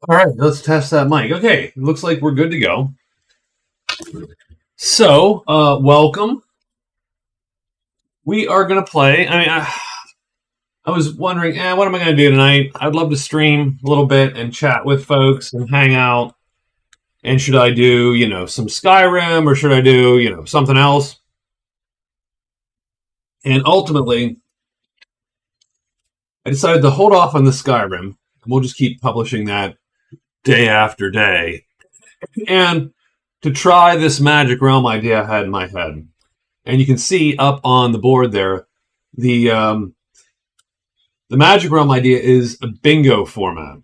All right, let's test that mic. Okay, looks like we're good to go. So, welcome. We are going to play. I was wondering, what am I going to do tonight? I'd love to stream a little bit and chat with folks and hang out. And should I do, some Skyrim or should I do, something else? And ultimately, I decided to hold off on the Skyrim. And we'll just keep publishing that day after day. And to try this Magic Realm idea I had in my head. And you can see up on the board there, the Magic Realm idea is a bingo format.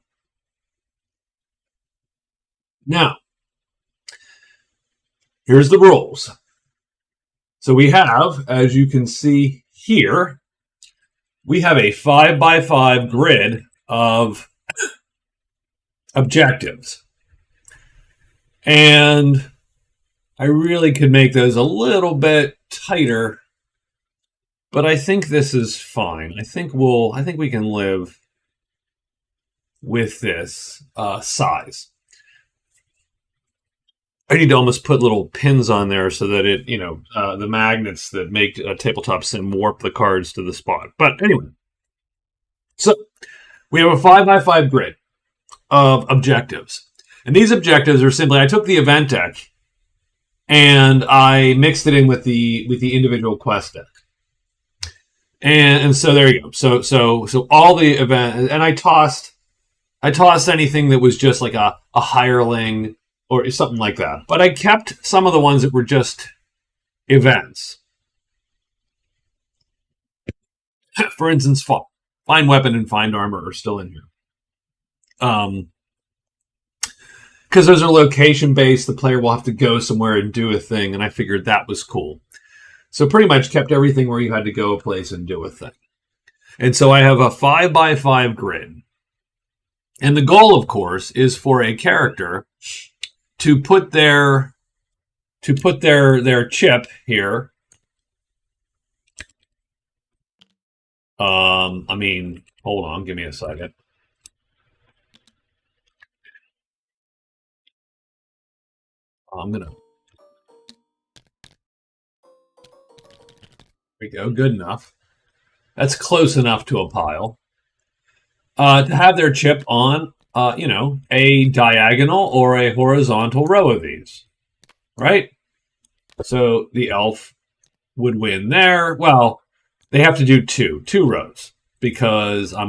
Now, here's the rules. So we have, as you can see here, we have a 5x5 grid of objectives. And I really could make those a little bit tighter, but I think this is fine. I think we can live with this size. I need to almost put little pins on there so that it, the magnets that make a tabletop sim warp the cards to the spot. But anyway, so we have a 5x5 grid of objectives. And these objectives are simply, I took the event deck and I mixed it in with the individual quest deck. And so there you go. So all the event, and I tossed anything that was just like a hireling or something like that. But I kept some of the ones that were just events. For instance, find weapon and find armor are still in here. Because those are location based, the player will have to go somewhere and do a thing, and I figured that was cool. So pretty much kept everything where you had to go a place and do a thing. And so I have a 5x5 grid. And the goal, of course, is for a character to put their chip here. Hold on, give me a second. There we go, good enough. That's close enough to a pile. To have their chip on, a diagonal or a horizontal row of these, right? So the elf would win there. Well, they have to do two rows because I'm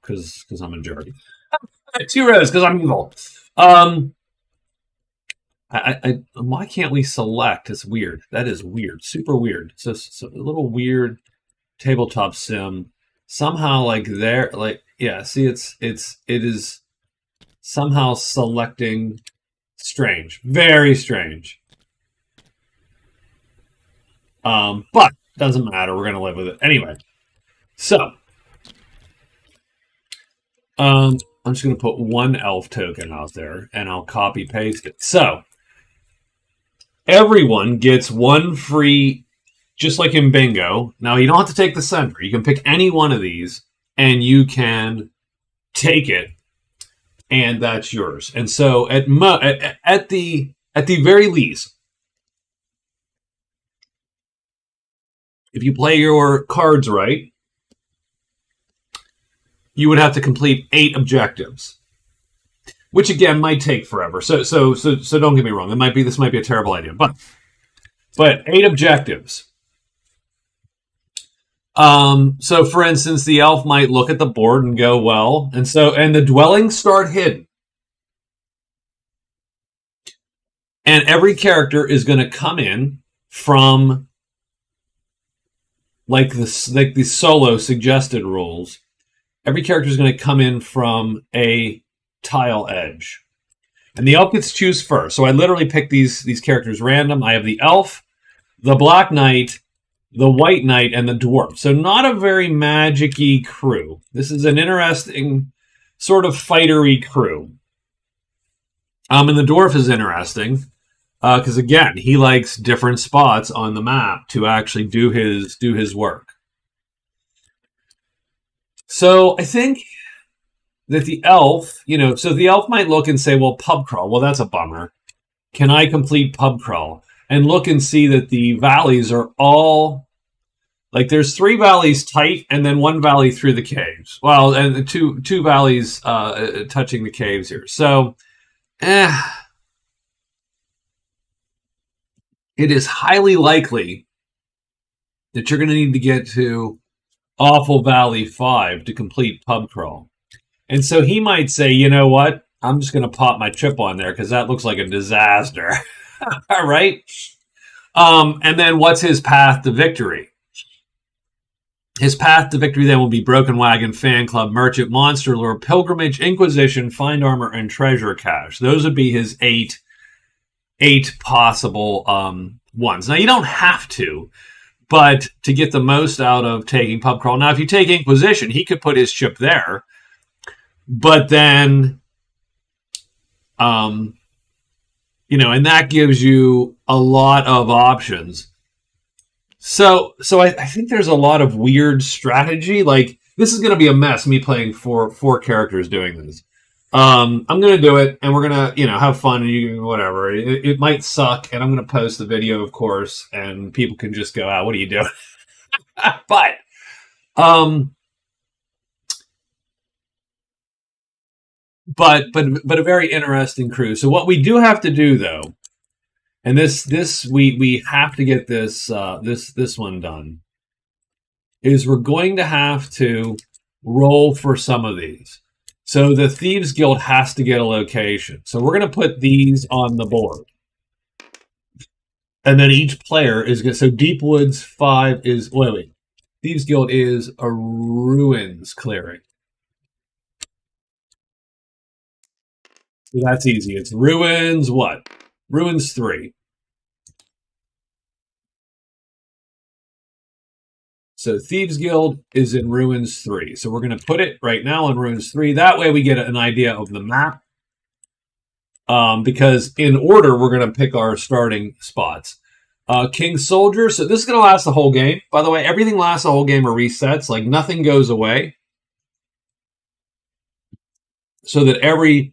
because I'm a jerk. 2 rows because I'm evil. Why can't we select? It's weird. That is weird. Super weird. So a little weird tabletop sim. Somehow see it is somehow selecting strange. Very strange. But doesn't matter. We're gonna live with it. Anyway. So I'm just gonna put one elf token out there and I'll copy paste it. So everyone gets one free, just like in bingo. Now, you don't have to take the center. You can pick any one of these, and you can take it, and that's yours. And so, at the very least, if you play your cards right, you would have to complete 8 objectives. Which again might take forever. So don't get me wrong. This might be a terrible idea. But 8 objectives. So for instance, the elf might look at the board and go, well, and the dwellings start hidden. And every character is going to come in from like the solo suggested rules. Every character is going to come in from a tile edge. And the elf gets to choose first. So I literally pick these characters random. I have the elf, the black knight, the white knight, and the dwarf. So not a very magic-y crew. This is an interesting sort of fightery crew. And the dwarf is interesting because again, he likes different spots on the map to actually do his work. So I think that the elf, so the elf might look and say, well, pub crawl, well, that's a bummer. Can I complete pub crawl? And look and see that the valleys are all, like there's 3 valleys tight and then 1 valley through the caves. Well, and the two valleys touching the caves here. So, it is highly likely that you're going to need to get to Awful Valley 5 to complete pub crawl. And so he might say, you know what? I'm just going to pop my chip on there because that looks like a disaster. All right. And then what's his path to victory? His path to victory then will be Broken Wagon, Fan Club, Merchant, Monster Lure, Pilgrimage, Inquisition, Find Armor, and Treasure Cache. Those would be his eight possible ones. Now, you don't have to, but to get the most out of taking pub crawl. Now, if you take Inquisition, he could put his chip there, but then, and that gives you a lot of options. So I think there's a lot of weird strategy. Like, this is going to be a mess, me playing four characters doing this. I'm going to do it, and we're going to, have fun, and whatever. It might suck, and I'm going to post the video, of course, and people can just go, what are you doing? But a very interesting crew. So what we do have to do, though, and this we have to get this one done, is we're going to have to roll for some of these. So the Thieves Guild has to get a location. So we're going to put these on the board. And then each player is going to... So Deep Woods 5 is... Wait. Thieves Guild is a ruins clearing. So that's easy. It's ruins what? Ruins 3. So Thieves Guild is in Ruins 3. So we're going to put it right now in Ruins 3. That way we get an idea of the map. Because in order, we're going to pick our starting spots. King Soldier. So this is going to last the whole game. By the way, everything lasts the whole game or resets. Like, nothing goes away. So that every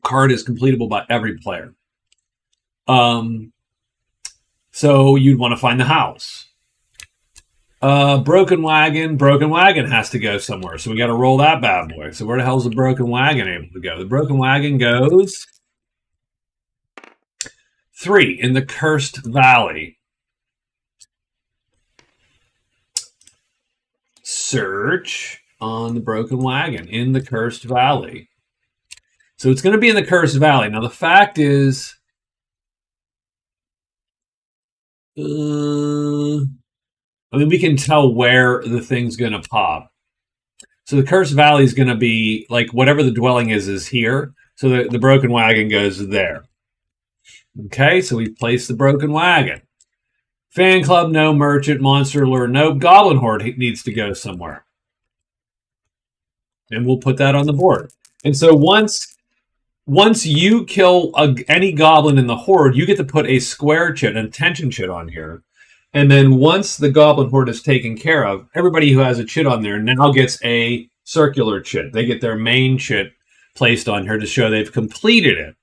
card is completable by every player. So you'd want to find the house. Broken Wagon has to go somewhere, so we got to roll that bad boy. So where the hell is the Broken Wagon able to go? The Broken Wagon goes 3 in the Cursed Valley. Search on the Broken Wagon in the Cursed Valley. So it's going to be in the Cursed Valley. Now the fact is, we can tell where the thing's going to pop. So the Cursed Valley is going to be, like, whatever the dwelling is here. So the Broken Wagon goes there. Okay, so we place the Broken Wagon. Fan Club, no. Merchant, Monster Lure, no. Goblin Horde needs to go somewhere. And we'll put that on the board. And so once you kill any goblin in the horde, you get to put a square chit, an attention chit on here. And then once the Goblin Horde is taken care of, everybody who has a chit on there now gets a circular chit. They get their main chit placed on here to show they've completed it.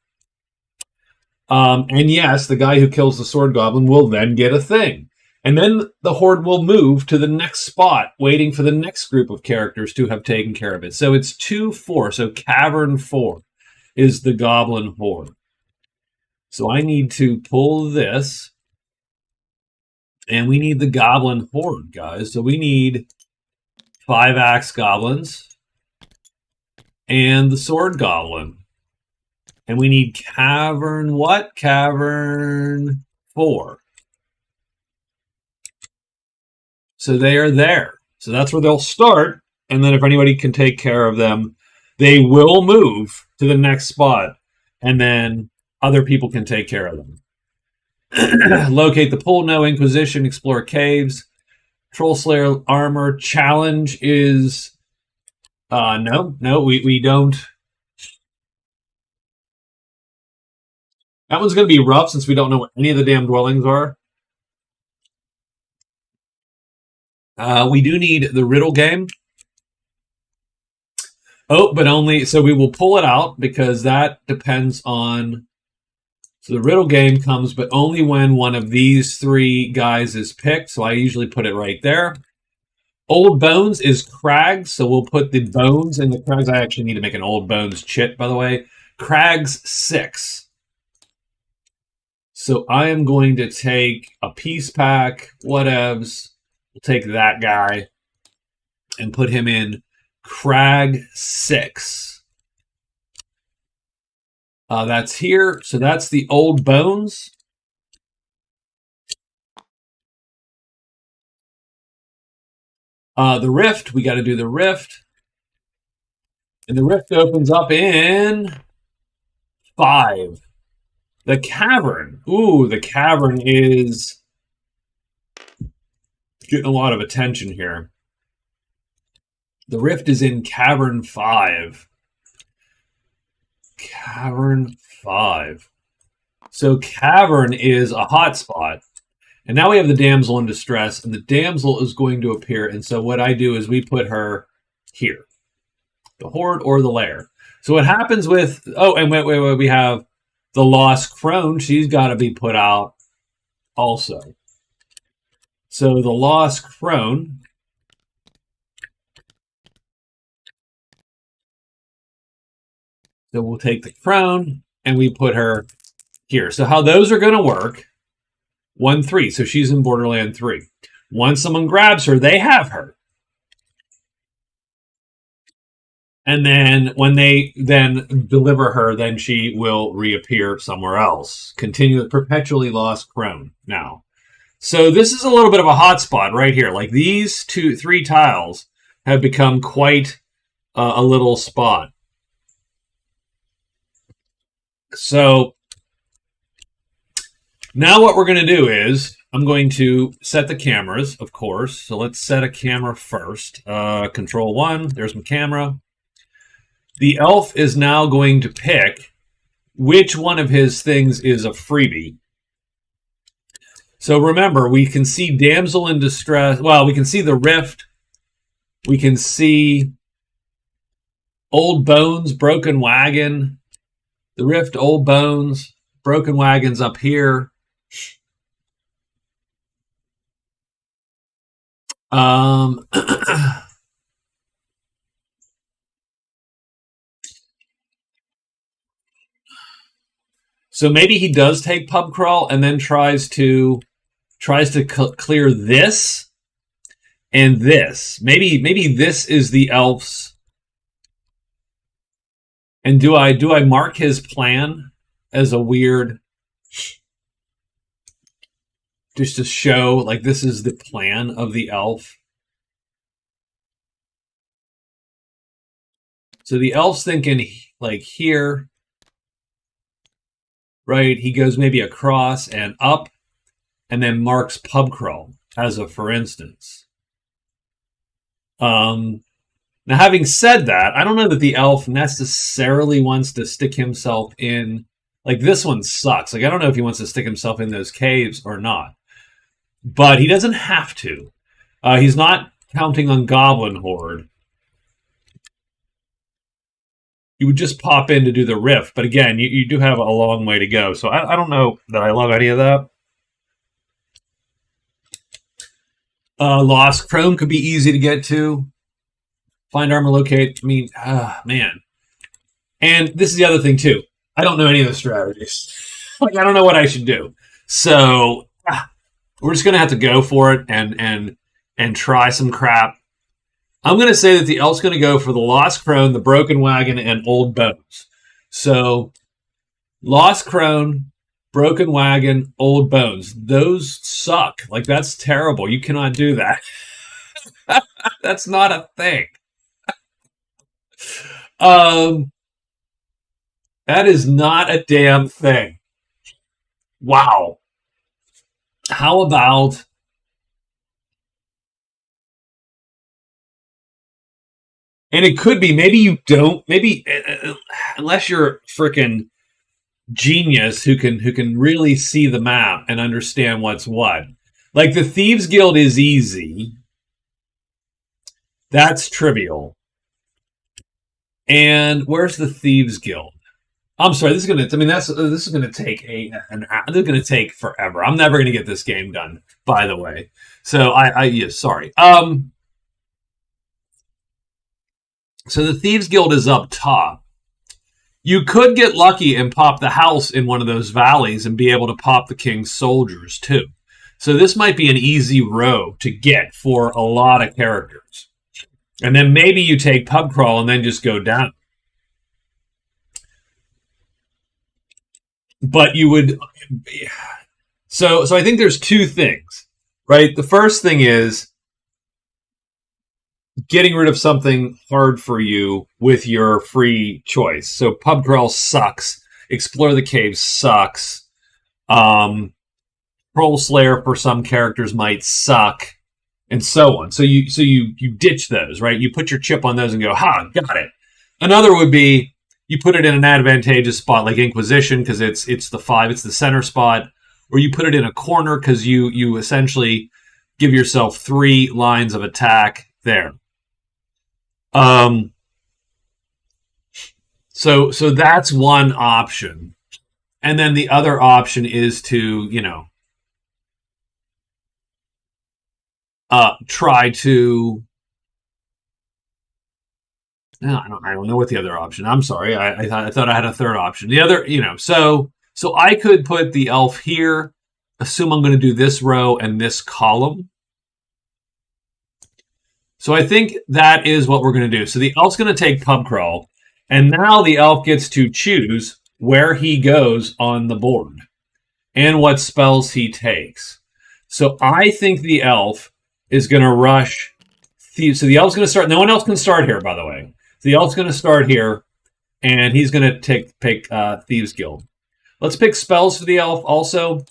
And yes, the guy who kills the Sword Goblin will then get a thing. And then the Horde will move to the next spot, waiting for the next group of characters to have taken care of it. So it's 2-4. So Cavern 4 is the Goblin Horde. So I need to pull this. And we need the Goblin Horde, guys. So we need 5 Axe Goblins and the Sword Goblin. And we need Cavern what? Cavern 4. So they are there. So that's where they'll start. And then if anybody can take care of them, they will move to the next spot. And then other people can take care of them. Locate the pool, no. Inquisition, explore caves. Troll Slayer armor. Challenge is... no, we don't. That one's going to be rough since we don't know what any of the damn dwellings are. We do need the riddle game. Oh, but only so we will pull it out because that depends on. So the riddle game comes, but only when one of these three guys is picked. So I usually put it right there. Old Bones is Crags, so we'll put the bones in the Crags. I actually need to make an Old Bones chit, by the way. Crags 6. So I am going to take a peace pack, whatevs. We'll take that guy and put him in Crag 6. That's here. So that's the Old Bones. The Rift, we got to do the Rift. And the Rift opens up in 5. The Cavern. Ooh, the Cavern is getting a lot of attention here. The Rift is in Cavern 5. Cavern 5. So Cavern is a hotspot. And now we have the damsel in distress, and the damsel is going to appear. And so what I do is we put her here. The Horde or the Lair. So what happens with... Oh, and wait. We have the Lost Crone. She's got to be put out also. So the Lost Crone... So we'll take the Crone, and we put her here. So how those are going to work... 1-3, so she's in Borderland 3. Once someone grabs her, they have her. And then when they then deliver her, then she will reappear somewhere else. Continue the perpetually lost Crone now. So this is a little bit of a hot spot right here. Like these 3 tiles have become quite a little spot. So now what we're going to do is I'm going to set the cameras, of course. So let's set a camera first. Control 1, there's my camera. The elf is now going to pick which one of his things is a freebie. So remember, we can see Damsel in Distress. Well, we can see the Rift. We can see Old Bones, Broken Wagon. The Rift, Old Bones, Broken Wagon's up here. So maybe he does take pub crawl and then tries to clear this and this. Maybe this is the elf's. And do I mark his plan as a weird, just to show like this is the plan of the elf? So the elf's thinking like here, right? He goes maybe across and up and then marks pub crawl as a for instance. Now, having said that, I don't know that the elf necessarily wants to stick himself in. Like, this one sucks. Like, I don't know if he wants to stick himself in those caves or not. But he doesn't have to. He's not counting on Goblin Horde. He would just pop in to do the Rift. But again, you do have a long way to go. So I don't know that I love any of that. Lost Crone could be easy to get to. Find, armor, locate. I mean, man. And this is the other thing, too. I don't know any of the strategies. Like, I don't know what I should do. So, we're just going to have to go for it and try some crap. I'm going to say that the elf's going to go for the Lost Crone, the Broken Wagon, and Old Bones. So, Lost Crone, Broken Wagon, Old Bones. Those suck. Like, that's terrible. You cannot do that. That's not a thing. That is not a damn thing. Wow. How about and it could be maybe you don't maybe unless you're freaking genius who can really see the map and understand what's what. Like the Thieves Guild is easy. That's trivial. And where's the Thieves Guild? I'm sorry. This is gonna. I mean, this is gonna take this is gonna take forever. I'm never gonna get this game done. By the way, so yeah, sorry. So the Thieves Guild is up top. You could get lucky and pop the house in one of those valleys and be able to pop the King's soldiers too. So this might be an easy row to get for a lot of characters. And then maybe you take Pub Crawl and then just go down. But you would. So I think there's two things, right? The first thing is getting rid of something hard for you with your free choice. So Pub Crawl sucks. Explore the Cave sucks. Troll Slayer for some characters might suck, and so on. So you ditch those, right? You put your chip on those and go, ha, got it. Another would be you put it in an advantageous spot like Inquisition because it's the 5, it's the center spot, or you put it in a corner because you essentially give yourself 3 lines of attack there. So that's one option. And then the other option is to, try to. No, I don't know what the other option. I'm sorry. I thought I had a third option. The other, so I could put the elf here. Assume I'm going to do this row and this column. So I think that is what we're going to do. So the elf's going to take Pub Crawl, and now the elf gets to choose where he goes on the board and what spells he takes. So I think the elf is going to rush Thieves. So the elf's going to start. No one else can start here, by the way. So the elf's going to start here, and he's going to pick Thieves Guild. Let's pick spells for the elf also.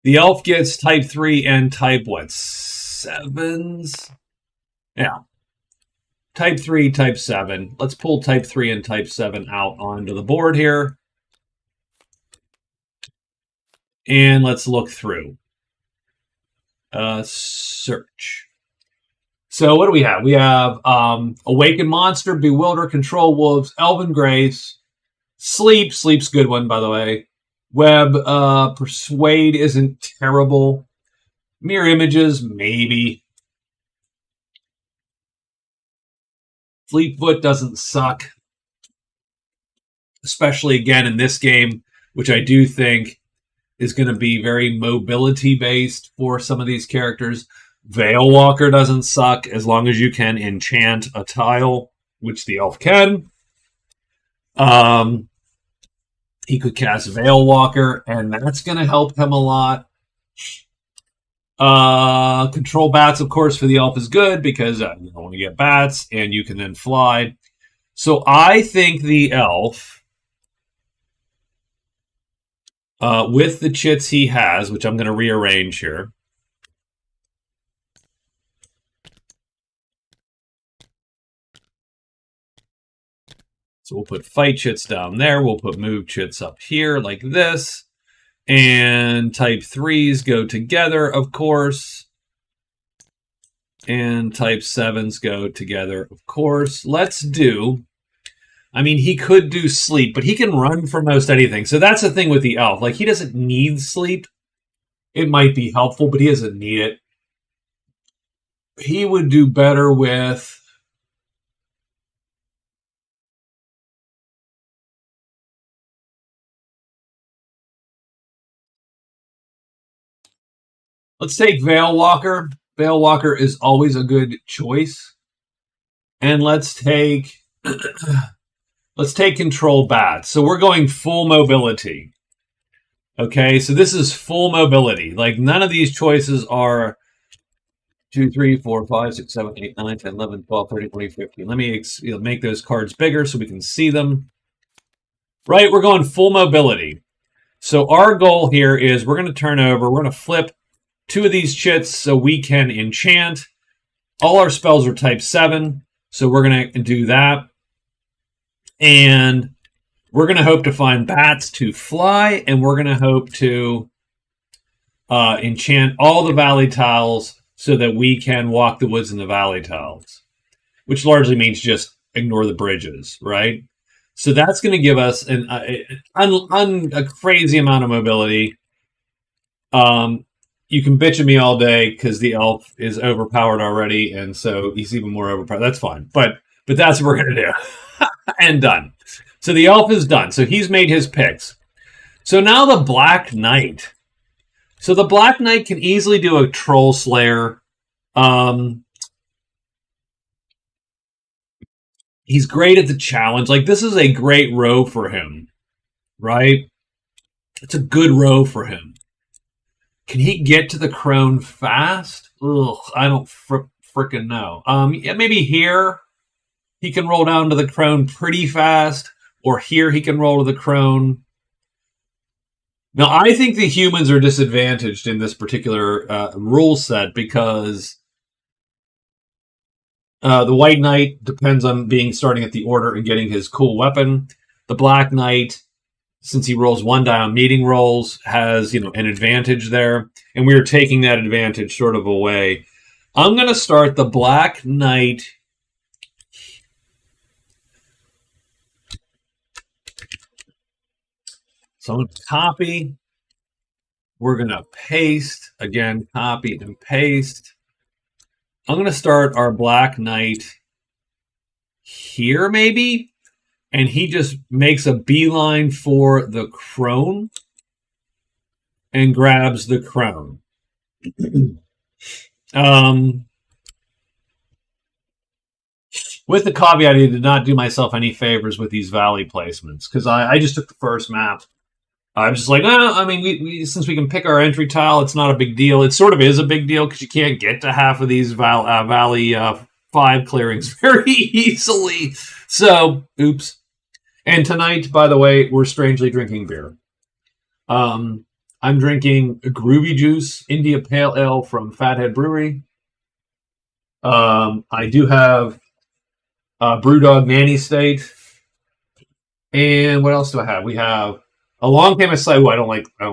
The elf gets type 3 and type, 7s? Yeah. Type 3, type 7. Let's pull type 3 and type 7 out onto the board here. And let's look through. Search. So what do we have? We have Awaken Monster, Bewilder, Control Wolves, Elven Grace, Sleep. Sleep's a good one, by the way. Web, Persuade isn't terrible. Mirror Images, maybe. Fleetfoot doesn't suck. Especially, again, in this game, which I do think is going to be very mobility-based for some of these characters. Veilwalker doesn't suck as long as you can enchant a tile, which the elf can. He could cast Veilwalker, and that's going to help him a lot. Control Bats, of course, for the elf is good because you don't want to get bats, and you can then fly. So I think the elf, with the chits he has, which I'm going to rearrange here. So we'll put fight chits down there. We'll put move chits up here like this. And type 3s go together, of course. And type 7s go together, of course. Let's do... I mean, he could do sleep, but he can run for most anything. So that's the thing with the elf. Like, he doesn't need sleep. It might be helpful, but he doesn't need it. He would do better with... Let's take Veilwalker. Veilwalker is always a good choice. And let's take Control Bats. So we're going full mobility. Okay, so this is full mobility. Like, none of these choices are 2, 3, 4, 5, 6, 7, 8, 9, 10, 11, 12, 13, 14, 15. Let me make those cards bigger so we can see them. Right, we're going full mobility. So our goal here is we're going to turn over, we're going to flip 2 of these chits so we can enchant. All our spells are type 7, so we're going to do that. And we're going to hope to find bats to fly, and we're going to hope to enchant all the valley tiles so that we can walk the woods and the valley tiles, which largely means just ignore the bridges, right? So that's going to give us a crazy amount of mobility. You can bitch at me all day because the elf is overpowered already, and so he's even more overpowered. That's fine, but that's what we're going to do. And done. So the elf is done. So he's made his picks. So now the Black Knight. So the Black Knight can easily do a Troll Slayer. He's great at the challenge. Like, this is a great row for him, right? It's a good row for him. Can he get to the crone fast? Ugh, I don't frickin' know. Yeah, maybe here he can roll down to the crone pretty fast, or here he can roll to the crone. Now, I think the humans are disadvantaged in this particular rule set because the White Knight depends on starting at the order and getting his cool weapon. The Black Knight, since he rolls one die on meeting rolls, has an advantage there, and we are taking that advantage sort of away. I'm going to start the Black Knight. So I'm going to copy. We're going to paste. Again, copy and paste. I'm going to start our Black Knight here, maybe. And he just makes a beeline for the crone and grabs the crone. With the caveat, I did not do myself any favors with these valley placements because I just took the first map. I was just like, I mean, we since we can pick our entry tile, it's not a big deal. It sort of is a big deal because you can't get to half of these valley 5 clearings very easily. So, oops. And tonight, by the way, we're strangely drinking beer. I'm drinking Groovy Juice India Pale Ale from Fathead Brewery. I do have Brewdog Nanny State. And what else do I have? We have a long time aside. I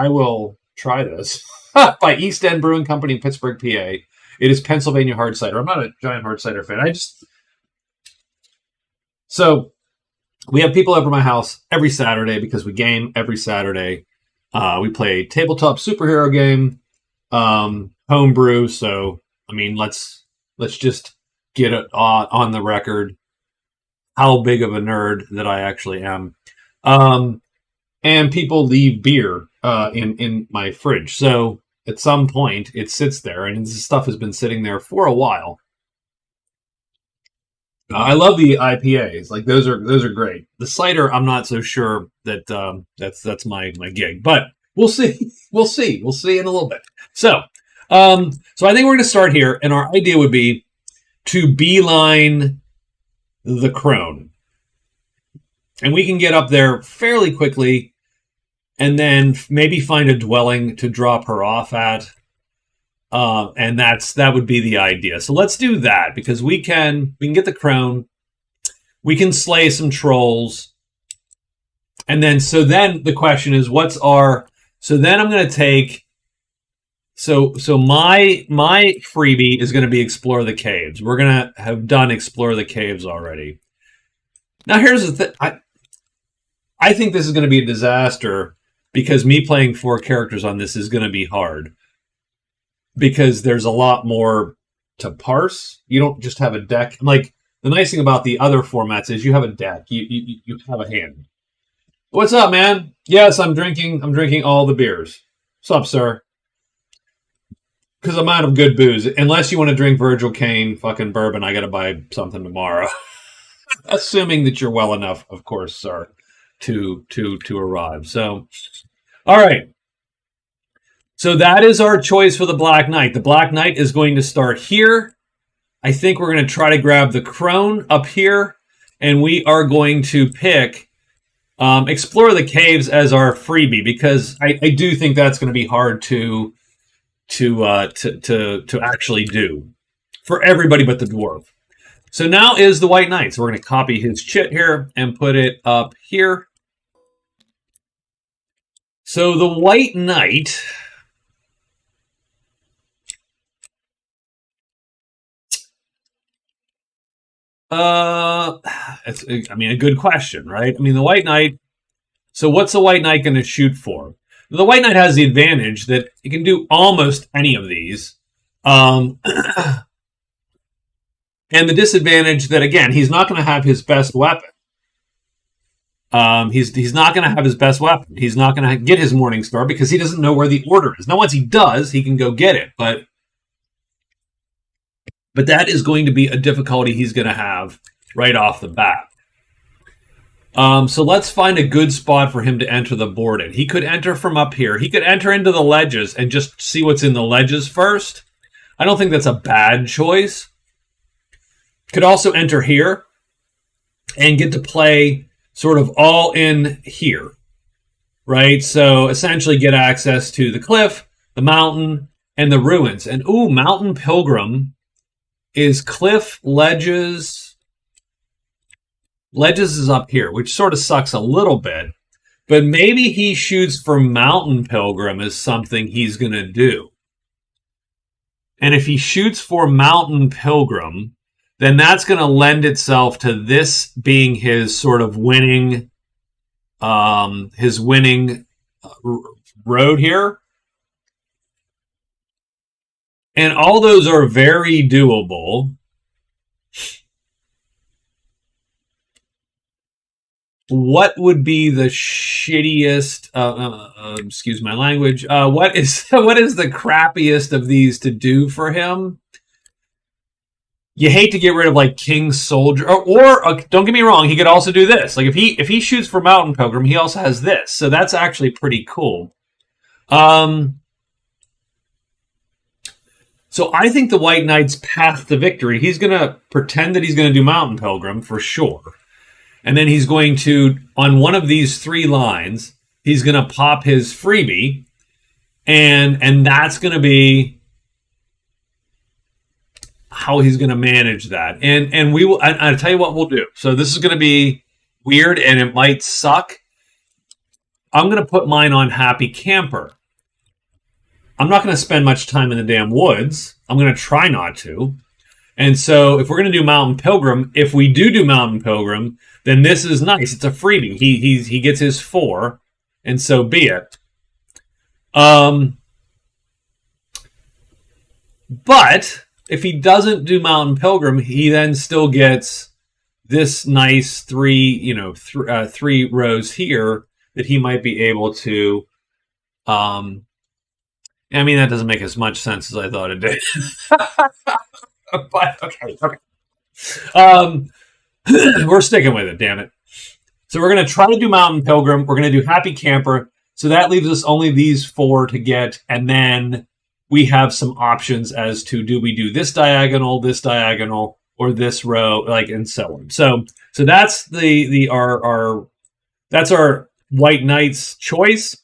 will try this by East End Brewing Company in Pittsburgh, PA. It is Pennsylvania hard cider. I'm not a giant hard cider fan. So we have people over my house every Saturday because we game every Saturday. We play tabletop superhero game, homebrew. So I mean, let's just get it on the record how big of a nerd that I actually am. And people leave beer in my fridge. So at some point it sits there, and this stuff has been sitting there for a while. I love the IPAs. Like those are great. The cider, I'm not so sure that that's my gig, but we'll see. We'll see in a little bit. So I think we're going to start here, and our idea would be to beeline the crone, and we can get up there fairly quickly, and then maybe find a dwelling to drop her off at. And that would be the idea. So let's do that because we can get the crone, we can slay some trolls, and then the question is, so then I'm going to take. So my freebie is going to be Explore the Caves. We're going to have done Explore the Caves already. Now here's the thing. I think this is going to be a disaster because me playing 4 characters on this is going to be hard. Because there's a lot more to parse. You don't just have a deck. Like, the nice thing about the other formats is you have a deck. You have a hand. What's up, man? Yes, I'm drinking all the beers. What's up, sir? Because I'm out of good booze. Unless you want to drink Virgil Caine fucking bourbon, I got to buy something tomorrow. Assuming that you're well enough, of course, sir, to arrive. So, all right. So that is our choice for the Black Knight. The Black Knight is going to start here. I think we're going to try to grab the crone up here, and we are going to pick Explore the Caves as our freebie because I do think that's going to be hard to actually do for everybody but the dwarf. So now is the White Knight. So we're going to copy his chit here and put it up here. So the White Knight Uh, it's, I mean, a good question, right? I mean, the White Knight. So, what's the White Knight going to shoot for? The White Knight has the advantage that he can do almost any of these. Um, and the disadvantage that, again, he's not going to have his best weapon. He's not going to have his best weapon. He's not going to get his Morning Star because he doesn't know where the order is. Now, once he does, he can go get it. But that is going to be a difficulty he's going to have right off the bat. So let's find a good spot for him to enter the board in. He could enter from up here. He could enter into the ledges and just see what's in the ledges first. I don't think that's a bad choice. Could also enter here and get to play sort of all in here, right? So essentially get access to the cliff, the mountain, and the ruins. And ooh, Mountain Pilgrim is cliff, ledges. Ledges is up here, which sort of sucks a little bit. But maybe he shoots for Mountain Pilgrim as something he's going to do. And if he shoots for Mountain Pilgrim, then that's going to lend itself to this being his sort of winning, road here. And all those are very doable. What would be the shittiest? Excuse my language. What is the crappiest of these to do for him? You hate to get rid of like King Soldier, or don't get me wrong, he could also do this. Like if he shoots for Mountain Pilgrim, he also has this, so that's actually pretty cool. So I think the White Knight's path to victory, he's going to pretend that he's going to do Mountain Pilgrim for sure. And then he's going to, on one of these three lines, he's going to pop his freebie. And that's going to be how he's going to manage that. And we will, I'll tell you what we'll do. So this is going to be weird and it might suck. I'm going to put mine on Happy Camper. I'm not going to spend much time in the damn woods. I'm going to try not to. And so if we're going to do Mountain Pilgrim, if we do Mountain Pilgrim, then this is nice. It's a freebie. He gets his 4, and so be it. But if he doesn't do Mountain Pilgrim, he then still gets this nice 3 rows here that he might be able to I mean, that doesn't make as much sense as I thought it did. But, okay. We're sticking with it, damn it. So we're going to try to do Mountain Pilgrim. We're going to do Happy Camper. So that leaves us only these 4 to get. And then we have some options as to do we do this diagonal, or this row, like, and so on. So that's that's our White Knight's choice.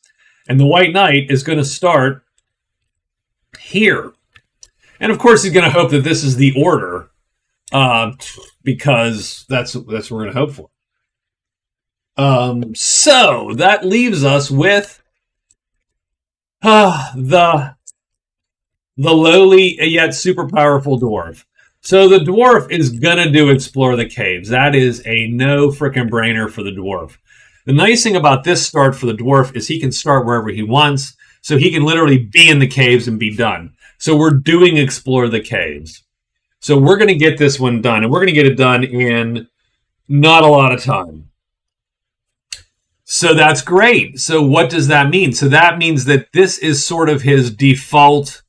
And the White Knight is going to start here. And of course, he's going to hope that this is the order, because that's what we're going to hope for. So that leaves us with the lowly yet super powerful dwarf. So the dwarf is going to do Explore the Caves. That is a no frickin' brainer for the dwarf. The nice thing about this start for the dwarf is he can start wherever he wants. So he can literally be in the caves and be done. So we're doing Explore the Caves. So we're going to get this one done. And we're going to get it done in not a lot of time. So that's great. So what does that mean? So that means that this is sort of his default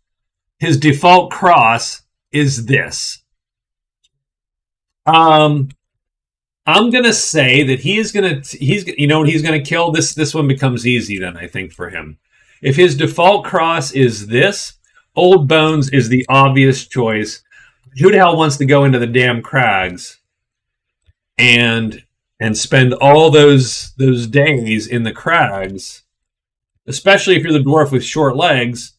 cross is this. I'm going to say that he's going to kill this. This one becomes easy then, I think, for him. If his default cross is this, Old Bones is the obvious choice. Who the hell wants to go into the damn crags and spend all those days in the crags, especially if you're the dwarf with short legs?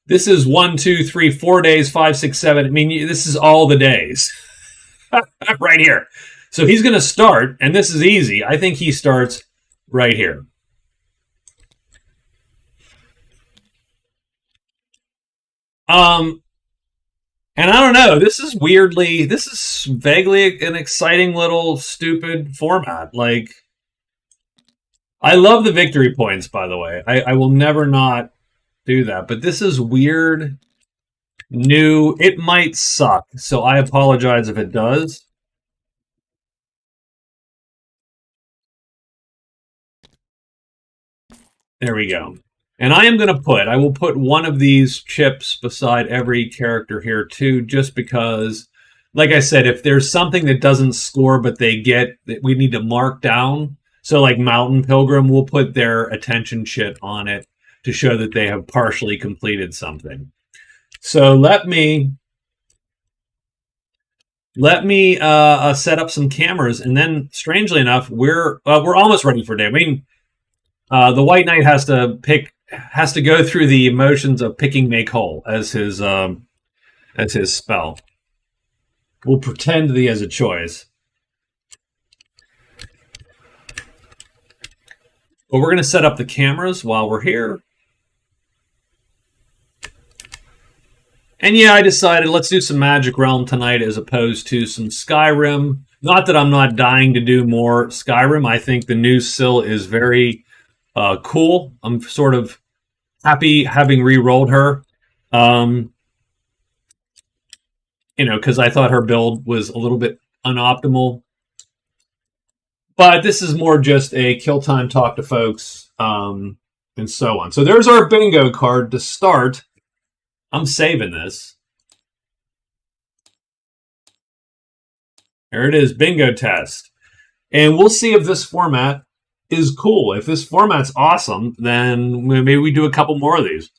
This is 1, 2, 3, 4 days, 5, 6, 7. I mean, this is all the days right here. So he's going to start, and this is easy. I think he starts right here. And I don't know, this is vaguely an exciting little stupid format. Like, I love the victory points, by the way. I will never not do that. But this is weird, new. It might suck, so I apologize if it does. There we go. And I will put one of these chips beside every character here too, just because, like I said, if there's something that doesn't score but they get, that we need to mark down. So like Mountain Pilgrim, we'll put their attention chit on it to show that they have partially completed something. So let me set up some cameras, and then strangely enough, we're almost ready for day. I mean, the White Knight has to go through the motions of picking Make Whole as his spell. We'll pretend that he has a choice. But we're going to set up the cameras while we're here. And yeah, I decided let's do some Magic Realm tonight as opposed to some Skyrim. Not that I'm not dying to do more Skyrim. I think the new Syl is very cool. I'm sort of happy having re-rolled her. Because I thought her build was a little bit unoptimal. But this is more just a kill time, talk to folks, and so on. So there's our bingo card to start. I'm saving this. There it is, bingo test. And we'll see if this format is cool. If this format's awesome, then maybe we do a couple more of these.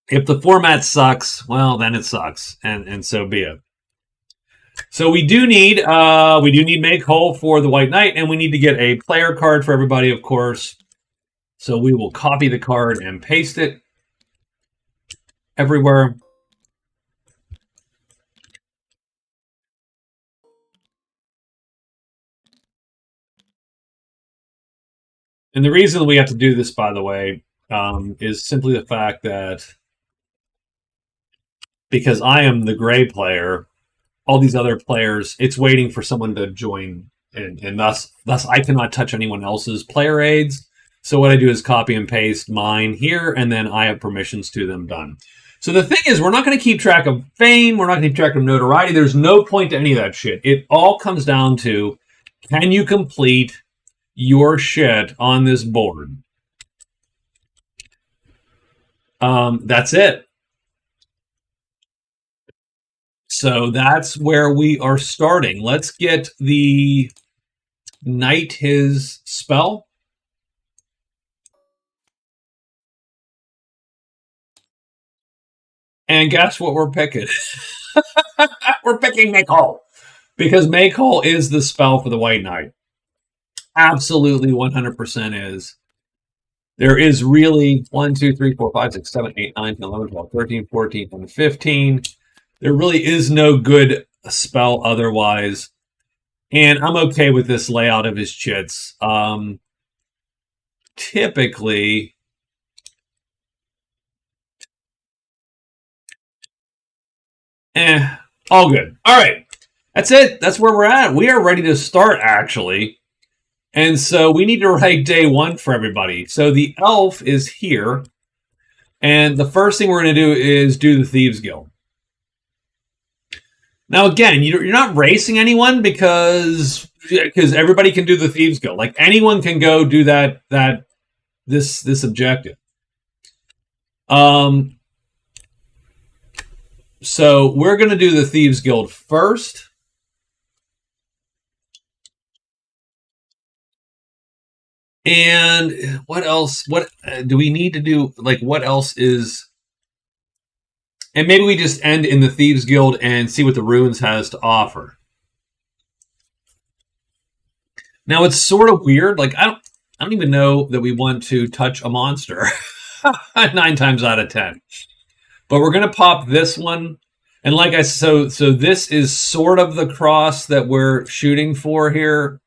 If the format sucks, well, then it sucks, and so be it. So we do need Make Whole for the White Knight, and we need to get a player card for everybody, of course. So we will copy the card and paste it everywhere. And the reason we have to do this, by the way, is simply the fact that because I am the gray player, all these other players, it's waiting for someone to join, and thus I cannot touch anyone else's player aids. So what I do is copy and paste mine here, and then I have permissions to them done. So the thing is, we're not going to keep track of fame. We're not going to keep track of notoriety. There's no point to any of that shit. It all comes down to, can you complete your shit on this board? That's it. So that's where we are starting. Let's get the knight his spell. And guess what we're picking? We're picking Make Whole. Because Make Whole is the spell for the White Knight. Absolutely 100% is. There is really 1, 2, 3, 4, 5, 6, 7, 8, 9, 10, 11, 12, 13, 14, and 15. There really is no good spell otherwise. And I'm okay with this layout of his chits. Typically, all good. All right. That's it. That's where we're at. We are ready to start, actually. And so we need to write day one for everybody. So the elf is here. And the first thing we're going to do is do the Thieves Guild. Now, again, you're not racing anyone because everybody can do the Thieves Guild. Like, anyone can go do this objective. So we're going to do the Thieves Guild first. And what else? What do we need to do? Like, what else is... And maybe we just end in the Thieves Guild and see what the Ruins has to offer. Now, it's sort of weird. Like, I don't even know that we want to touch a monster 9 times out of 10. But we're going to pop this one. And like I so this is sort of the cross that we're shooting for here.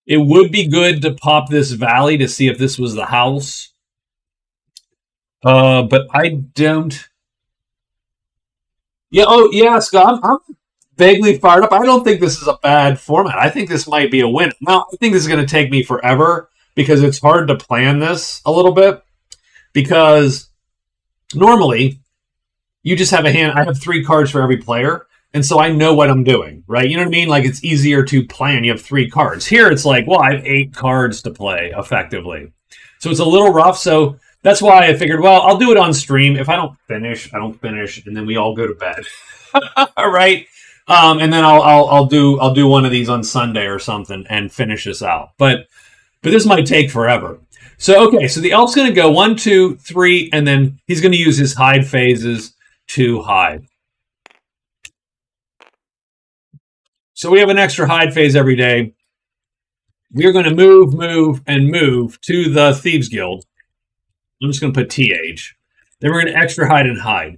It would be good to pop this valley to see if this was the house. But I don't. Yeah. Oh, yeah, Scott. I'm vaguely fired up. I don't think this is a bad format. I think this might be a win. Now, I think this is going to take me forever because it's hard to plan this a little bit. Because normally you just have a hand. I have 3 cards for every player, and so I know what I'm doing, right? You know what I mean? Like it's easier to plan. You have 3 cards. Here, it's like, well, I have 8 cards to play effectively, so it's a little rough. So that's why I figured, well, I'll do it on stream. If I don't finish, I don't finish, and then we all go to bed. All right. And then I'll do one of these on Sunday or something and finish this out. But this might take forever. So okay, so the elf's going to go 1, 2, 3, and then he's going to use his hide phases to hide. So we have an extra hide phase every day. We are going to move, and move to the Thieves Guild. I'm just going to put TH. Then we're going to extra hide and hide.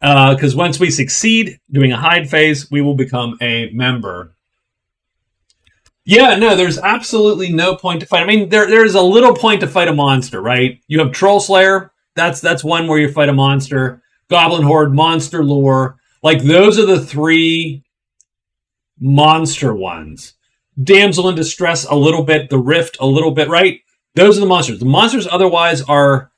Because once we succeed doing a hide phase, we will become a member. Yeah, no, there's absolutely no point to fight. I mean, there's a little point to fight a monster, right? You have Troll Slayer. That's one where you fight a monster. Goblin Horde, Monster Lore. Like, those are the 3 monster ones. Damsel in Distress a little bit. The Rift a little bit, right? Those are the monsters. The monsters otherwise are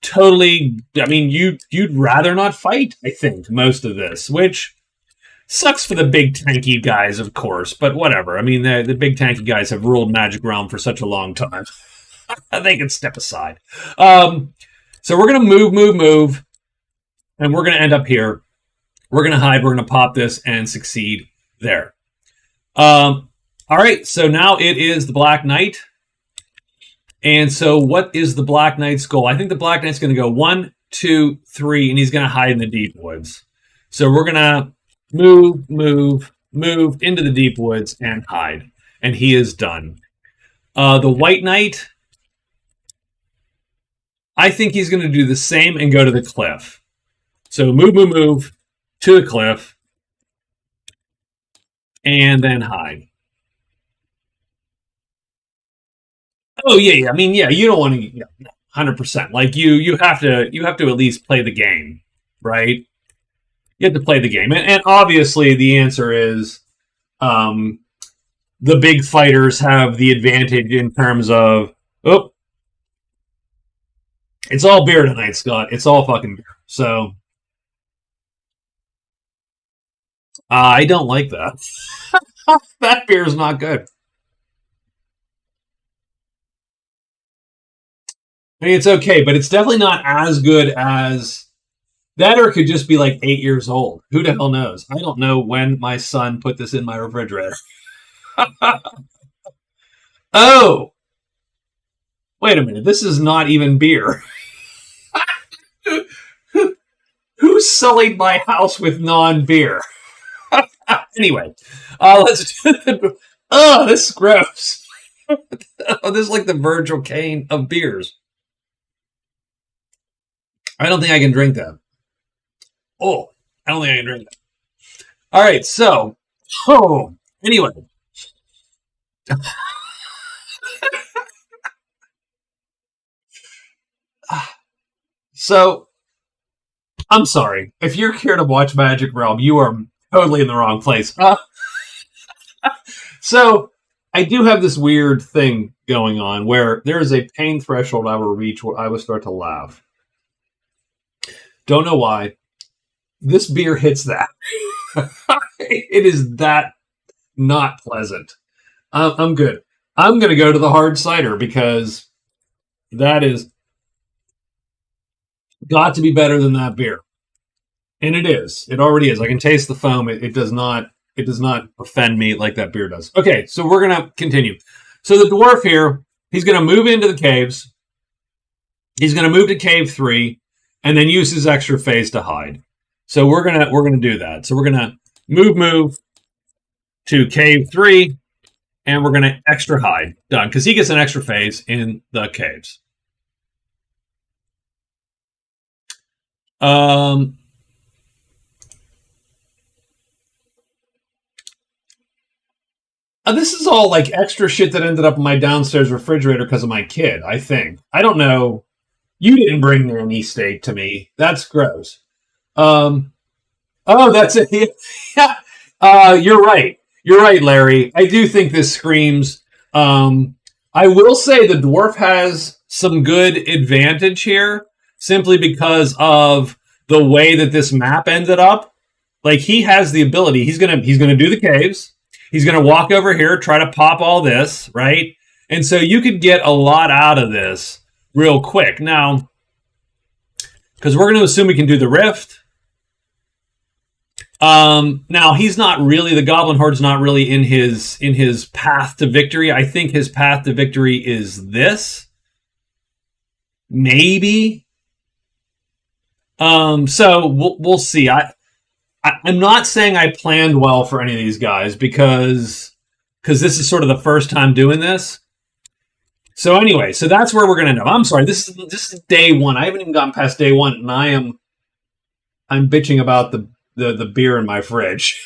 totally... I mean, you'd rather not fight, I think, most of this, which... sucks for the big tanky guys, of course, but whatever. I mean, the big tanky guys have ruled Magic Realm for such a long time. They can step aside. So we're going to move, and we're going to end up here. We're going to hide. We're going to pop this and succeed there. All right, so now it is the Black Knight. And so what is the Black Knight's goal? I think the Black Knight's going to go 1, 2, 3, and he's going to hide in the deep woods. So we're going to move into the deep woods and hide. And he is done. The White Knight, I think he's going to do the same and go to the cliff. So move to the cliff and then hide. Oh yeah. I mean, yeah, you don't want to 100%. Like you have to at least play the game, right? You have to play the game. And obviously the answer is the big fighters have the advantage in terms of, it's all beer tonight, Scott. It's all fucking beer. So I don't like that. That beer is not good. I mean, it's okay, but it's definitely not as good as that, or it could just be like 8 years old. Who the hell knows? I don't know when my son put this in my refrigerator. Oh, wait a minute. This is not even beer. Who sullied my house with non-beer? Anyway, let's do the... Oh, this is gross. Oh, this is like the Virgil Caine of beers. I don't think I can drink that. Oh, I don't think I can drink that. All right, so, anyway. So, I'm sorry. If you're here to watch Magic Realm, you are totally in the wrong place. So, I do have this weird thing going on where there is a pain threshold I will reach where I will start to laugh. Don't know why. This beer hits that. It is that not pleasant. I'm good. I'm going to go to the hard cider because that is got to be better than that beer. And it is. It already is. I can taste the foam. It does not offend me like that beer does. Okay, so we're going to continue. So the dwarf here, he's going to move into the caves. He's going to move to cave 3 and then use his extra phase to hide. So we're going to do that. So we're going to move to cave 3 and we're going to extra hide. Done, cuz he gets an extra phase in the caves. This is all like extra shit that ended up in my downstairs refrigerator because of my kid, I think. I don't know. You didn't bring nanny steak to me. That's gross. Oh, that's it. Yeah. You're right. You're right, Larry. I do think this screams. I will say the dwarf has some good advantage here simply because of the way that this map ended up. Like he has the ability. He's gonna do the caves. He's gonna walk over here, try to pop all this, right? And so you could get a lot out of this real quick. Now, because we're going to assume we can do the rift. Now he's not really, the Goblin Horde's not really in his path to victory. I think his path to victory is this. Maybe. So we'll see. I'm not saying I planned well for any of these guys because this is sort of the first time doing this. So anyway, so that's where we're going to end up. I'm sorry, this is day one. I haven't even gotten past day one, and I'm bitching about the beer in my fridge.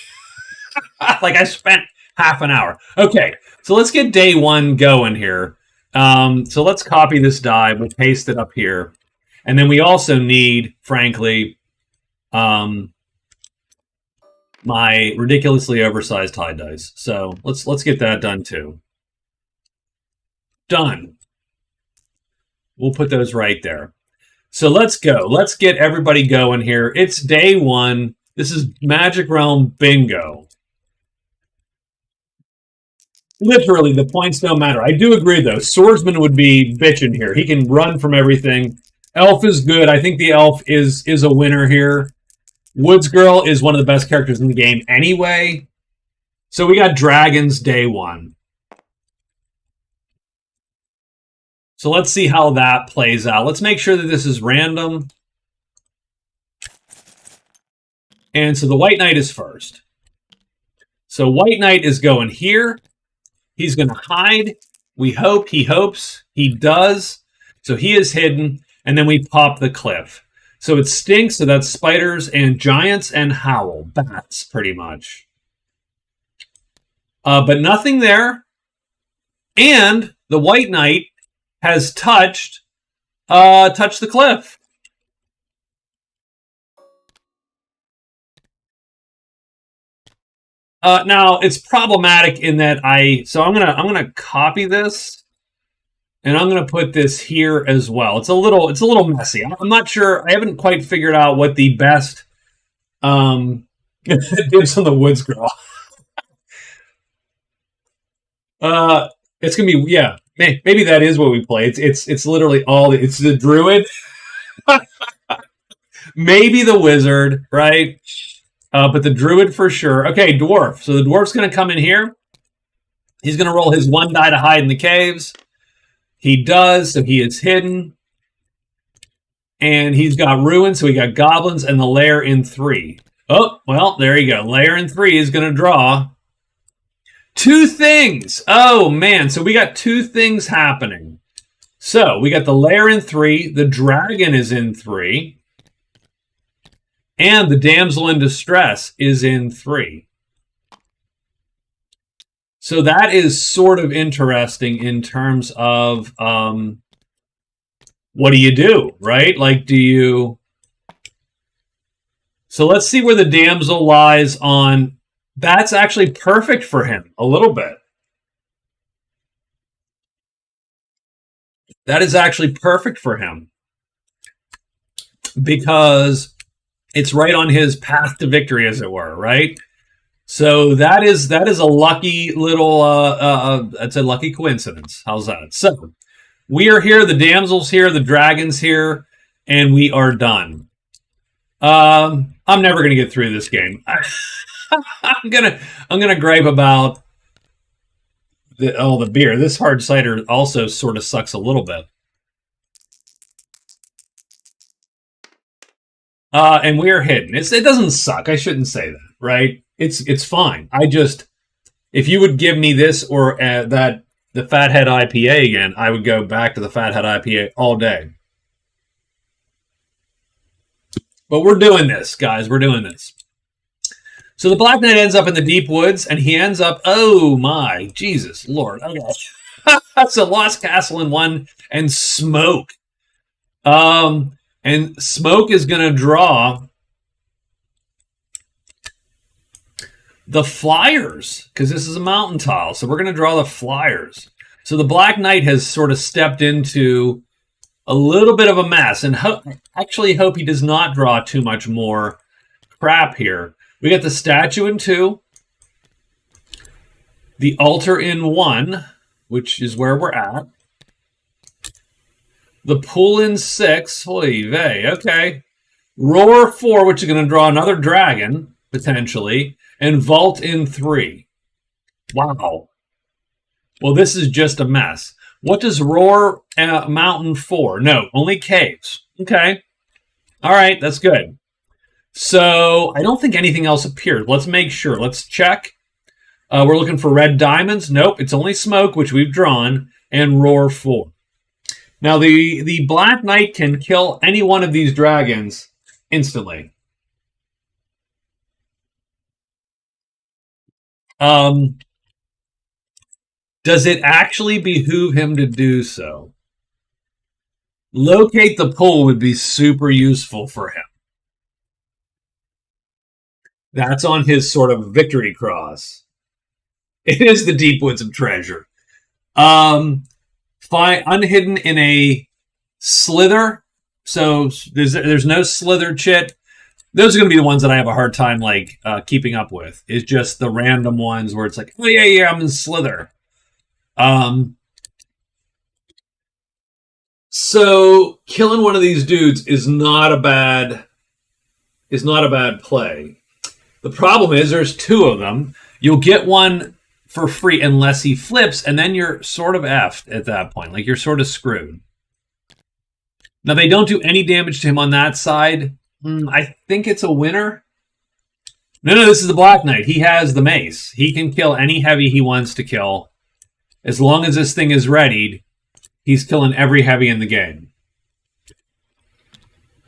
Like I spent half an hour. Okay, so let's get day one going here. So let's copy this die. We'll paste it up here. And then we also need, frankly, my ridiculously oversized high dice. So let's get that done too. Done. We'll put those right there. So let's go. Let's get everybody going here. It's day one. This is Magic Realm Bingo. Literally, the points don't matter. I do agree, though. Swordsman would be bitching here. He can run from everything. Elf is good. I think the elf is a winner here. Woods Girl is one of the best characters in the game anyway. So we got dragons day one. So let's see how that plays out. Let's make sure that this is random. And so the White Knight is first. So White Knight is going here. He's going to hide. We hope. He hopes. He does. So he is hidden. And then we pop the cliff. So it stinks. So that's spiders and giants and howl. Bats, pretty much. But nothing there. And the White Knight has touched the cliff. Now it's problematic in that I'm gonna copy this, and I'm gonna put this here as well. It's a little messy. I'm not sure. I haven't quite figured out what the best dibs on the Woods Girl. It's gonna be, yeah. Maybe that is what we play. It's literally it's the druid, maybe the wizard, right? But the druid for sure. Okay, dwarf. So the dwarf's going to come in here. He's going to roll his one die to hide in the caves. He does, so he is hidden. And he's got ruin, so we got goblins and the lair in 3. Oh, well, there you go. Lair in 3 is going to draw 2 things. Oh, man. So we got 2 things happening. So we got the lair in 3. The dragon is in 3. And the damsel in distress is in 3. So that is sort of interesting in terms of what do you do, right? Like, do you... So let's see where the damsel lies on... That's actually perfect for him, a little bit. That is actually perfect for him. Because it's right on his path to victory, as it were, right? So that is a lucky little, it's a lucky coincidence. How's that? So we are here, the damsel's here, the dragon's here, and we are done. I'm never going to get through this game. I'm gonna gripe about the beer. This hard cider also sort of sucks a little bit. And we are hidden. It doesn't suck. I shouldn't say that, right? It's fine. If you would give me this or the Fathead IPA again, I would go back to the Fathead IPA all day. But we're doing this, guys. We're doing this. So the Black Knight ends up in the deep woods, and he ends up, oh my, Jesus, Lord. Okay. So Lost Castle in 1 and Smoke. And Smoke is going to draw the Flyers, because this is a mountain tile. So we're going to draw the Flyers. So the Black Knight has sort of stepped into a little bit of a mess, and actually hope he does not draw too much more crap here. We got the statue in 2, the altar in 1, which is where we're at, the pool in 6, holy vey, okay, roar 4, which is going to draw another dragon, potentially, and vault in 3. Wow. Well, this is just a mess. What does roar mountain for? No, only caves. Okay. All right, that's good. So I don't think anything else appeared. Let's make sure. Let's check. We're looking for red diamonds. Nope, it's only Smoke, which we've drawn, and roar 4. Now, the Black Knight can kill any one of these dragons instantly. Does it actually behoove him to do so? Locate the pool would be super useful for him. That's on his sort of victory cross. It is the deep woods of treasure. Find unhidden in a slither. So there's no slither chit. Those are going to be the ones that I have a hard time keeping up with. It's just the random ones where it's like, oh yeah, I'm in slither. So killing one of these dudes is not a bad play. The problem is there's 2 of them. You'll get one for free unless he flips, and then you're sort of effed at that point. Like, you're sort of screwed. Now, they don't do any damage to him on that side. I think it's a winner. No, this is the Black Knight. He has the mace. He can kill any heavy he wants to kill. As long as this thing is readied, he's killing every heavy in the game.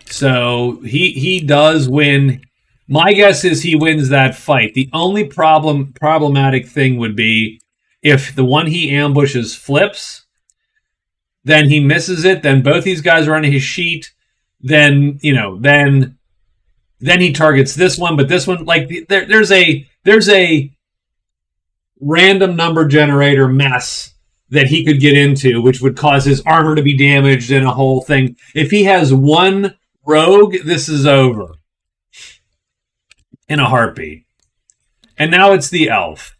So he does win. My guess is he wins that fight. The only problematic thing would be if the one he ambushes flips, then he misses it, then both these guys are on his sheet, then he targets this one, but this one, there's a random number generator mess that he could get into, which would cause his armor to be damaged and a whole thing. If he has one rogue, this is over in a heartbeat. And now it's the elf.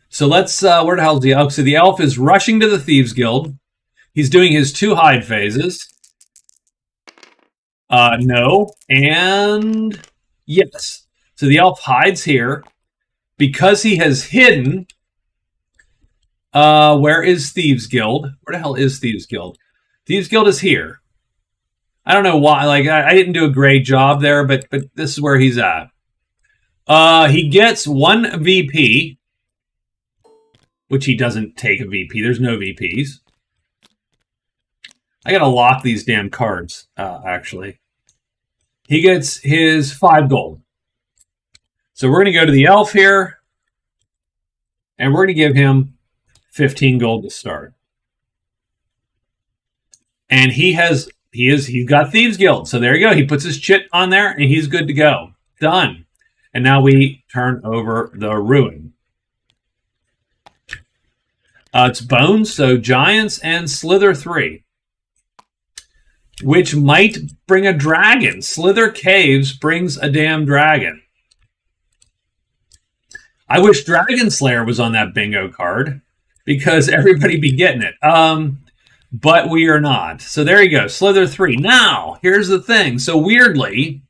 So let's, where the hell is the elf? So the elf is rushing to the Thieves Guild. He's doing his 2 hide phases. No. And yes. So the elf hides here. Because he has hidden, where is Thieves Guild? Where the hell is Thieves Guild? Thieves Guild is here. I don't know why. I didn't do a great job there, but this is where he's at. He gets 1 VP, which he doesn't take a VP. There's no VPs. I gotta lock these damn cards, actually. He gets his 5 gold. So we're going to go to the elf here, and we're going to give him 15 gold to start. And he's got Thieves Guild. So there you go. He puts his chit on there, and he's good to go. Done. And now we turn over the ruin. It's Bones, so Giants and Slither 3. Which might bring a dragon. Slither Caves brings a damn dragon. I wish Dragon Slayer was on that bingo card because everybody be getting it. But we are not. So there you go. Slither 3. Now, here's the thing. So weirdly,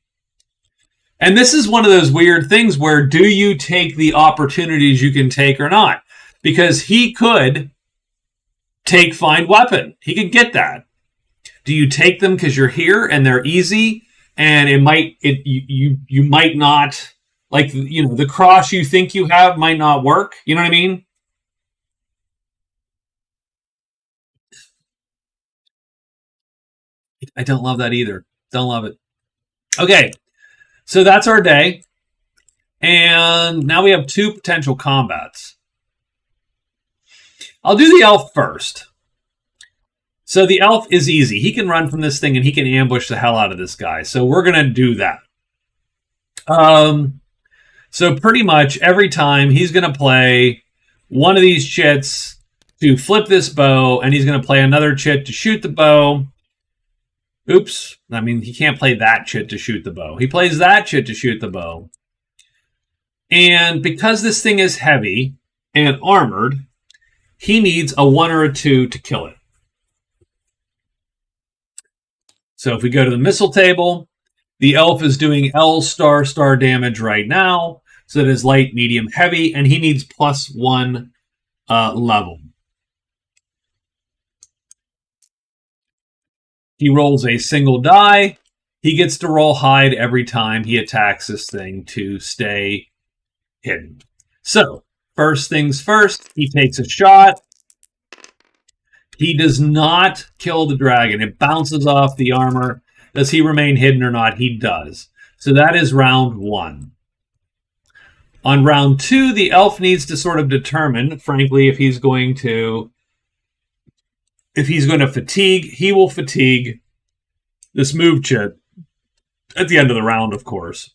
and this is one of those weird things where do you take the opportunities you can take or not? Because he could take Find Weapon. He could get that. Do you take them because you're here and they're easy and you might not... the cross you think you have might not work. You know what I mean? I don't love that either. Don't love it. Okay. So that's our day. And now we have 2 potential combats. I'll do the elf first. So the elf is easy. He can run from this thing and he can ambush the hell out of this guy. So we're going to do that. So pretty much every time he's going to play one of these chits to flip this bow, and he's going to play another chit to shoot the bow. Oops. I mean, he can't play that chit to shoot the bow. He plays that chit to shoot the bow. And because this thing is heavy and armored, he needs a 1 or a 2 to kill it. So if we go to the missile table, the elf is doing L star damage right now. So that is light, medium, heavy, and he needs +1 level. He rolls a single die. He gets to roll hide every time he attacks this thing to stay hidden. So, first things first, he takes a shot. He does not kill the dragon. It bounces off the armor. Does he remain hidden or not? He does. So that is round 1. On round 2, the elf needs to sort of determine, frankly, if he's going to fatigue. He will fatigue this move chit at the end of the round, of course.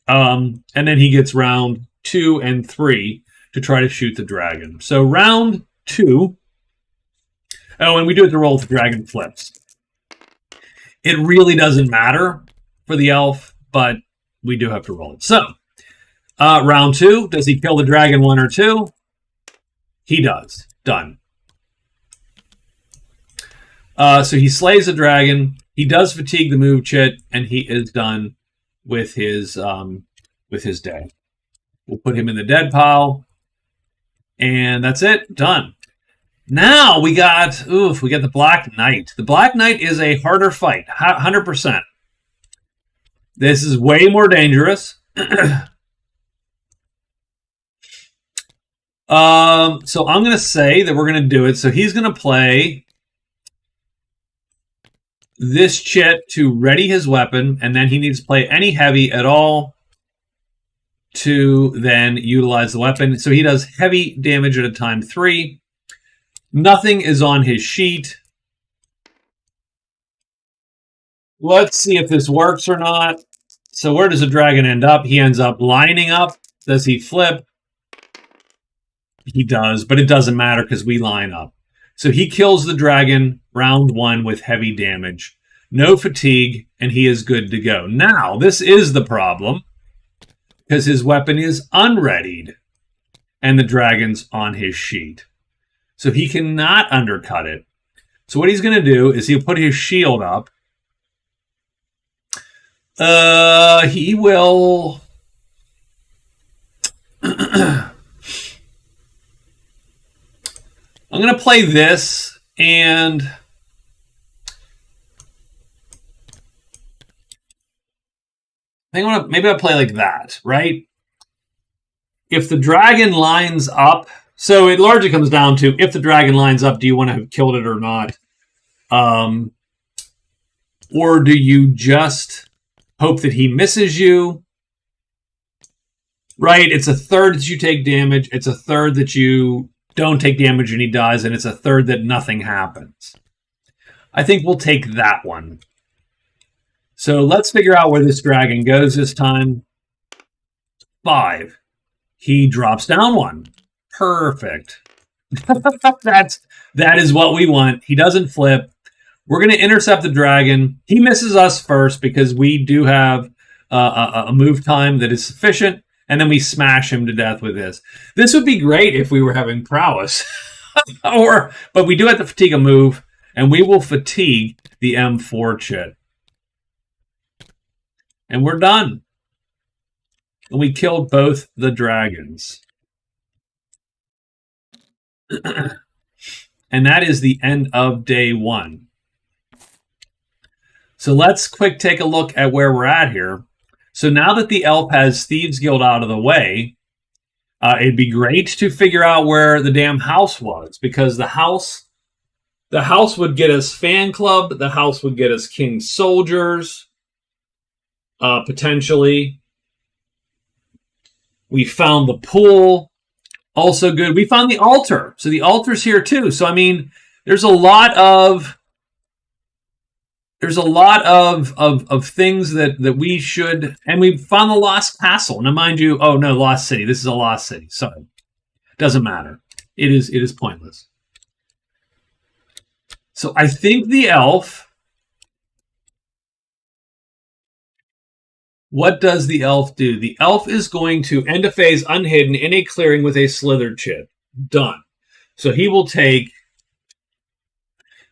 And then he gets round 2 and 3 to try to shoot the dragon. So round 2. Oh, and we do have to roll if the dragon flips. It really doesn't matter for the elf, but we do have to roll it. So, round 2, does he kill the dragon 1 or 2? He does. Done. So he slays the dragon. He does fatigue the move chit, and he is done with his day. We'll put him in the dead pile, and that's it. Done. Now we got the Black Knight. The Black Knight is a harder fight, 100%. This is way more dangerous. So I'm going to say that we're going to do it. So he's going to play this chit to ready his weapon, and then he needs to play any heavy at all to then utilize the weapon. So he does heavy damage at a time 3. Nothing is on his sheet. Let's see if this works or not. So where does the dragon end up? He ends up lining up. Does he flip? He does, but it doesn't matter because we line up. So he kills the dragon round 1 with heavy damage. No fatigue, and he is good to go. Now, this is the problem because his weapon is unreadied and the dragon's on his sheet. So he cannot undercut it. So what he's going to do is he'll put his shield up. He will... I'm going to play this, and I think maybe I'll play like that, right? If the dragon lines up, so it largely comes down to if the dragon lines up, do you want to have killed it or not? Or do you just hope that he misses you? Right? It's a third that you take damage. It's a third that you don't take damage and he dies, and it's a third that nothing happens. I think we'll take that one. So let's figure out where this dragon goes this time. 5. He drops down 1. Perfect. That is what we want. He doesn't flip. We're going to intercept the dragon. He misses us first because we do have a move time that is sufficient. And then we smash him to death with this. This would be great if we were having prowess. But we do have to fatigue a move, and we will fatigue the M4 chit. And we're done. And we killed both the dragons. And that is the end of day 1. So let's quick take a look at where we're at here. So now that the elf has Thieves Guild out of the way, it'd be great to figure out where the damn house was, because the house would get us Fan Club, the house would get us King Soldiers, potentially. We found the pool, also good. We found the altar, so the altar's here too. So I mean, there's a lot of things that we should, and we found the lost castle. Now, mind you, oh no, lost city. This is a lost city. Sorry, doesn't matter. It is pointless. So I think the elf. What does the elf do? The elf is going to end a phase unhidden in a clearing with a slithered chip. Done. So he will take.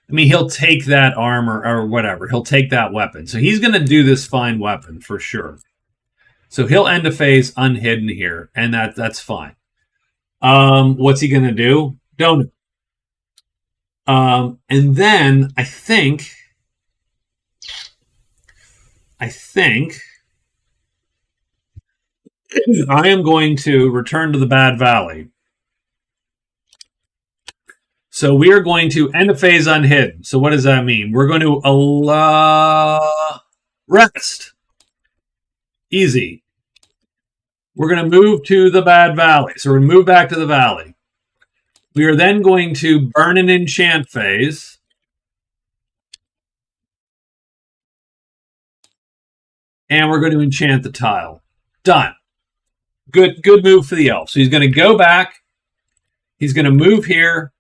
I mean, he'll take that armor or whatever. He'll take that weapon. So he's going to do this fine weapon for sure. So he'll end a phase unhidden here, and that's fine. What's he going to do? Don't know. And then I think I am going to return to the Bad Valley. So we are going to end a phase unhidden. So what does that mean? We're going to rest. Easy. We're going to move to the Bad Valley. So we're going to move back to the valley. We are then going to burn an enchant phase. And we're going to enchant the tile. Done. Good move for the elf. So he's going to go back. He's going to move here.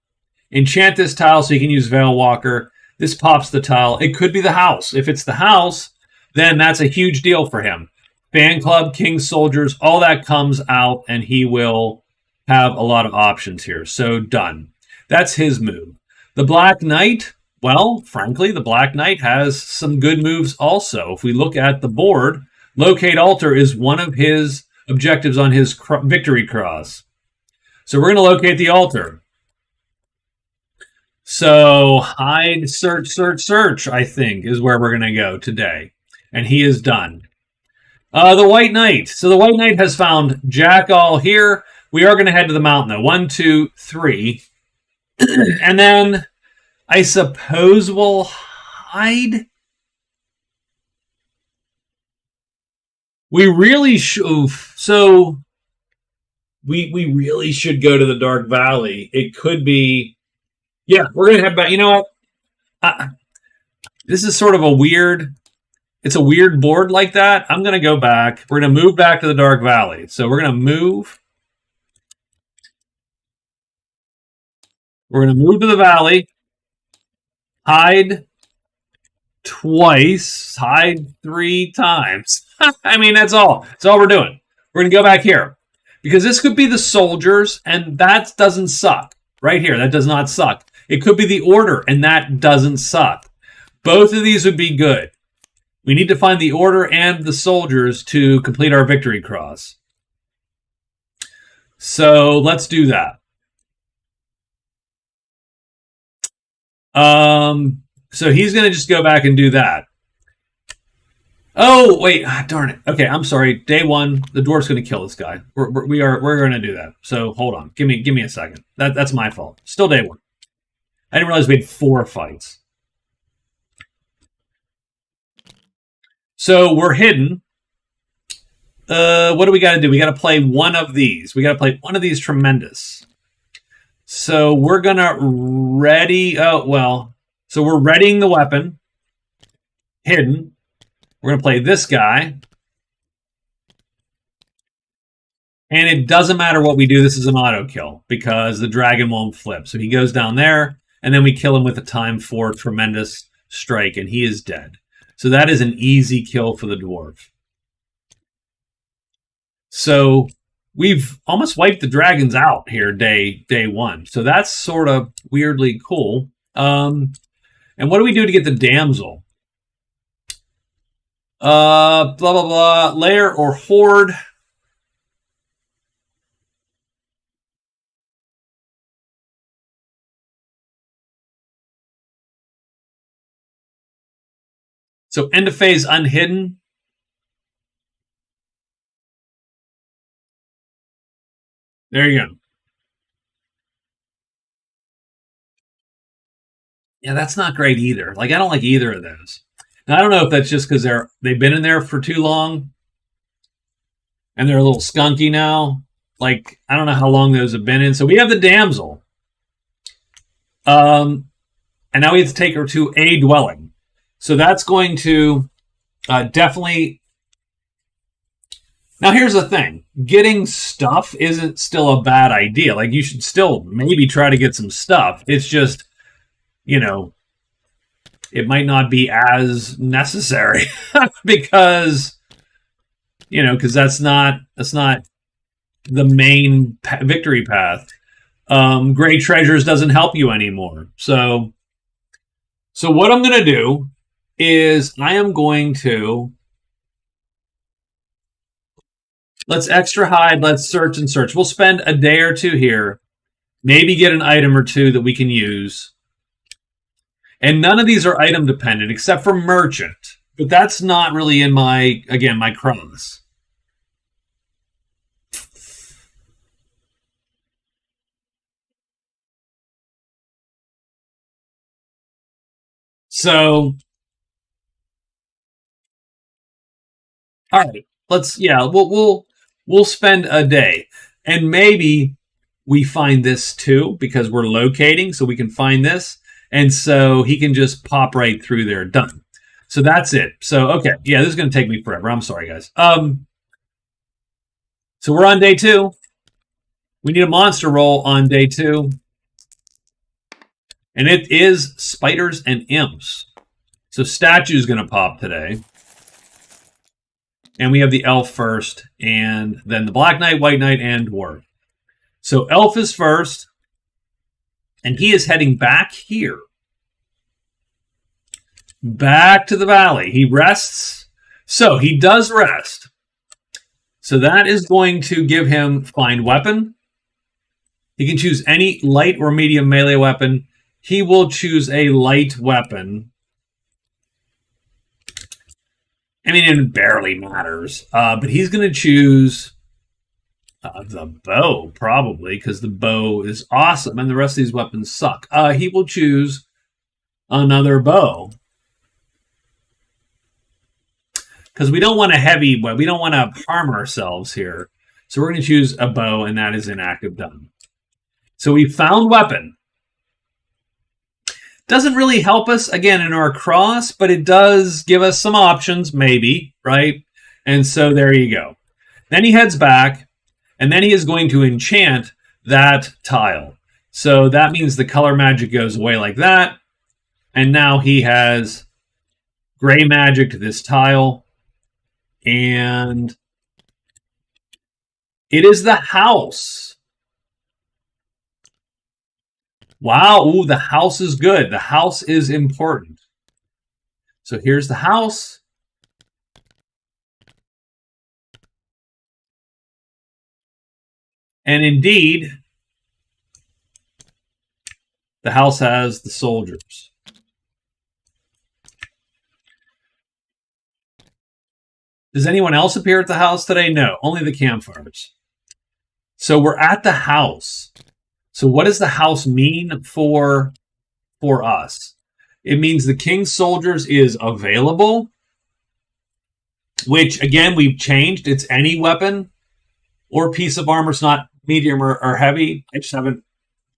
Enchant this tile so he can use Veil Walker. This pops the tile. It could be the house. If it's the house, then that's a huge deal for him. Fan Club, King's Soldiers, all that comes out, and he will have a lot of options here. So done. That's his move. The Black Knight, well, frankly, the Black Knight has some good moves also. If we look at the board, Locate Altar is one of his objectives on his victory cross. So we're going to locate the altar. So hide, search, I think, is where we're going to go today. And he is done. The White Knight. So the White Knight has found Jackal here. We are going to head to the mountain, though. 1, 2, 3. And then I suppose we'll hide. We really should. So we really should go to the Dark Valley. It could be. Yeah, we're going to head back. You know what? This is sort of a weird. It's a weird board like that. I'm going to go back. We're going to move back to the Dark Valley. So we're going to move. We're going to move to the valley. Hide twice. Hide 3 times. I mean, that's all. That's all we're doing. We're going to go back here. Because this could be the soldiers, and that doesn't suck. Right here, that does not suck. It could be the order, and that doesn't suck. Both of these would be good. We need to find the order and the soldiers to complete our victory cross. So let's do that. So he's going to just go back and do that. Oh, wait. Darn it. Okay, I'm sorry. Day 1, the dwarf's going to kill this guy. We're going to do that. So hold on. Give me a second. That's my fault. Still day 1. I didn't realize we had 4 fights. So we're hidden. What do we got to do? We got to play one of these. We got to play one of these tremendous. So we're going to ready. Oh, well. So we're readying the weapon. Hidden. We're going to play this guy. And it doesn't matter what we do. This is an auto kill because the dragon won't flip. So he goes down there, and then we kill him with a time 4 tremendous strike, and he is dead. So that is an easy kill for the dwarf. So we've almost wiped the dragons out here day 1. So that's sort of weirdly cool. And what do we do to get the damsel? Blah, blah, blah. Lair or horde. So end of phase unhidden. There you go. Yeah, that's not great either. Like, I don't like either of those. Now, I don't know if that's just because they've been in there for too long. and they're a little skunky now. Like, I don't know how long those have been in. So we have the damsel. And now we have to take her to a dwelling. So that's going to definitely... Now, here's the thing. Getting stuff isn't still a bad idea. Like, you should still maybe try to get some stuff. It's just, you know, it might not be as necessary because, you know, because that's not the main victory path. Great Treasures doesn't help you anymore. So what I'm going to do is I am going to... Let's extra hide. Let's search and search. We'll spend a day or two here. Maybe get an item or two that we can use. And none of these are item dependent except for merchant. But that's not really in my cross. So, all right. We'll spend a day, and maybe we find this too because we're locating, so we can find this, and so he can just pop right through there. Done. So that's it. So okay, yeah, this is going to take me forever. I'm sorry, guys. So we're on day 2. We need a monster roll on day 2, and it is spiders and imps. So statue's going to pop today. And we have the elf first, and then the black knight, white knight, and dwarf. So elf is first, and he is heading back here. Back to the valley. He rests. So he does rest. So that is going to give him find weapon. He can choose any light or medium melee weapon. He will choose a light weapon. I mean, it barely matters. But he's going to choose the bow, probably, because the bow is awesome and the rest of these weapons suck. He will choose another bow. Because we don't want a heavy... We don't want to harm ourselves here. So we're going to choose a bow, and that is inactive done. So we found weapon. Doesn't really help us, again, in our cross, but it does give us some options, maybe, right? And so there you go. Then he heads back, and then he is going to enchant that tile. So that means the color magic goes away like that. And now he has gray magic to this tile. And it is the house. Wow, ooh, the house is good. The house is important. So here's the house. And indeed, the house has the soldiers. Does anyone else appear at the house today? No, only the campfires. So we're at the house. So what does the house mean for us? It means the king's soldiers is available, which, again, we've changed. It's any weapon or piece of armor. It's not medium or heavy. I just haven't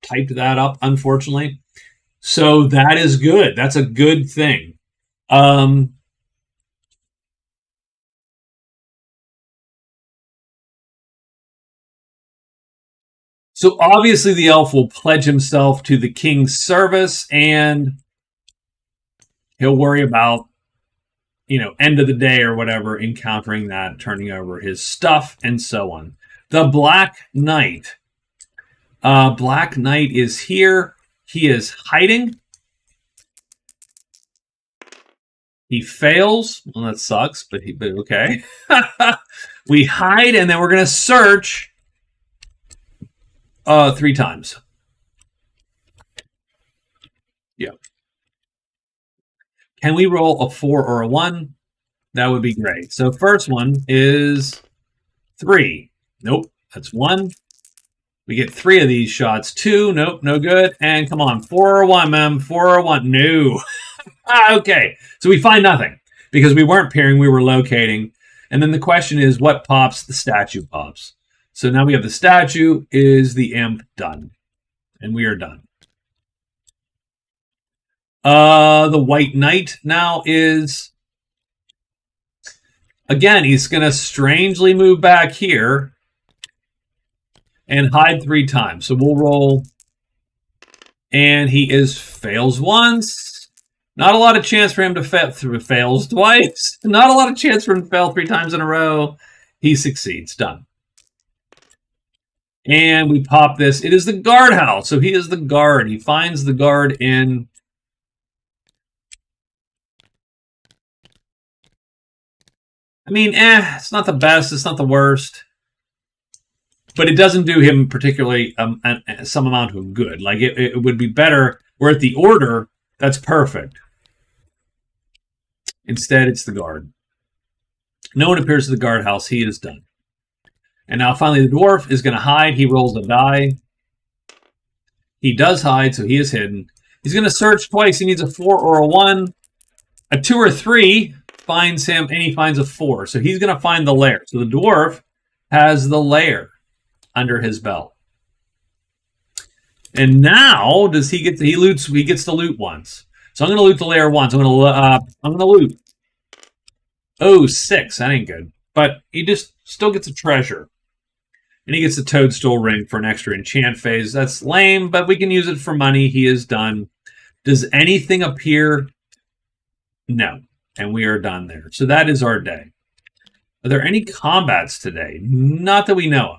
typed that up, unfortunately. So that is good. That's a good thing. So obviously the elf will pledge himself to the king's service, and he'll worry about, end of the day or whatever, encountering that, turning over his stuff, and so on. The Black Knight. Black Knight is here. He is hiding. He fails. Well, that sucks, but okay. We hide, and then we're going to search 3 times. Yeah. Can we roll a 4 or a 1? That would be great. So first one is 3. Nope, that's 1. We get 3 of these shots. 2, nope, no good. And come on, 4 or 1, ma'am. 4 or 1, no. Okay, so we find nothing because we weren't peering, we were locating. And then the question is, what pops? The statue pops. So now we have the statue. Is the imp done? And we are done. The White Knight now is... Again, he's going to strangely move back here and hide 3 times. So we'll roll. And he fails once. Not a lot of chance for him to fails twice. Not a lot of chance for him to fail 3 times in a row. He succeeds. Done. And we pop this. It is the guardhouse. So he is the guard. He finds the guard in... I mean, it's not the best. It's not the worst. But it doesn't do him particularly some amount of good. Like, it would be better. We're at the order. That's perfect. Instead, it's the guard. No one appears to the guardhouse. He is done. And now finally the dwarf is going to hide. He rolls a die. He does hide, so he is hidden. He's going to search twice. He needs a 4 or a 1. A 2 or 3 finds him, and he finds a 4. So he's going to find the lair. So the dwarf has the lair under his belt. And now does he get to, he gets to loot once. So I'm going to loot the lair once. I'm going to loot. Oh, 6. That ain't good. But he just still gets a treasure. And he gets a toadstool ring for an extra enchant phase. That's lame, but we can use it for money. He is done. Does anything appear? No. And we are done there. So that is our day. Are there any combats today? Not that we know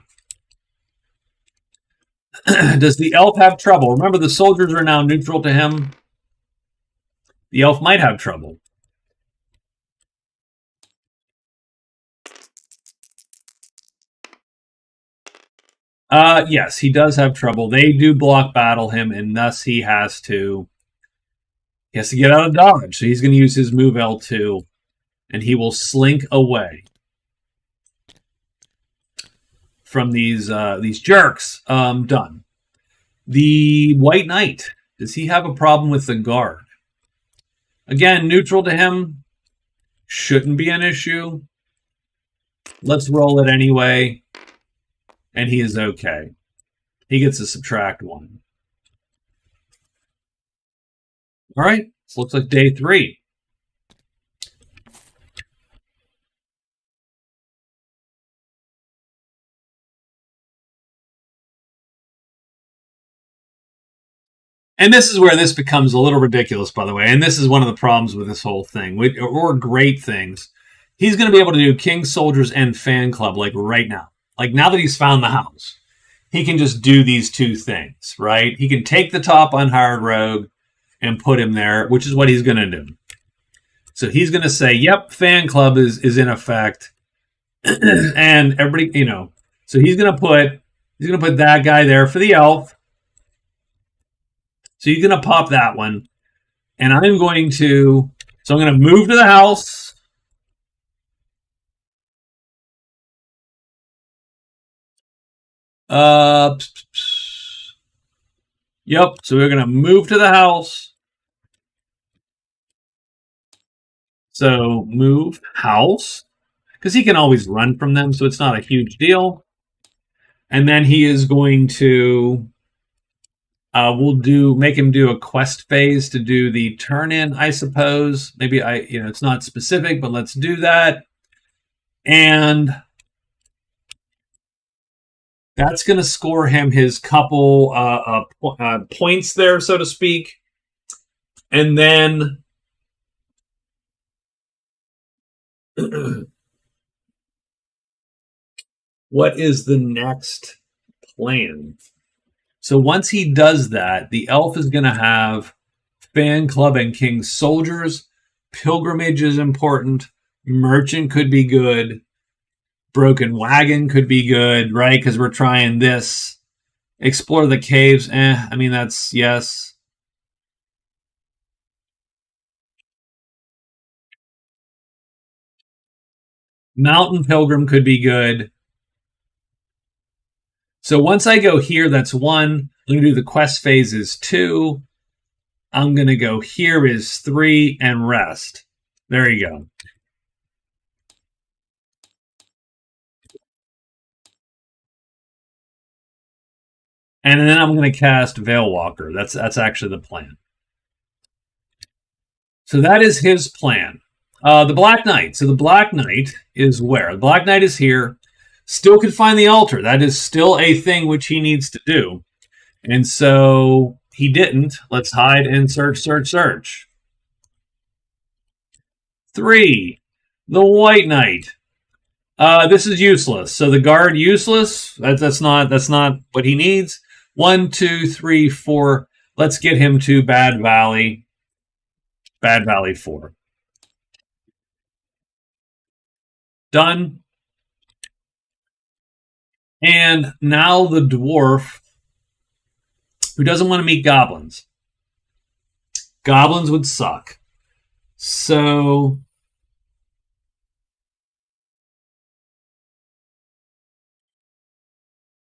of. Does the elf have trouble? Remember, the soldiers are now neutral to him. The elf might have trouble. Yes, he does have trouble. They do block battle him, and thus he has to get out of dodge. So he's going to use his move L2, and he will slink away from these jerks. Done. The White Knight. Does he have a problem with the guard? Again, neutral to him. Shouldn't be an issue. Let's roll it anyway. And he is okay. He gets to subtract 1. All right. This looks like day 3. And this is where this becomes a little ridiculous, by the way. And this is one of the problems with this whole thing, or great things. He's going to be able to do King, Soldiers, and Fan Club, like right now. Like now that he's found the house, he can just do these 2 things, right? He can take the top unhired rogue and put him there, which is what he's going to do. So he's going to say, yep, Fan Club is in effect. And everybody, so he's going to put that guy there for the elf. So he's going to pop that one. And I'm going to move to the house. Yep. So we're going to move to the house. So move house, because he can always run from them. So it's not a huge deal. And then he is going to, make him do a quest phase to do the turn in, I suppose. Maybe it's not specific, but let's do that. And that's going to score him his couple points there, so to speak. And then what is the next plan? So once he does that, the elf is going to have Fan Club and King Soldiers. Pilgrimage is important. Merchant could be good. Broken Wagon could be good, right? Because we're trying this. Explore the caves. That's yes. Mountain Pilgrim could be good. So once I go here, that's 1. I'm going to do the quest phases 2. I'm going to go here is 3 and rest. There you go. And then I'm going to cast Veilwalker. That's actually the plan. So that is his plan. The Black Knight. So the Black Knight is where? The Black Knight is here. Still can find the altar. That is still a thing which he needs to do. And so he didn't. Let's hide and search, search, search. 3. The White Knight. This is useless. So the guard useless. That's not what he needs. 1, 2, 3, 4. Let's get him to Bad Valley. Bad Valley 4. Done. And now the dwarf, who doesn't want to meet goblins. Goblins would suck. So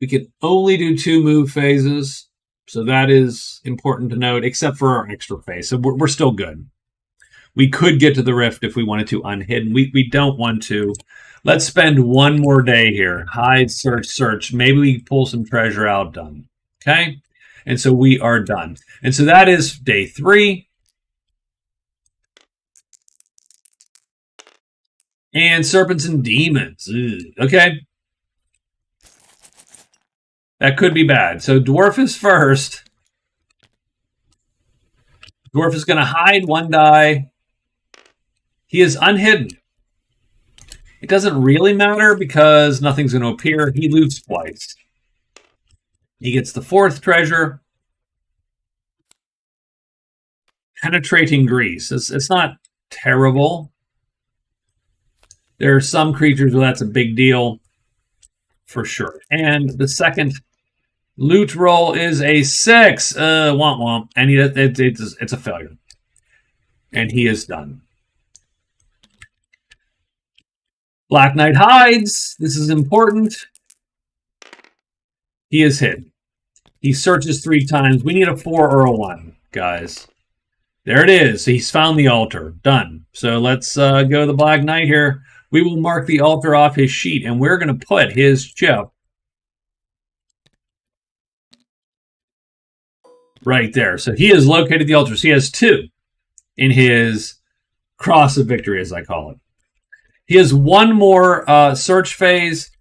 we can only do 2 move phases. So that is important to note, except for our extra phase. So we're still good. We could get to the rift if we wanted to unhidden. We don't want to. Let's spend 1 more day here. Hide, search, search. Maybe we pull some treasure out. Done. Okay? And so we are done. And so that is day 3. And serpents and demons. Ugh. Okay? That could be bad. So dwarf is first. Dwarf is going to hide 1 die. He is unhidden. It doesn't really matter because nothing's going to appear. He loots twice. He gets the 4th treasure. Penetrating grease. It's not terrible. There are some creatures where that's a big deal for sure. And the second loot roll is a 6. Womp womp. And it's a failure. And he is done. Black Knight hides. This is important. He is hidden. He searches 3 times. We need a 4 or a 1, guys. There it is. He's found the altar. Done. So let's go to the Black Knight here. We will mark the altar off his sheet, and we're going to put his chip right there. So he has located the altar. So he has 2 in his cross of victory, as I call it. He has 1 more search phase,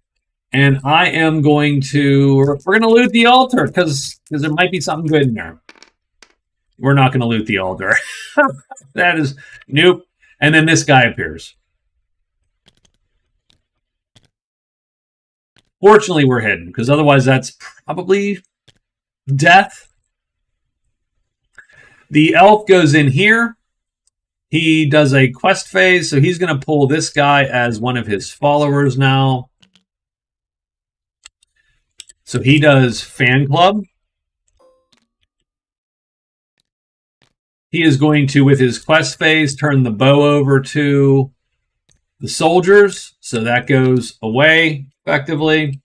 and I am going to... We're going to loot the altar, because there might be something good in there. We're not going to loot the altar. That is... Nope. And then this guy appears. Fortunately, we're hidden, because otherwise that's probably death. The elf goes in here. He does a quest phase, so he's going to pull this guy as one of his followers now. So he does Fan Club. He is going to, with his quest phase, turn the bow over to the soldiers. So that goes away, effectively.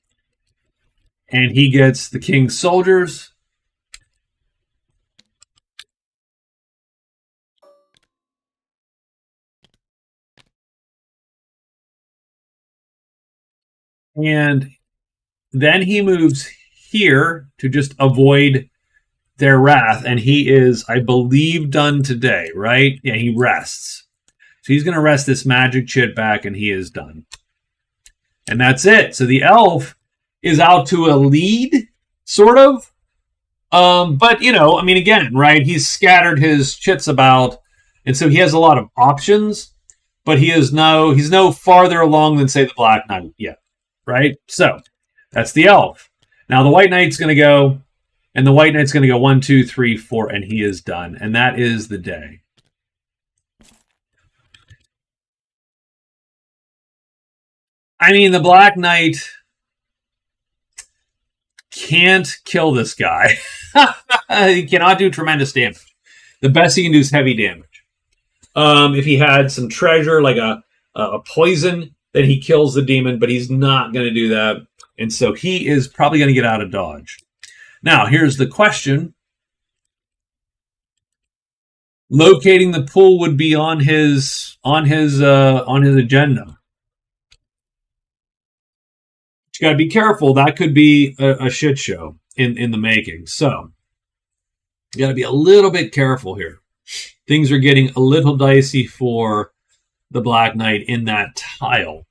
And he gets the king's soldiers. And then he moves here to just avoid their wrath. And he is, I believe, done today, right? Yeah, he rests. So he's going to rest this magic chit back, and he is done. And that's it. So the elf is out to a lead, sort of. But, you know, I mean, again, right? He's scattered his chits about. And so he has a lot of options. But he's no farther along than, say, the Black Knight yet. Right? So, that's the elf. Now, the White Knight's going to go, and the White Knight's going to go 1, 2, 3, 4, and he is done. And that is the day. I mean, the Black Knight can't kill this guy. He cannot do tremendous damage. The best he can do is heavy damage. If he had some treasure, like a poison, then he kills the demon, but he's not going to do that. And so he is probably going to get out of dodge. Now, here's the question. Locating the pool would be on his agenda. But you got to be careful. That could be a shit show. in the making. So you got to be a little bit careful here. Things are getting a little dicey for the Black Knight in that tile.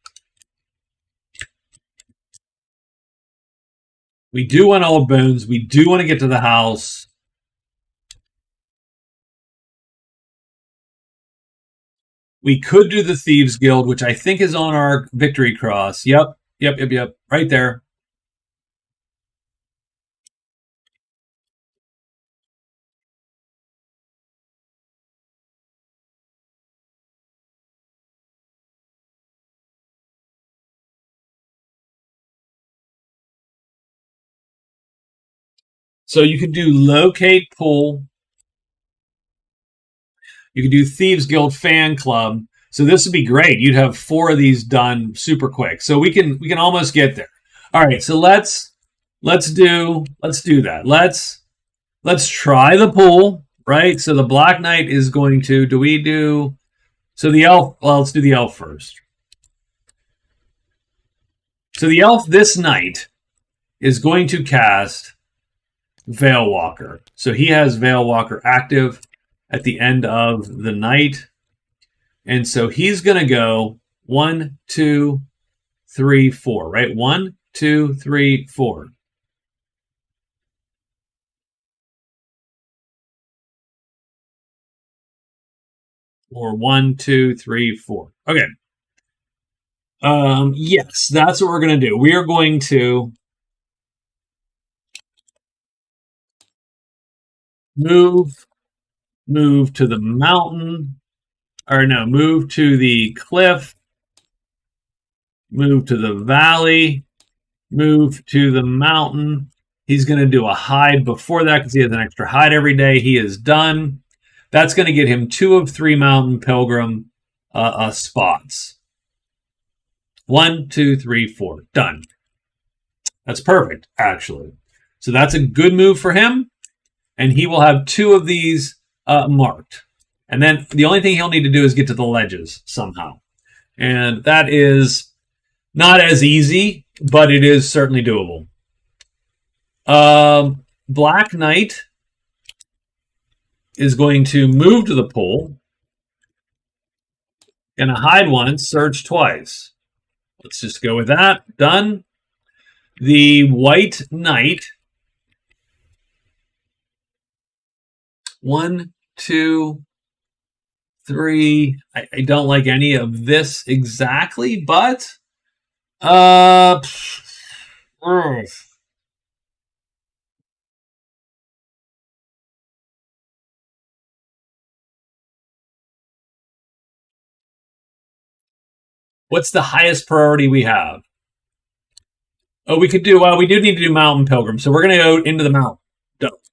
We do want Old Bones. We do want to get to the house. We could do the Thieves Guild, which I think is on our victory cross. Yep. Right there. So you could do locate pool. You could do Thieves Guild fan club. So this would be great. You'd have 4 of these done super quick. So we can almost get there. All right. So let's do that. Let's try the pool, right? So the Black Knight is going to. So the elf. Well, let's do the elf first. So the elf this night is going to cast Veilwalker. So he has Veilwalker active at the end of the night. And so he's going to go 1, 2, 3, 4, right? 1, 2, 3, 4. Or 1, 2, 3, 4. Okay. Yes, that's what we're going to do. We are going to move to the mountain, or no, move to the cliff, move to the valley, move to the mountain. He's going to do a hide before that because he has an extra hide every day. He is done. That's going to get him 2 of 3 mountain pilgrim spots. 1, 2, 3, 4. Done. That's perfect, actually. So that's a good move for him. And he will have 2 of these marked. And then the only thing he'll need to do is get to the ledges somehow. And that is not as easy, but it is certainly doable. Black Knight is going to move to the pool. Gonna hide once, search twice. Let's just go with that. Done. The White Knight. 1, 2, 3. I don't like any of this exactly, but what's the highest priority we have? Oh, we could do. Well, we do need to do Mountain Pilgrim, so we're going to go into the mountain.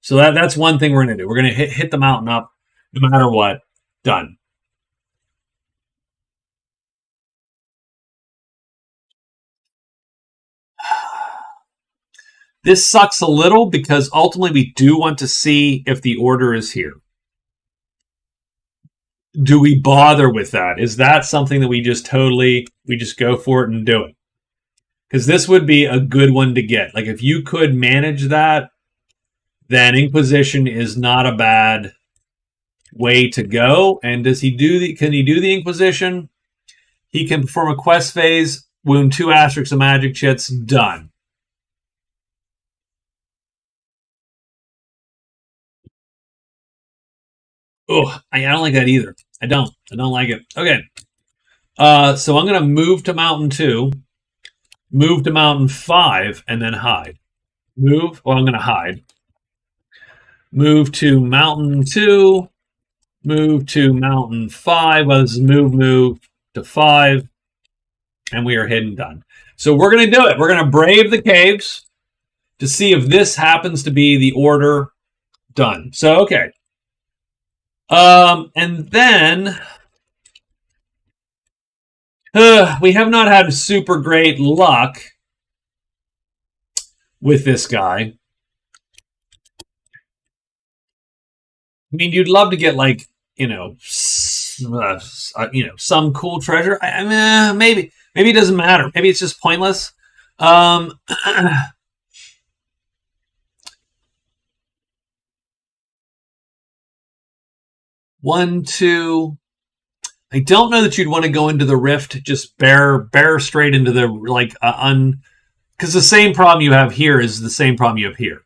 So that's one thing we're going to do. We're going to hit the mountain up, no matter what. Done. This sucks a little because ultimately we do want to see if the order is here. Do we bother with that? Is that something that we just go for it and do it? Because this would be a good one to get. Like if you could manage that, then Inquisition is not a bad way to go. And can he do the Inquisition? He can perform a quest phase, wound 2 asterisks of magic chits, done. Oh, I don't like that either. I don't like it. Okay. So I'm going to move to Mountain 2, move to Mountain 5, and then hide. I'm going to hide. Move to Mountain 2, move to Mountain 5. Well, this is move to 5, and we are hidden done. So we're going to do it. We're going to brave the caves to see if this happens to be the order. Done. So, okay. And then we have not had super great luck with this guy. I mean, you'd love to get some cool treasure. Maybe it doesn't matter. Maybe it's just pointless. 1, 2. I don't know that you'd want to go into the rift, just bear straight into the because the same problem you have here is the same problem you have here,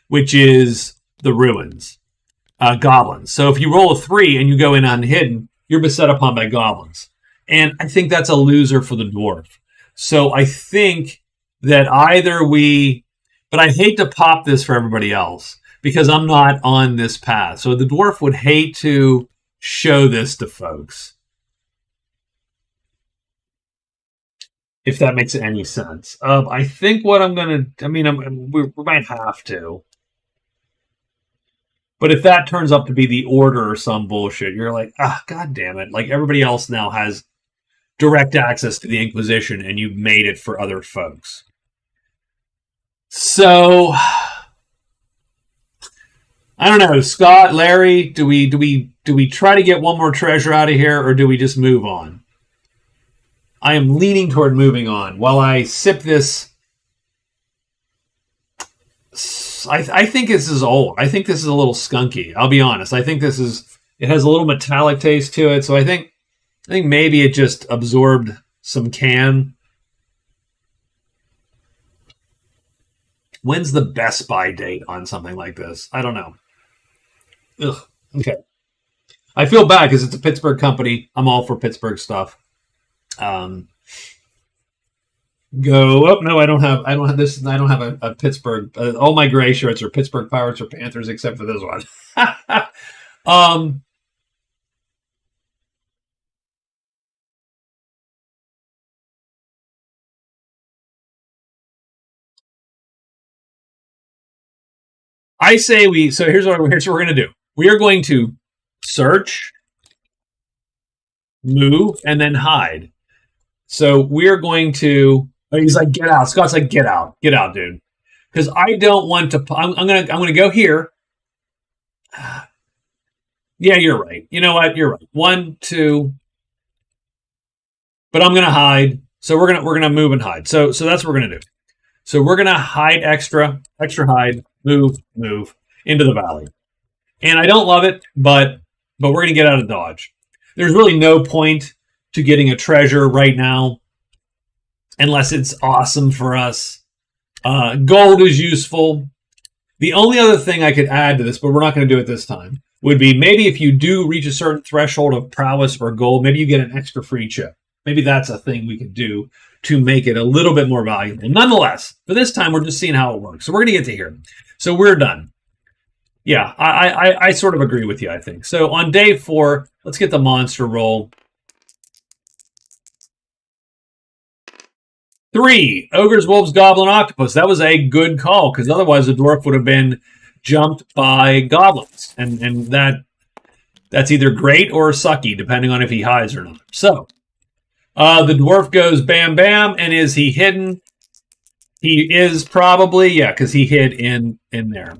which is the ruins, goblins. So if you roll a 3 and you go in unhidden, you're beset upon by goblins, and I think that's a loser for the dwarf. So I think that either but I hate to pop this for everybody else because I'm not on this path. So the dwarf would hate to show this to folks, if that makes any sense. I think what I'm going to, we might have to. But if that turns up to be the order or some bullshit, you're like, God damn it. Like everybody else now has direct access to the Inquisition and you've made it for other folks. So I don't know, Scott, Larry, do we try to get one more treasure out of here or do we just move on? I am leaning toward moving on while I sip this. I think this is old. I think this is a little skunky. I'll be honest. I think it has a little metallic taste to it. So I think maybe it just absorbed some can. When's the Best Buy date on something like this? I don't know. Ugh. Okay. I feel bad because it's a Pittsburgh company. I'm all for Pittsburgh stuff. Go up. No, I don't have this. I don't have a Pittsburgh. All my gray shirts are Pittsburgh Pirates or Panthers, except for this one. I say so here's what we're going to do. We are going to search, move, and then hide. So we're going to, he's like, get out. Scott's like, get out, dude. Because I don't want to, I'm going to go here. Yeah, you're right. You know what? You're right. 1, 2, but I'm going to hide. So we're going to move and hide. So that's what we're going to do. So we're going to hide extra hide, move into the valley. And I don't love it, but we're going to get out of Dodge. There's really no point to getting a treasure right now unless it's awesome for us. Gold is useful. The only other thing I could add to this, but we're not going to do it this time, would be maybe if you do reach a certain threshold of prowess or gold, maybe you get an extra free chip. Maybe that's a thing we could do to make it a little bit more valuable. Nonetheless, for this time, we're just seeing how it works. So we're going to get to here. So we're done. Yeah, I sort of agree with you, I think. So on day 4, let's get the monster roll. 3, ogres, wolves, goblin, octopus. That was a good call, because otherwise the dwarf would have been jumped by goblins. And that's either great or sucky, depending on if he hides or not. So the dwarf goes bam, bam, and is he hidden? He is probably, yeah, because he hid in there.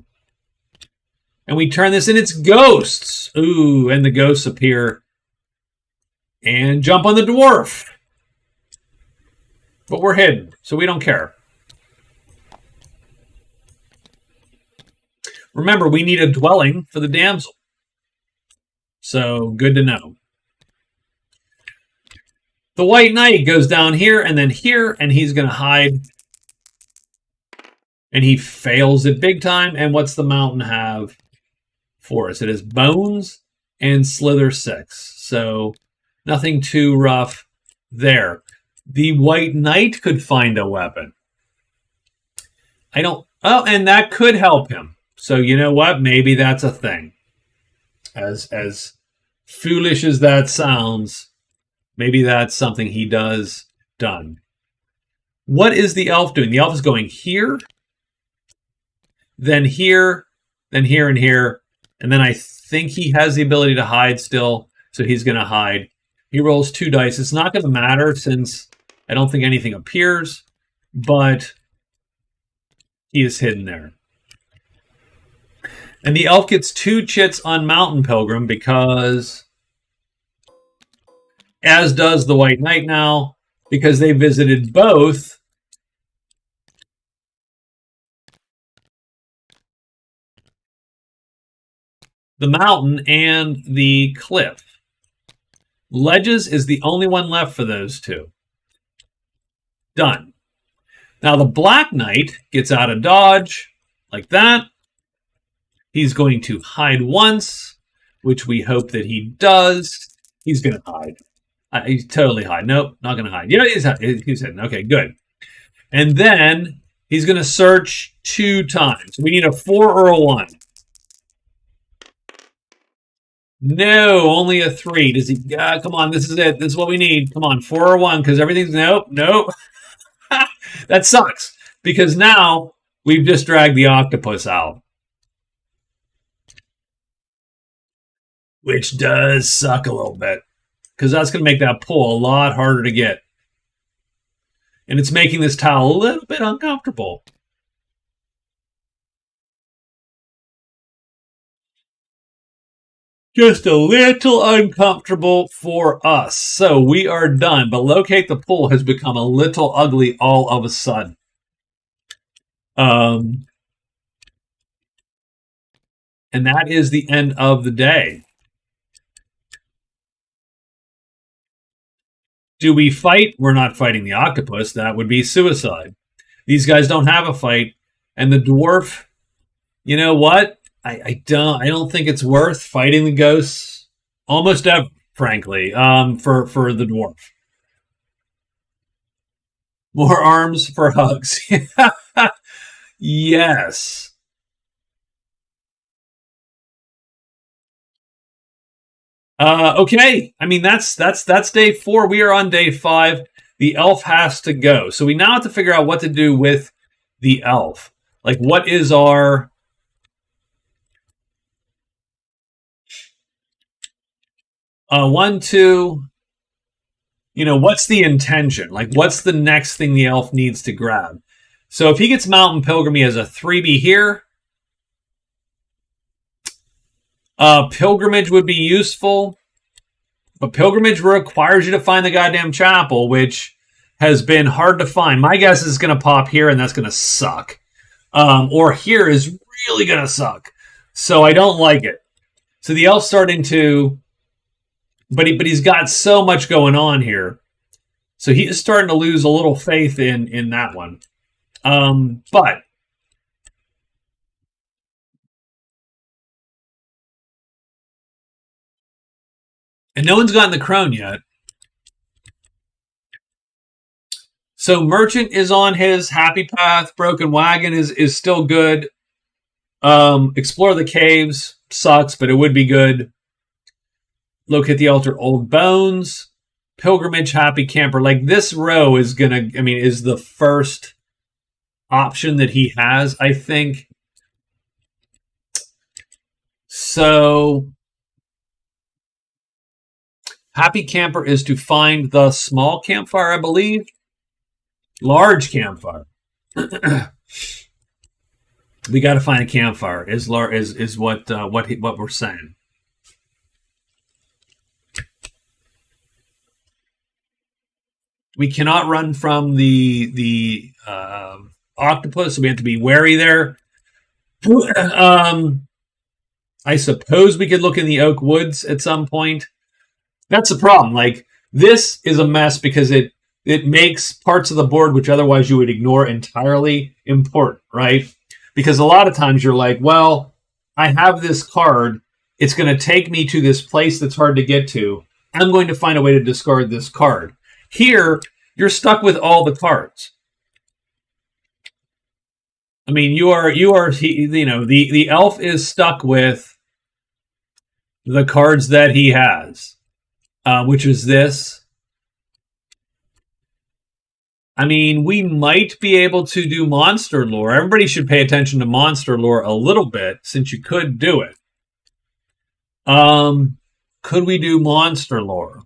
And we turn this in, it's ghosts. Ooh, and the ghosts appear and jump on the dwarf. But we're hidden, so we don't care. Remember, we need a dwelling for the damsel. So, good to know. The White Knight goes down here and then here, and he's going to hide. And he fails it big time. And what's the mountain have for us? It is bones and slither 6. So, nothing too rough there. The White Knight could find a weapon. And that could help him. So you know what? Maybe that's a thing. As foolish as that sounds, maybe that's something he does done. What is the elf doing? The elf is going here, then here, then here and here. And then I think he has the ability to hide still. So he's going to hide. He rolls 2 dice. It's not going to matter since I don't think anything appears, but he is hidden there. And the elf gets 2 chits on Mountain Pilgrim because, as does the White Knight now, because they visited both the mountain, and the cliff. Ledges is the only one left for those two. Done. Now the Black Knight gets out of dodge like that. He's going to hide once, which we hope that he does. He's going to hide. He's totally hide. Nope, not going to hide. Yeah, he's hidden. Okay, good. And then he's going to search 2 times. We need a 4 or a 1. No, only a 3. Does he? Come on, this is it. This is what we need. Come on, 4 or 1, because everything's nope. That sucks, because now we've just dragged the octopus out, which does suck a little bit, because that's going to make that pull a lot harder to get, and it's making this tile a little bit uncomfortable. Just a little uncomfortable for us. So we are done. But locate the pull has become a little ugly all of a sudden. And that is the end of the day. Do we fight? We're not fighting the octopus. That would be suicide. These guys don't have a fight. And the dwarf, you know what? I don't think it's worth fighting the ghosts almost ever, frankly, for the dwarf. More arms for hugs. Yes. Okay. I mean, that's day 4. We are on day 5. The elf has to go. So we now have to figure out what to do with the elf. Like, what is our... 1, 2, what's the intention? Like, what's the next thing the elf needs to grab? So if he gets Mountain Pilgrim, he has a 3B here. Pilgrimage would be useful, but Pilgrimage requires you to find the goddamn chapel, which has been hard to find. My guess is going to pop here, and that's going to suck. Or here is really going to suck. So I don't like it. So the elf's starting to... But he's got so much going on here. So he is starting to lose a little faith in that one. But and no one's gotten the crone yet. So Merchant is on his happy path. Broken Wagon is still good. Explore the caves sucks, but it would be good. Locate the altar, Old Bones. Pilgrimage, Happy Camper. Like, this row is is the first option that he has, I think. So Happy Camper is to find the small campfire, I believe. Large campfire. We got to find a campfire. Is what we're saying. We cannot run from the octopus, so we have to be wary there. I suppose we could look in the Oak Woods at some point. That's the problem. Like, this is a mess because it makes parts of the board which otherwise you would ignore entirely important, right? Because a lot of times you're like, well, I have this card. It's going to take me to this place that's hard to get to. I'm going to find a way to discard this card. Here, you're stuck with all the cards. I mean, the elf is stuck with the cards that he has, which is this. I mean, we might be able to do monster lore. Everybody should pay attention to monster lore a little bit, since you could do it. Could we do monster lore?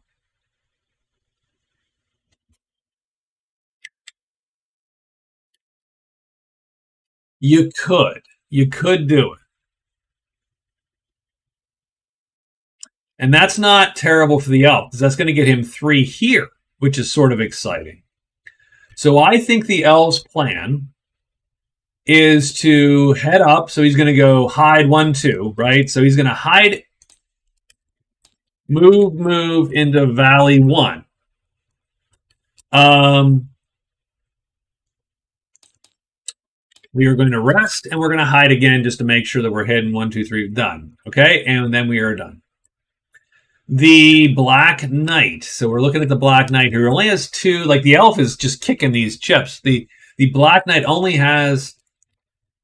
You could do it. And that's not terrible for the elf, because that's going to get him 3 here, which is sort of exciting. So I think the elf's plan is to head up. So he's going to go hide 1, 2, right? So he's going to hide, move into Valley 1. We are going to rest and we're going to hide again just to make sure that we're heading 1, 2, 3, done. Okay, and then we are done. The Black Knight. So we're looking at the Black Knight who only has 2. Like the elf is just kicking these chips. The Black Knight only has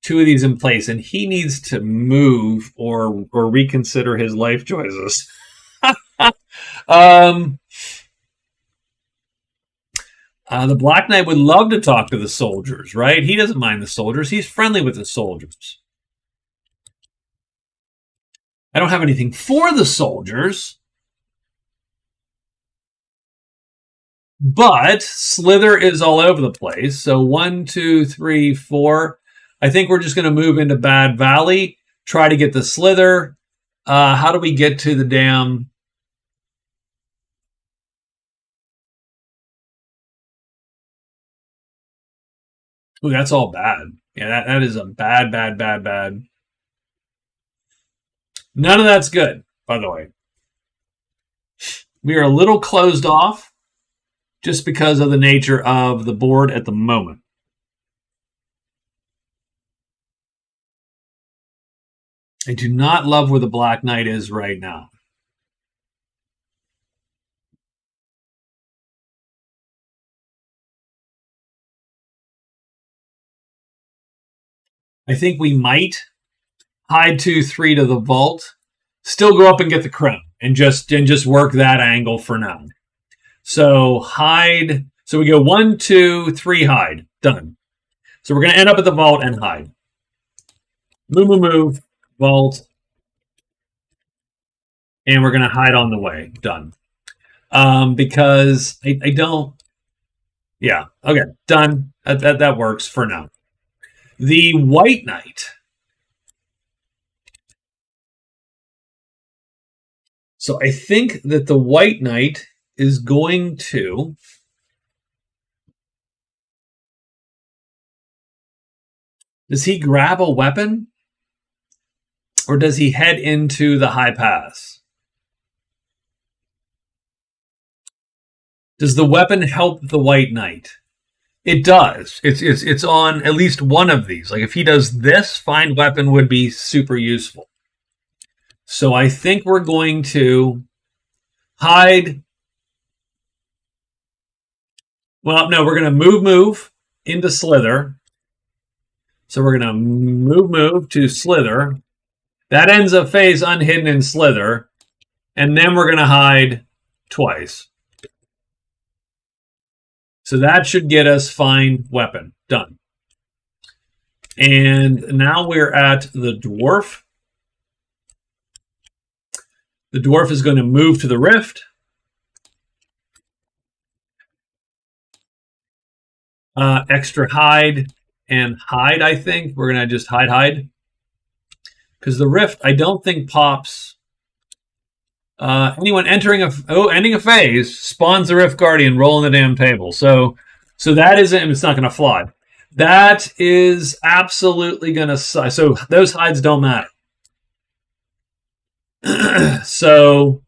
2 of these in place, and he needs to move or reconsider his life choices. The Black Knight would love to talk to the soldiers, right? He doesn't mind the soldiers. He's friendly with the soldiers. I don't have anything for the soldiers, but Slither is all over the place. So 1, 2, 3, 4. I think we're just going to move into Bad Valley, try to get the Slither. How do we get to the damn... Ooh, that's all bad. Yeah, that is a bad. None of that's good, by the way. We are a little closed off just because of the nature of the board at the moment. I do not love where the Black Knight is right now. I think we might hide 2, 3 to the vault, still go up and get the crown, and just work that angle for now. So hide. So we go 1, 2, 3, hide. Done. So we're going to end up at the vault and hide. Move, vault, and we're going to hide on the way. Done. Because I don't. Yeah. Okay. Done. That works for now. The White Knight. So I think that the White Knight is going to... Does he grab a weapon? Or does he head into the high pass? Does the weapon help the White Knight? It does. It's on at least one of these. Like if he does this, find weapon would be super useful. So I think we're going to hide. Well, no, we're going to move into Slither. So we're going to move to Slither. That ends a phase unhidden in Slither. And then we're going to hide twice. So that should get us find weapon. Done. And now we're at the dwarf. The dwarf is going to move to the rift. Extra hide and hide, I think. We're going to just hide. Because the rift, I don't think pops. Anyone ending a phase spawns the Rift Guardian, rolling the damn table. So that isn't. It's not going to fly. That is absolutely going to suck. So those hides don't matter. So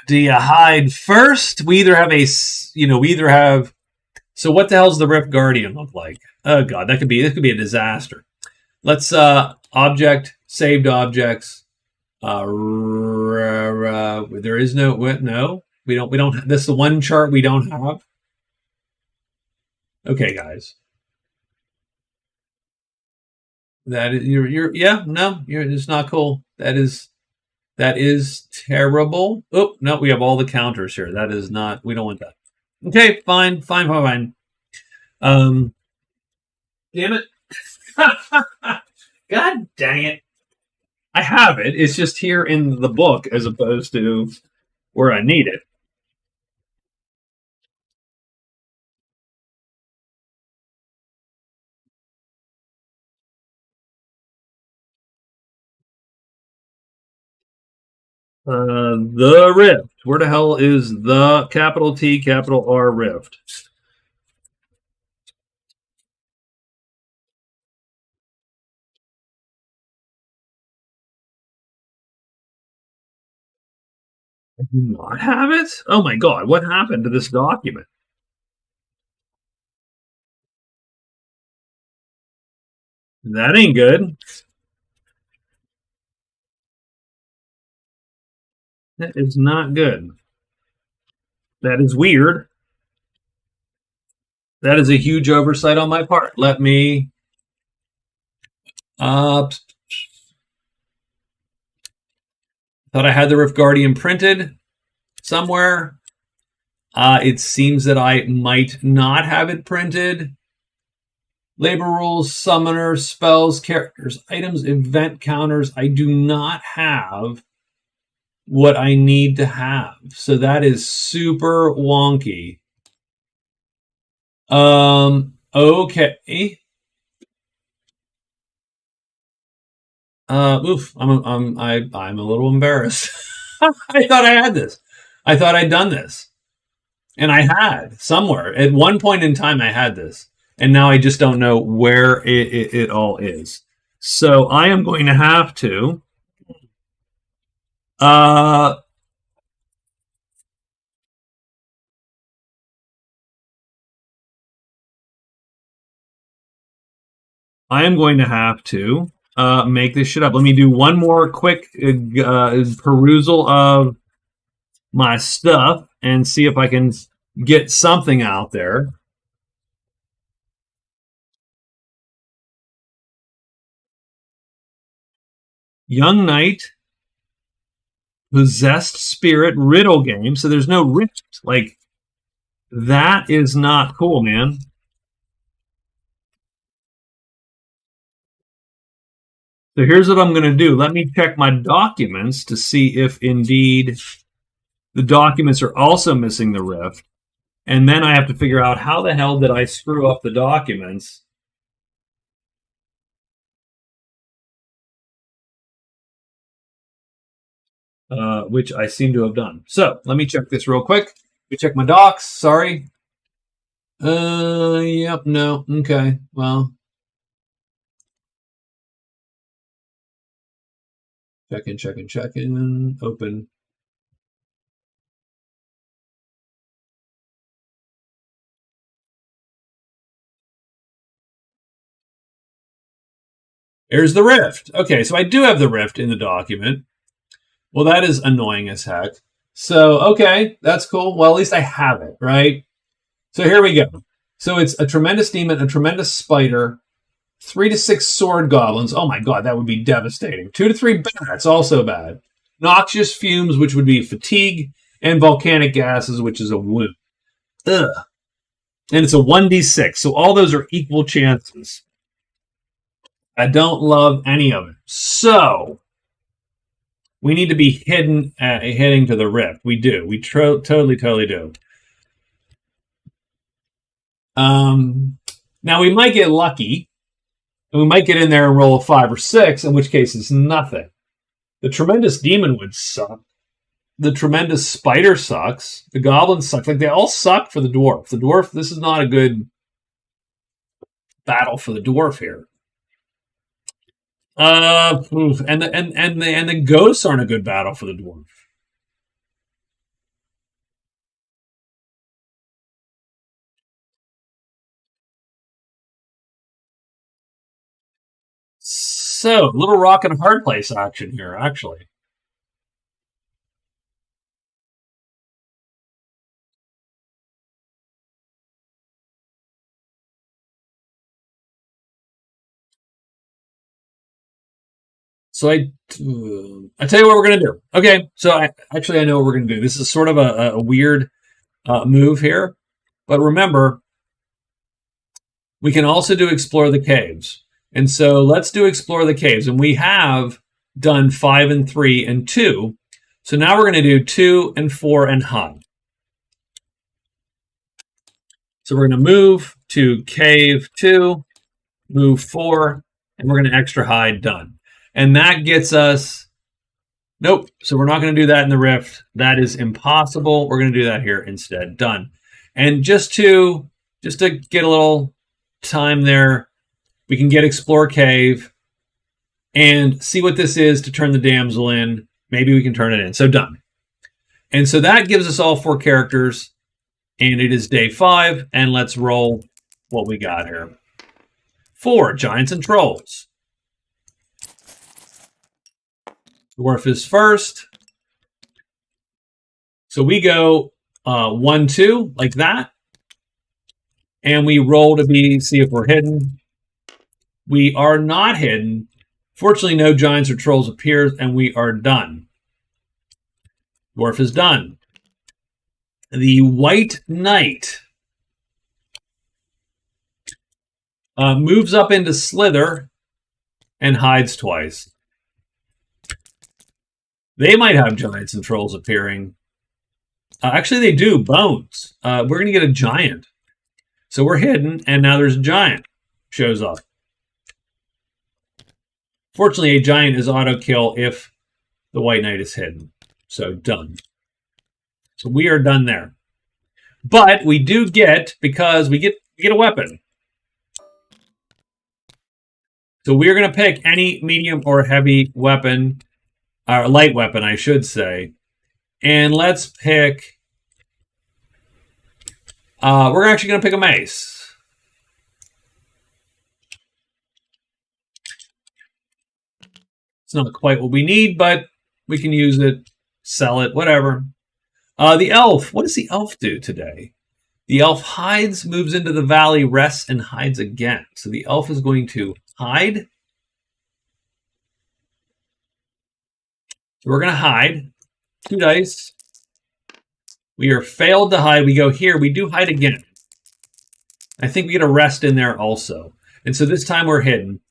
do you hide first? We either have. So what the hell's the Rift Guardian look like? Oh god, this could be a disaster. Let's object, saved objects. There is no, we don't. This is the one chart we don't have. Okay, guys. That is it's not cool. That is terrible. Oh no, we have all the counters here. That is not. We don't want that. Okay, fine. Damn it. God dang it. I have it. It's just here in the book as opposed to where I need it. The Rift. Where the hell is the capital T, capital R Rift? I do not have it? Oh my god, what happened to this document? That ain't good. That is not good. That is weird. That is a huge oversight on my part. Let me thought I had the Rift Guardian printed somewhere. It seems that I might not have it printed. Labor rules, summoner, spells, characters, items, event counters. I do not have what I need to have. So that is super wonky. Okay. I'm a little embarrassed. I thought I had this. I thought I'd done this. And I had somewhere. At one point in time I had this. And now I just don't know where it all is. So I am going to have to I am going to have to make this shit up. Let me do one more quick perusal of my stuff and see if I can get something out there. Young Knight, Possessed Spirit, Riddle game. So there's no rift. Like, that is not cool, man. So here's what I'm going to do. Let me check my documents to see if indeed the documents are also missing the rift. And then I have to figure out how the hell did I screw up the documents. Which I seem to have done. So let me check this real quick. Let me check my docs. Sorry. Yep, no. Okay, well. Check in. Open. There's the rift. Okay, so I do have the rift in the document. Well, that is annoying as heck. So, okay, that's cool. Well, at least I have it, right? So here we go. So it's a tremendous demon, a tremendous spider, 3 to 6 sword goblins. Oh my god, that would be devastating. 2 to 3 bats, also bad. Noxious fumes, which would be fatigue, and volcanic gases, which is a wound. Ugh. And it's a 1d6, so all those are equal chances. I don't love any of it. So we need to be heading to the rift. We do. We totally do. Now we might get lucky, and we might get in there and roll a 5 or 6, in which case it's nothing. The tremendous demon would suck. The tremendous spider sucks. The goblin sucks. Like, they all suck for the dwarf. The dwarf, this is not a good battle for the dwarf here. And the ghosts aren't a good battle for the dwarf. So, little rock and a hard place action here, actually. So I tell you what we're gonna do. Okay, so I know what we're gonna do. This is sort of a weird move here, but remember, we can also do explore the caves. And so let's do explore the caves. And we have done 5 and 3 and 2. So now we're going to do 2 and 4 and hide. So we're going to move to cave 2, move 4, and we're going to extra hide, done. And that gets us Nope. So we're not going to do that in the Rift. That is impossible. We're going to do that here instead. Done. And just to get a little time there, we can get Explore Cave and see what this is to turn the damsel in. Maybe we can turn it in. So done. And so that gives us all 4 characters. And it is day 5. And let's roll what we got here. 4 giants and trolls. Dwarf is first. So we go 1, 2, like that. And we roll to see if we're hidden. We are not hidden. Fortunately, no giants or trolls appears, and we are done. Dwarf is done. The White Knight moves up into Slither and hides twice. They might have giants and trolls appearing. Actually, they do. Bones. We're going to get a giant. So we're hidden, and now there's a giant. Shows up. Fortunately, a giant is auto-kill if the White Knight is hidden. So done. So we are done there. But we do get, because we get a weapon. So we're going to pick any medium or heavy weapon. Or light weapon, I should say. And let's pick... we're actually going to pick a mace. It's not quite what we need, but we can use it, sell it, whatever. The elf. What does the elf do today? The elf hides, moves into the valley, rests, and hides again. So the elf is going to hide. So we're going to hide. 2 dice. We are failed to hide. We go here. We do hide again. I think we get a rest in there also. And so this time we're hidden.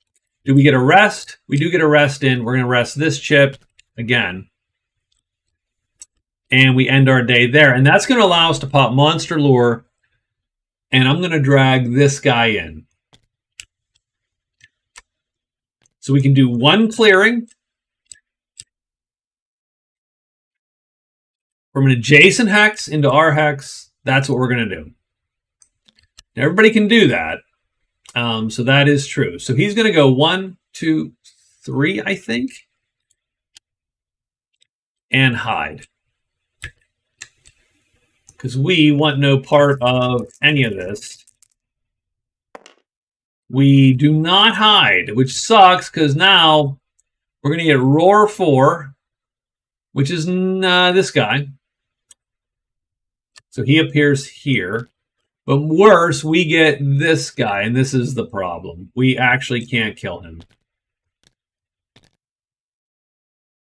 Do we get a rest? We do get a rest in. We're going to rest this chip again. And we end our day there. And that's going to allow us to pop Monster Lure. And I'm going to drag this guy in. So we can do 1 clearing from an adjacent hex into our hex. That's what we're going to do. Now, everybody can do that. So that is true. So he's going to go 1, 2, 3, I think. And hide. Because we want no part of any of this. We do not hide, which sucks because now we're going to get Roar 4, which is this guy. So he appears here. But worse, we get this guy, and this is the problem. We actually can't kill him.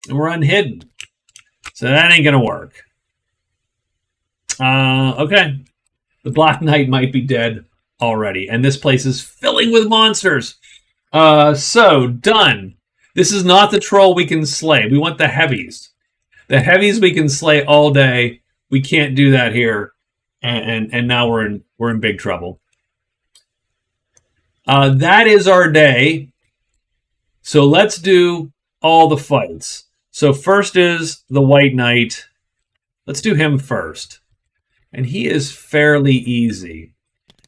And we're unhidden. So that ain't going to work. Okay. The Black Knight might be dead already, and this place is filling with monsters. So, done. This is not the troll we can slay. We want the heavies. The heavies we can slay all day. We can't do that here. And now we're in big trouble. That is our day. So let's do all the fights. So first is the White Knight. Let's do him first. And he is fairly easy.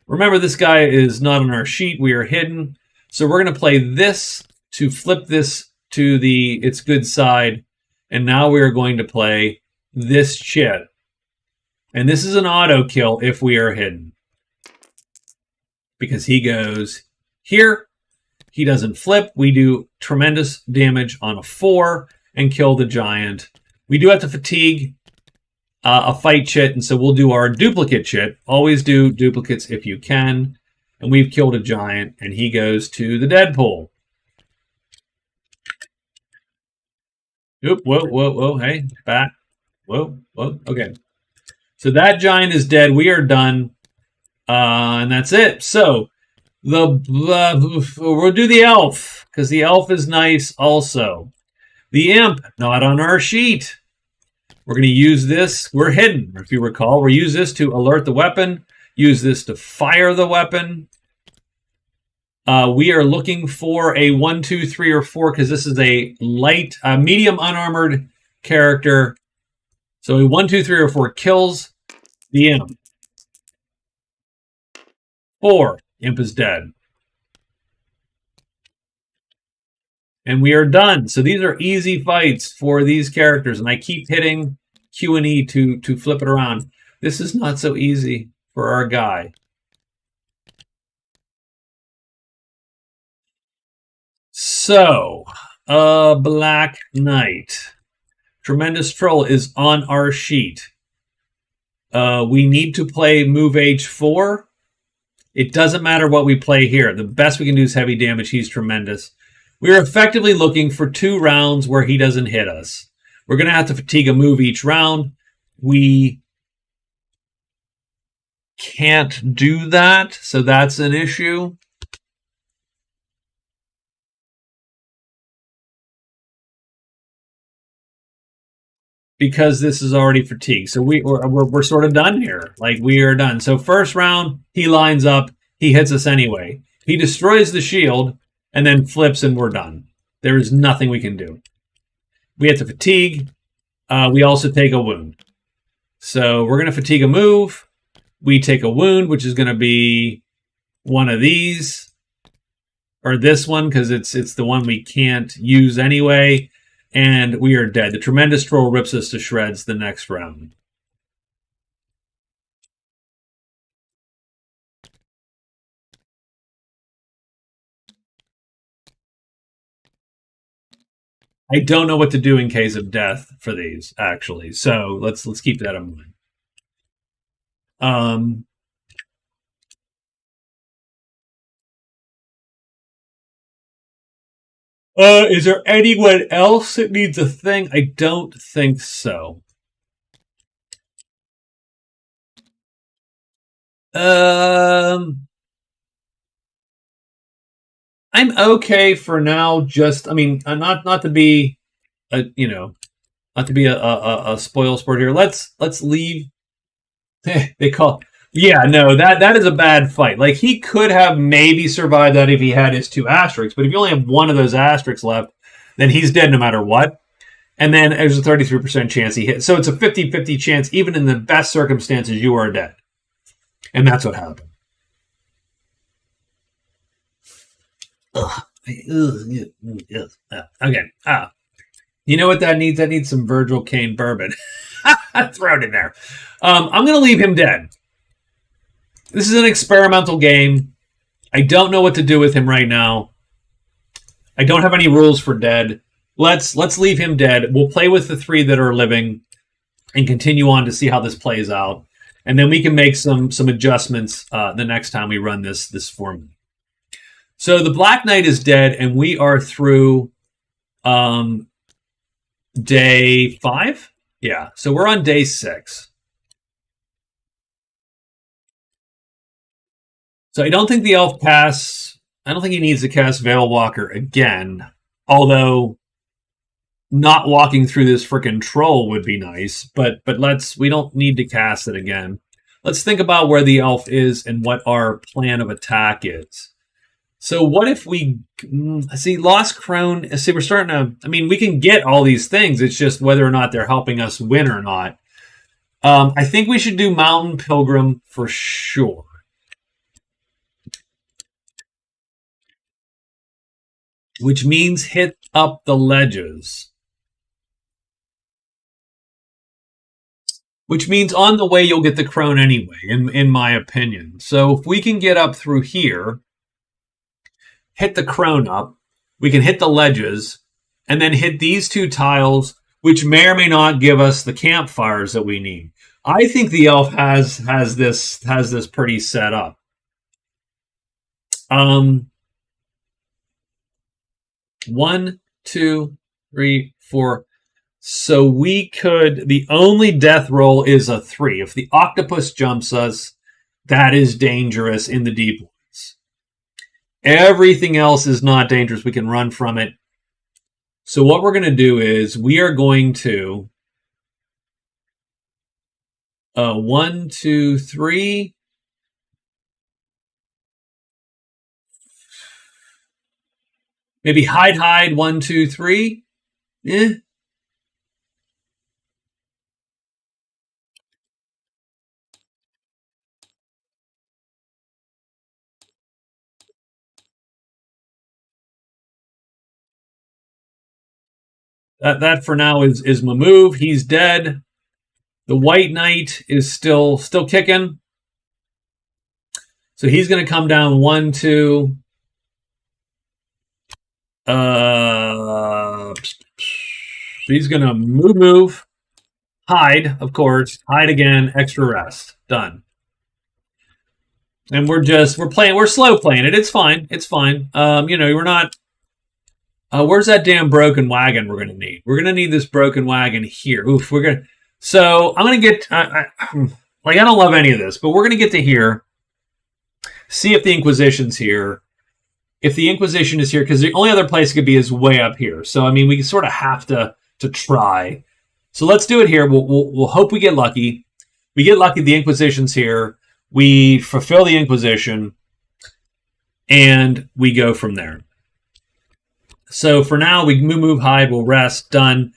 Remember, this guy is not on our sheet. We are hidden. So we're going to play this to flip this to its good side. And now we are going to play this chit. And this is an auto kill if we are hidden. Because he goes here. He doesn't flip. We do tremendous damage on a 4 and kill the giant. We do have to fatigue a fight chit, and so we'll do our duplicate chit. Always do duplicates if you can. And we've killed a giant, and he goes to the Deadpool. Oop, whoa, whoa, whoa, hey, back. Whoa, whoa, okay. So that giant is dead. We are done. And that's it. So we'll do the elf, because the elf is nice also. The imp, not on our sheet. We're going to use this. We're hidden, if you recall. We'll use this to alert the weapon. Use this to fire the weapon. We are looking for a 1, 2, 3, or 4, because this is a light, medium unarmored character. So 1, 2, 3, or 4 kills the imp. 4, imp is dead. And we are done. So these are easy fights for these characters. And I keep hitting Q and E to flip it around. This is not so easy for our guy. So, Black Knight. Tremendous Troll is on our sheet. We need to play move H4. It doesn't matter what we play here. The best we can do is heavy damage. He's tremendous. We're effectively looking for 2 rounds where he doesn't hit us. We're going to have to fatigue a move each round. We can't do that, so that's an issue. Because this is already fatigued. So we're sort of done here. Like, we are done. So first round, he lines up. He hits us anyway. He destroys the shield and then flips, and we're done. There is nothing we can do. We have to fatigue. We also take a wound. So we're going to fatigue a move. We take a wound, which is going to be one of these. Or this one, because it's the one we can't use anyway. And we are dead. The Tremendous Troll rips us to shreds the next round. I don't know what to do in case of death for these, actually. So let's keep that in mind. Is there anyone else that needs a thing? I don't think so. I'm okay for now. Just, I mean, not to be, not to be a spoil sport here. Let's leave. They call, yeah, no, that is a bad fight. Like, he could have maybe survived that if he had his 2 asterisks, but if you only have 1 of those asterisks left, then he's dead no matter what. And then there's a 33% chance he hits. So it's a 50-50 chance, even in the best circumstances, you are dead. And that's what happened. Ugh. Okay. You know what that needs? That needs some Virgil Cane bourbon. Throw it in there. I'm going to leave him dead. This is an experimental game. I don't know what to do with him right now. I don't have any rules for dead. Let's leave him dead. We'll play with the 3 that are living and continue on to see how this plays out. And then we can make some adjustments the next time we run this format. So the Black Knight is dead, and we are through day 5? Yeah, so we're on day 6. So I don't think the elf casts... I don't think he needs to cast Veilwalker again. Although, not walking through this frickin' troll would be nice. But we don't need to cast it again. Let's think about where the elf is and what our plan of attack is. So what if we see Lost Crown? See, we're starting to. I mean, we can get all these things. It's just whether or not they're helping us win or not. I think we should do Mountain Pilgrim for sure. Which means hit up the ledges. Which means on the way you'll get the crone anyway, in my opinion. So if we can get up through here, hit the crone up, we can hit the ledges, and then hit these 2 tiles, which may or may not give us the campfires that we need. I think the elf has this pretty set up. 1, 2, 3, 4. So we could... The only death roll is a 3. If the octopus jumps us, that is dangerous in the deep ones. Everything else is not dangerous. We can run from it. So what we're going to do is we are going to... 1, 2, 3... Maybe hide, 1, 2, 3. That for now is my move. He's dead. The White Knight is still kicking. So he's going to come down 1, 2. So he's going to move, hide, of course, hide again, extra rest, done. And we're slow playing it. It's fine. We're not. Where's that damn broken wagon we're going to need? We're going to need this broken wagon here. Oof, So I'm going to get. I don't love any of this, but we're going to get to here. See if the Inquisition's here. If the Inquisition is here, because the only other place it could be is way up here. So, I mean, we sort of have to try. So let's do it here. We'll hope we get lucky. We get lucky, the Inquisition's here. We fulfill the Inquisition, and we go from there. So for now, we move, hide, we'll rest, done.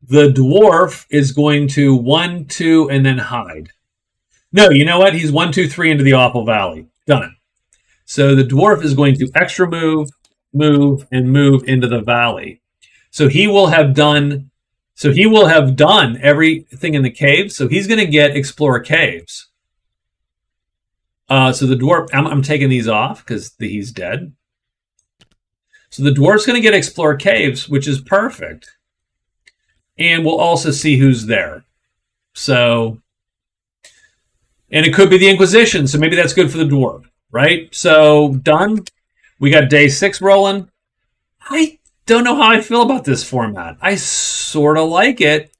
The dwarf is going to 1, 2, and then hide. No, you know what? He's 1, 2, 3 into the Awful Valley. Done. So the dwarf is going to extra move, and move into the valley. So he will have done everything in the caves. So he's going to get Explore Caves. So the dwarf, I'm taking these off because he's dead. So the dwarf's going to get Explore Caves, which is perfect. And we'll also see who's there. So, and it could be the Inquisition, so maybe that's good for the dwarf, right? So, done. We got day 6 rolling. I don't know how I feel about this format. I sort of like it,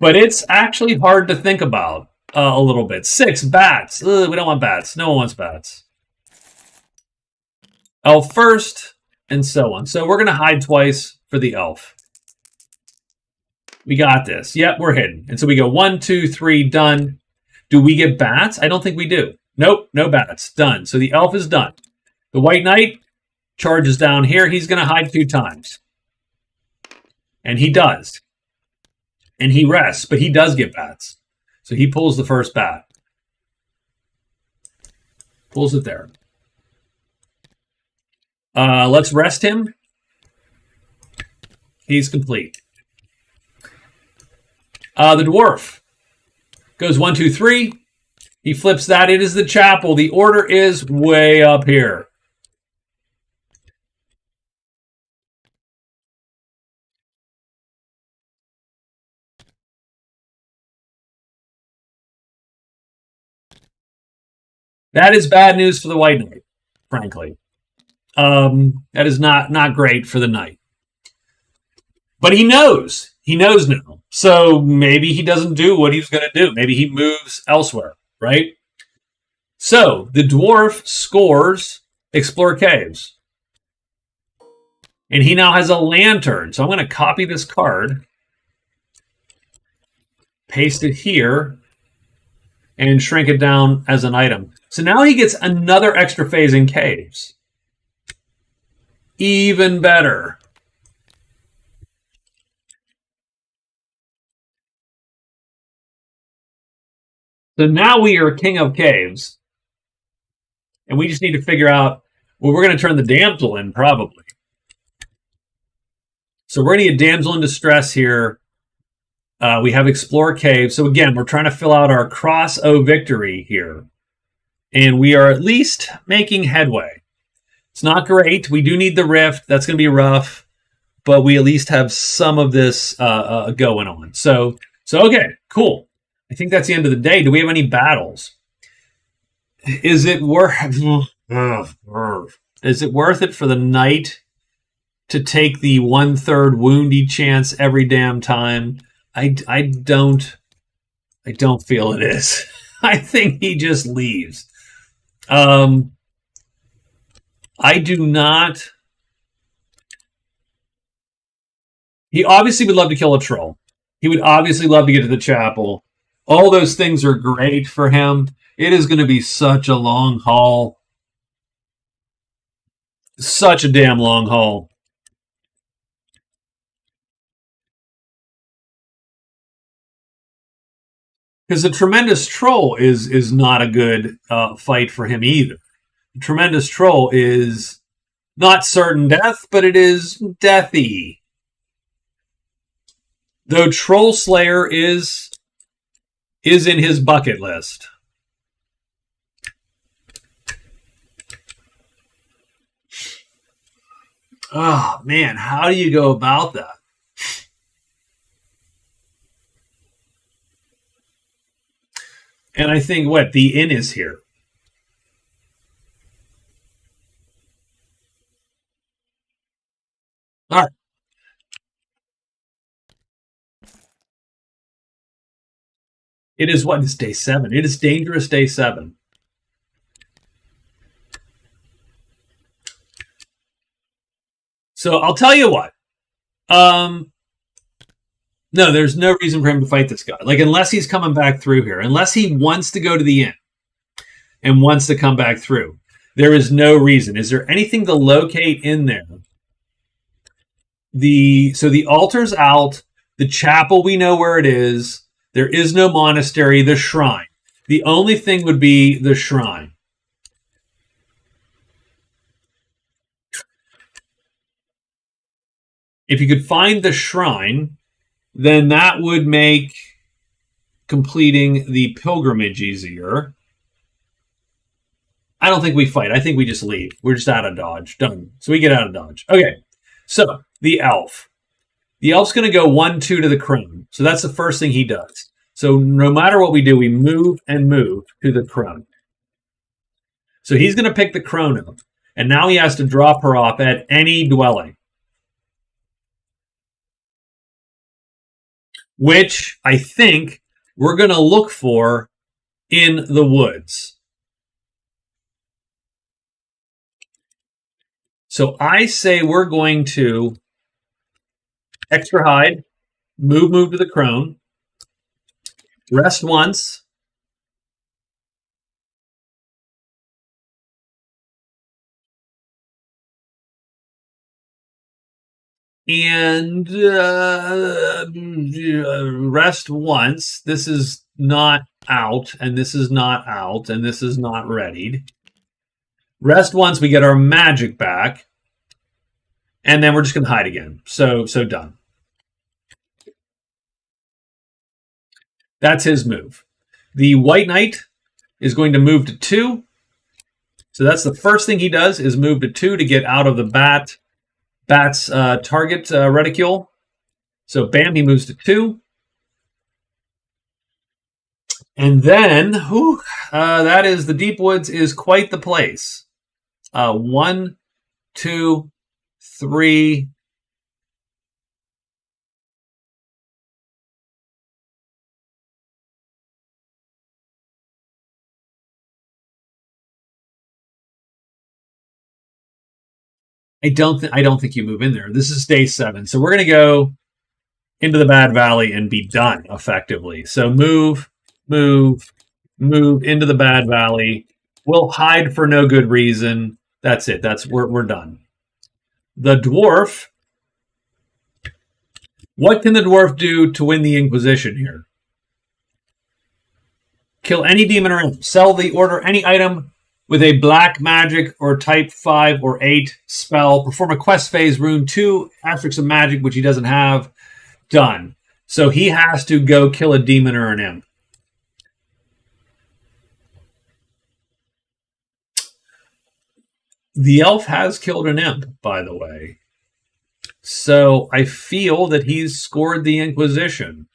but it's actually hard to think about a little bit. 6 bats. Ugh, we don't want bats. No one wants bats. Elf first, and so on. So we're going to hide twice for the elf. We got this. Yep, we're hidden. And so we go 1, 2, 3, done. Do we get bats? I don't think we do. Nope, no bats. Done. So the elf is done. The White Knight charges down here. He's going to hide 2 times. And he does. And he rests, but he does get bats. So he pulls the first bat. Pulls it there. Let's rest him. He's complete. The dwarf goes 1, 2, 3. He flips that. It is the chapel. The order is way up here. That is bad news for the White Knight, frankly. That is not great for the Knight. But he knows. He knows now. So maybe he doesn't do what he was going to do. Maybe he moves elsewhere, right? So the dwarf scores Explore Caves. And he now has a lantern. So I'm going to copy this card, paste it here, and shrink it down as an item. So now he gets another extra phase in caves. Even better. So now we are king of caves. And we just need to figure out, well, we're going to turn the damsel in, probably. So we're going to get damsel in distress here. We have Explore Caves. So again, we're trying to fill out our Cross O victory here. And we are at least making headway. It's not great. We do need the rift. That's going to be rough. But we at least have some of this going on. So okay, cool. I think that's the end of the day. Do we have any battles? Is it worth it for the knight to take the 1/3 woundy chance every damn time? I don't feel it is. I think he just leaves. I do not. He obviously would love to kill a troll. He would obviously love to get to the chapel. All those things are great for him. It is going to be such a long haul. Such a damn long haul. Because the Tremendous Troll is not a good fight for him either. The Tremendous Troll is not certain death, but it is deathy. Though Troll Slayer is in his bucket list. Oh, man, how do you go about that? And I think, what, the inn is here. All right. It is what? It's day 7. It is dangerous day 7. So I'll tell you what. No, there's no reason for him to fight this guy. Like, unless he's coming back through here, unless he wants to go to the inn and wants to come back through, there is no reason. Is there anything to locate in there? So the altar's out. The chapel, we know where it is. There is no monastery. The shrine. The only thing would be the shrine. If you could find the shrine, then that would make completing the pilgrimage easier. I don't think we fight. I think we just leave. We're just out of Dodge. Done. So we get out of Dodge. Okay. So the elf. The elf's going to go 1-2 to the crone. So that's the first thing he does. So no matter what we do, we move and move to the crone. So he's going to pick the crone up. And now he has to drop her off at any dwelling. Which I think we're going to look for in the woods. So I say we're going to extra hide, move to the crone, rest once, and rest once. This is not out, and this is not out, and this is not readied. Rest once, we get our magic back, and then we're just going to hide again. So done. That's his move. The White Knight is going to move to 2. So that's the first thing he does, is move to 2 to get out of the bat's target reticule. So bam, he moves to 2. And then, that is, the Deep Woods is quite the place. 1, 2, 3. I don't think you move in there. This is day 7. So we're going to go into the Bad Valley and be done effectively. So move into the Bad Valley. We'll hide for no good reason. That's it. We're done. The dwarf. What can the dwarf do to win the Inquisition here? Kill any demon or imp. Sell the order any item with a black magic or type 5 or 8 spell. Perform a quest phase, rune 2 asterisks of magic, which he doesn't have. Done. So he has to go kill a demon or an imp. The elf has killed an imp, by the way. So I feel that he's scored the Inquisition.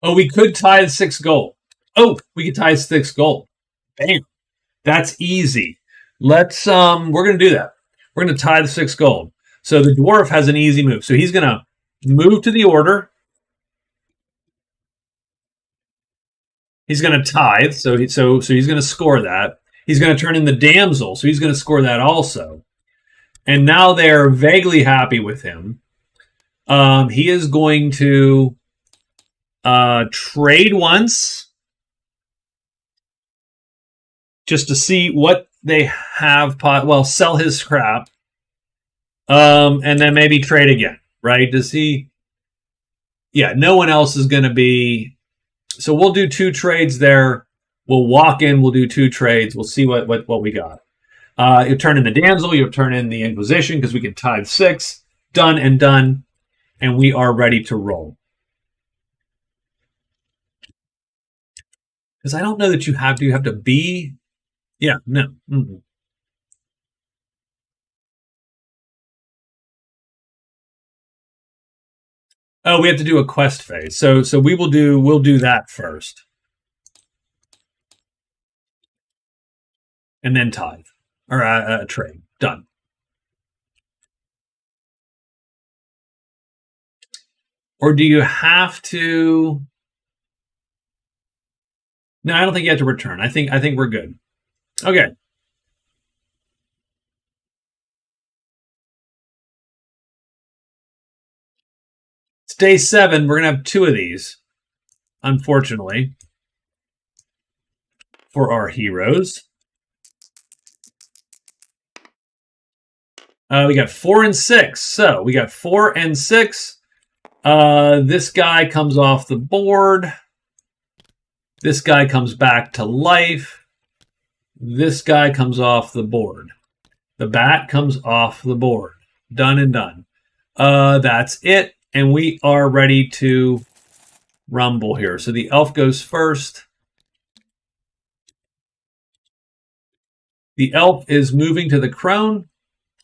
Oh, we could tie the 6 gold. Oh, we could tie 6 gold. Bam. That's easy. Let's we're going to do that. We're going to tie the 6 gold. So the dwarf has an easy move. So he's going to move to the order. He's going to tithe. So he's going to score that. He's going to turn in the damsel. So he's going to score that also. And now they're vaguely happy with him. He is going to trade once just to see what they have. Sell his scrap, and then maybe trade again. Right? Does he? yeah, no one else is going to be. So we'll do 2 trades there. We'll walk in. We'll do 2 trades. We'll see what we got. You turn in the damsel. You turn in the Inquisition because we can tithe 6. Done and done, and we are ready to roll. Because I don't know that you have to. You have to be. Yeah. No. Mm-hmm. Oh, we have to do a quest phase. So we'll do that first. And then tithe. Or trade. Done. Or do you have to? No, I don't think you have to return. I think we're good. Okay. It's day 7. We're gonna have 2 of these, unfortunately, for our heroes. We got 4 and 6. So we got 4 and 6. This guy comes off the board. This guy comes back to life. This guy comes off the board. The bat comes off the board. Done and done. That's it. And we are ready to rumble here. So the elf goes first. The elf is moving to the crone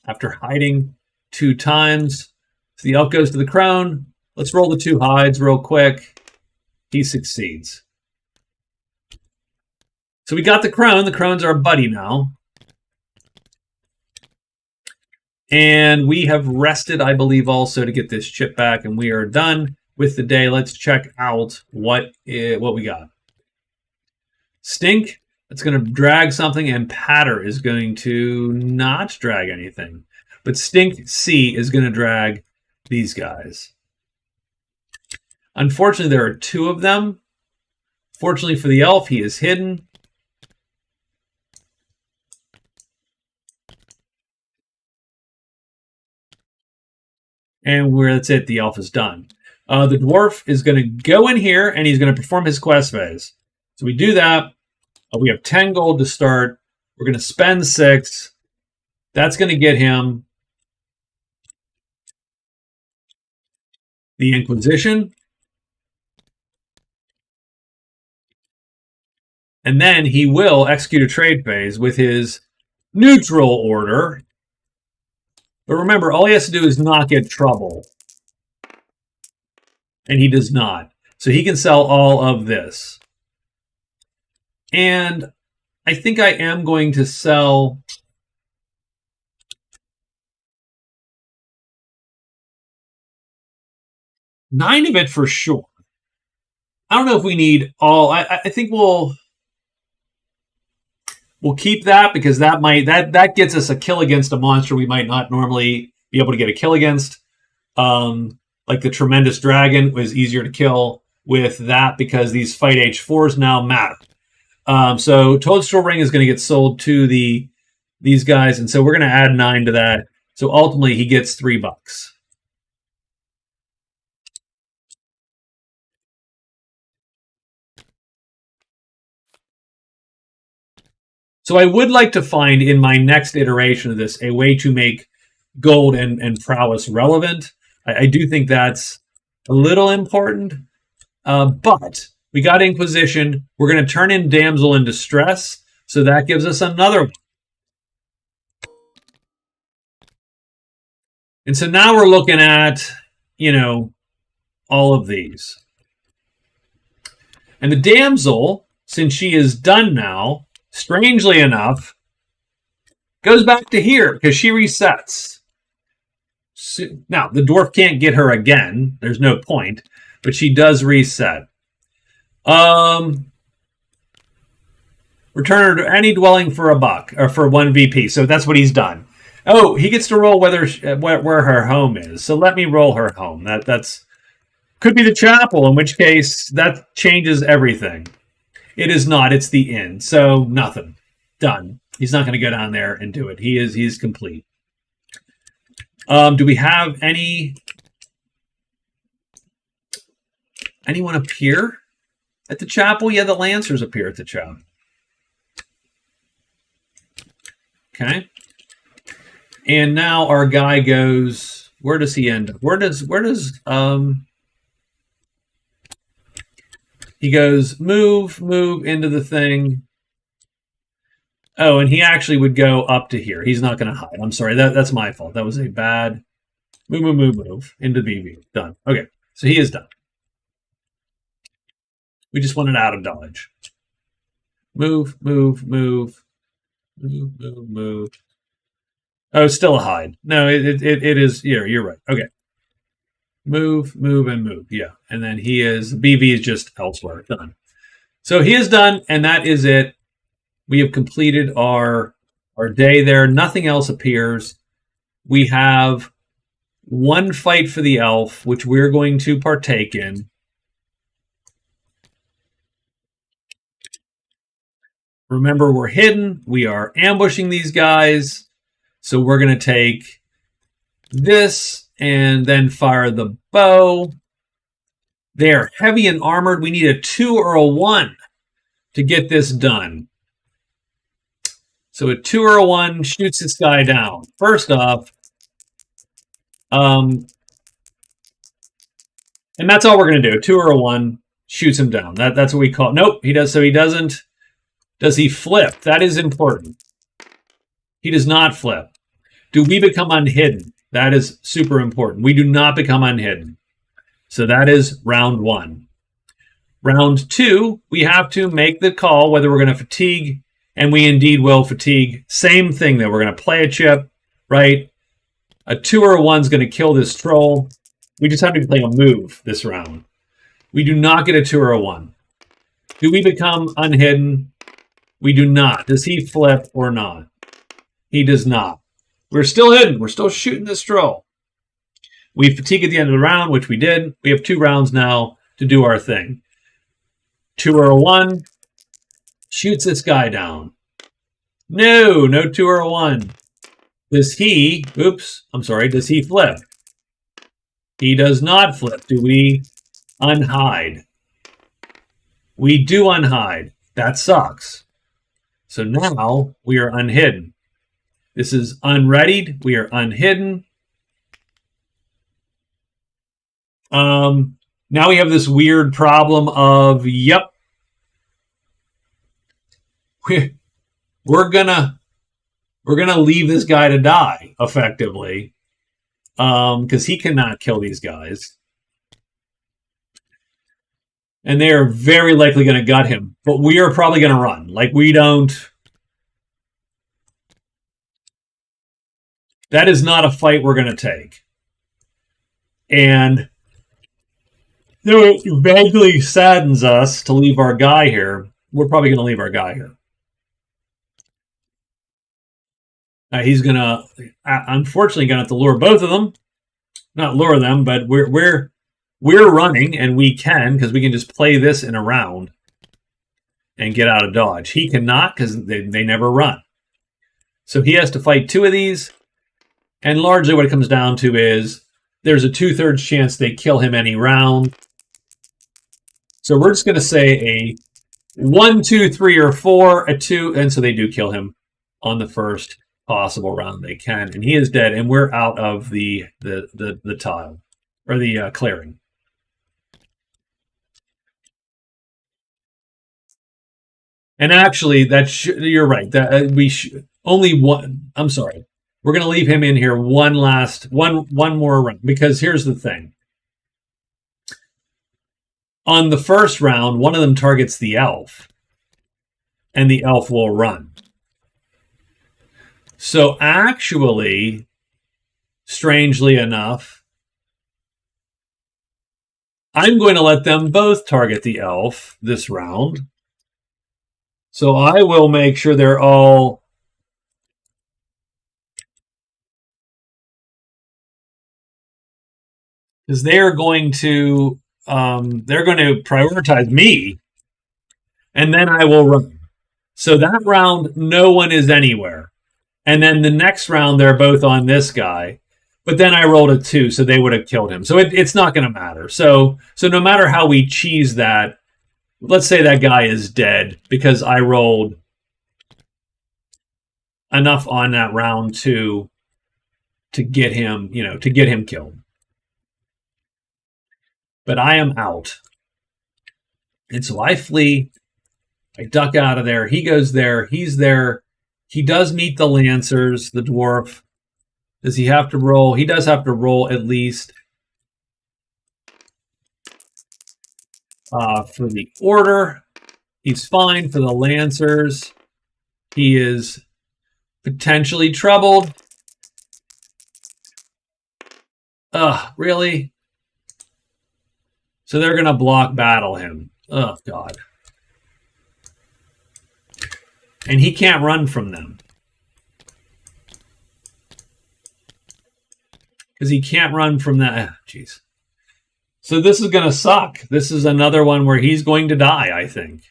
after hiding 2 times. So the elf goes to the crone. Let's roll the 2 hides real quick. He succeeds. So we got the crone. The crone's our buddy now. And we have rested, I believe, also to get this chip back. And we are done with the day. Let's check out what we got. Stink. That's going to drag something. And Patter is going to not drag anything. But Stink C is going to drag these guys. Unfortunately, there are 2 of them. Fortunately for the elf, he is hidden. And that's it. The elf is done. The dwarf is going to go in here, and he's going to perform his quest phase. So we do that. We have 10 gold to start. We're going to spend 6. That's going to get him the Inquisition. And then he will execute a trade phase with his neutral order. But remember, all he has to do is not get trouble. And he does not. So he can sell all of this. And I think I am going to sell 9 of it for sure. I don't know if we need all. I think we'll keep that because that gets us a kill against a monster we might not normally be able to get a kill against. Like the Tremendous Dragon was easier to kill with that because these fight H4s now matter. So Toadstool Ring is going to get sold to these guys, and so we're going to add 9 to that. So ultimately, he gets $3. So I would like to find in my next iteration of this a way to make gold and prowess relevant. I do think that's a little important. But we got Inquisition. We're going to turn in Damsel in Distress. So that gives us another one. And so now we're looking at, all of these. And the damsel, since she is done now, strangely enough, goes back to here because she resets. So, now, the dwarf can't get her again. There's no point. But she does reset. Return her to any dwelling for $1 or for 1 VP. So that's what he's done. Oh, he gets to roll where her home is. So let me roll her home. That's could be the chapel, in which case that changes everything. It is not. It's the inn. So nothing. Done. He's not going to go down there and do it. He's complete. Do we have any? anyone appear at the chapel? Yeah, the Lancers appear at the chapel. Okay. And now our guy goes, where does he end up? Where does he goes, move into the thing. Oh, and he actually would go up to here. He's not going to hide. I'm sorry. That's my fault. That was a bad move into BB. Done. Okay. So he is done. We just want it out of dodge. Move. Oh, still a hide. No, it is. Yeah, you're right. Okay. Move, and move. Yeah. And then BB is just elsewhere. Done. So he is done, and that is it. We have completed our day there. Nothing else appears. We have one fight for the elf, which we're going to partake in. Remember, we're hidden. We are ambushing these guys. So we're going to take this and then fire the bow. They are heavy and armored. We need a 2 or a 1 to get this done. So a 2 or a 1 shoots this guy down. First off, and that's all we're going to do. 2 or a 1 shoots him down. That's what we call it. Nope, he does. So he doesn't. Does he flip? That is important. He does not flip. Do we become unhidden? That is super important. We do not become unhidden. So that is round 1. Round 2, we have to make the call whether we're going to fatigue, and we indeed will fatigue. Same thing that we're going to play a chip, right? A 2 or a 1 is going to kill this troll. We just have to play a move this round. We do not get a 2 or a 1. Do we become unhidden? We do not. Does he flip or not? He does not. We're still hidden. We're still shooting this troll. We fatigue at the end of the round, which we did. We have 2 rounds now to do our thing. 2 or a 1 shoots this guy down. No 2 or a 1. Does he flip? He does not flip. Do we unhide? We do unhide. That sucks. So now we are unhidden. This is unreadied. We are unhidden. Now we have this weird problem of, yep, we're gonna leave this guy to die effectively, because he cannot kill these guys, and they are very likely going to gut him. But we are probably going to run. Like, we don't. That is not a fight we're going to take. And though it vaguely saddens us to leave our guy here, we're probably going to leave our guy here. He's going to, unfortunately, going to have to lure both of them. Not lure them, but we're running, and we can, because we can just play this in a round and get out of dodge. He cannot, because they never run. So he has to fight 2 of these. And largely what it comes down to is there's a 2/3 chance they kill him any round. So we're just going to say a 1, 2, 3, or 4, a 2, and so they do kill him on the first possible round they can, and he is dead, and we're out of the tile or the clearing. And actually, you're right. That only one. I'm sorry. We're going to leave him in here one more round, because here's the thing. On the first round, one of them targets the elf, and the elf will run. So actually, strangely enough, I'm going to let them both target the elf this round. So I will make sure they're all... because they're going to prioritize me, and then I will run. So that round, no one is anywhere. And then the next round, they're both on this guy. But then I rolled a 2, so they would have killed him. So it's not going to matter. So no matter how we cheese that, let's say that guy is dead because I rolled enough on that round 2 to get him, to get him killed. But I am out. And so I flee. I duck out of there. He goes there. He's there. He does meet the Lancers, the dwarf. Does he have to roll? He does have to roll at least for the order. He's fine for the Lancers. He is potentially troubled. Really? So they're going to block battle him. Oh, God. And he can't run from them. Because he can't run from that. Jeez. So this is going to suck. This is another one where he's going to die, I think.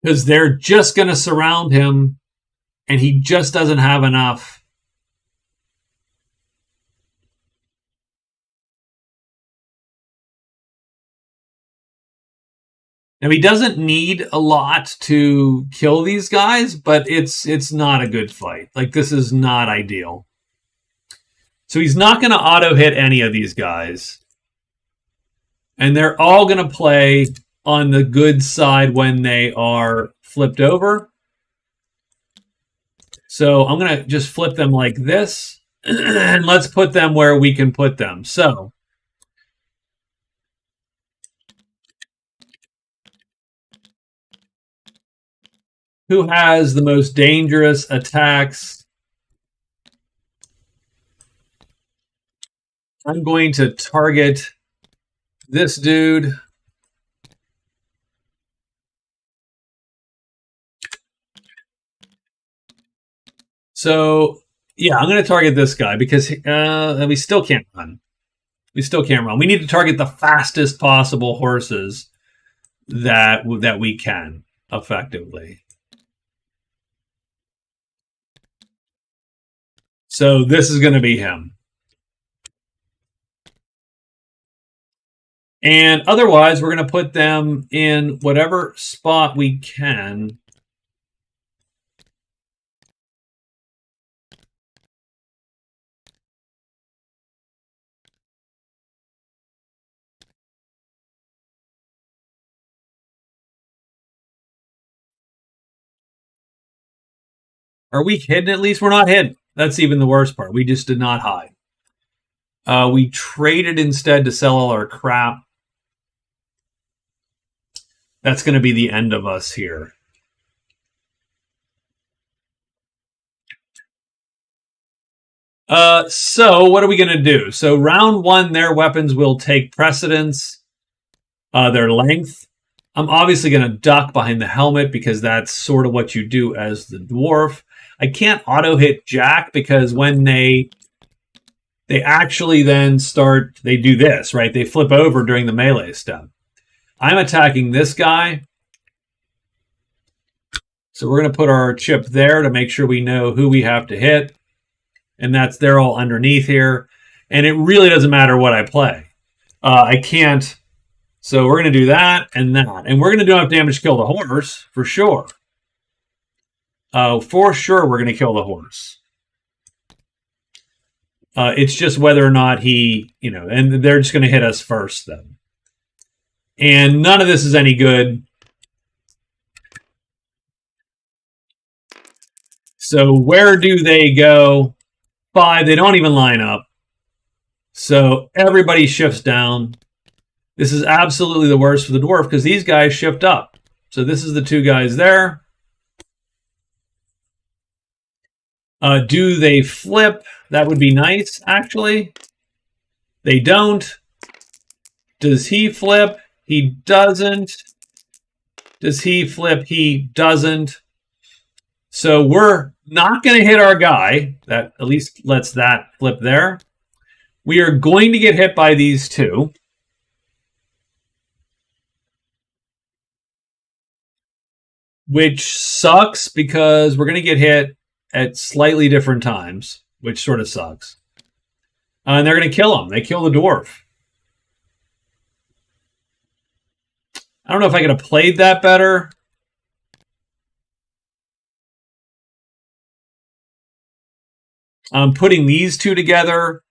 Because they're just going to surround him, and he just doesn't have enough. Now, he doesn't need a lot to kill these guys, but it's not a good fight. Like, this is not ideal. So he's not going to auto-hit any of these guys. And they're all going to play on the good side when they are flipped over. So I'm going to just flip them like this. And let's put them where we can put them. So who has the most dangerous attacks? I'm going to target this dude. So, yeah, I'm going to target this guy because we still can't run. We still can't run. We need to target the fastest possible horses that we can effectively. So this is going to be him. And otherwise, we're going to put them in whatever spot we can. Are we hidden at least? We're not hidden. That's even the worst part. We just did not hide. We traded instead to sell all our crap. That's going to be the end of us here. So what are we going to do? So round 1, their weapons will take precedence, their length. I'm obviously going to duck behind the helmet because that's sort of what you do as the dwarf. I can't auto-hit Jack because when they actually then start, they do this, right? They flip over during the melee step. I'm attacking this guy. So we're going to put our chip there to make sure we know who we have to hit. And they're all underneath here. And it really doesn't matter what I play. I can't. So we're going to do that and that. And we're going to do enough damage to kill the horse, for sure. For sure, we're going to kill the horse. It's just whether or not he, and they're just going to hit us first then. And none of this is any good. So where do they go? 5, they don't even line up. So everybody shifts down. This is absolutely the worst for the dwarf because these guys shift up. So this is the 2 guys there. Do they flip? That would be nice, actually. They don't. Does he flip? He doesn't. Does he flip? He doesn't. So we're not going to hit our guy. That at least lets that flip there. We are going to get hit by these 2. which sucks because we're going to get hit at slightly different times, which sort of sucks. And they're going to kill him. They kill the dwarf. I don't know if I could have played that better. Putting these two together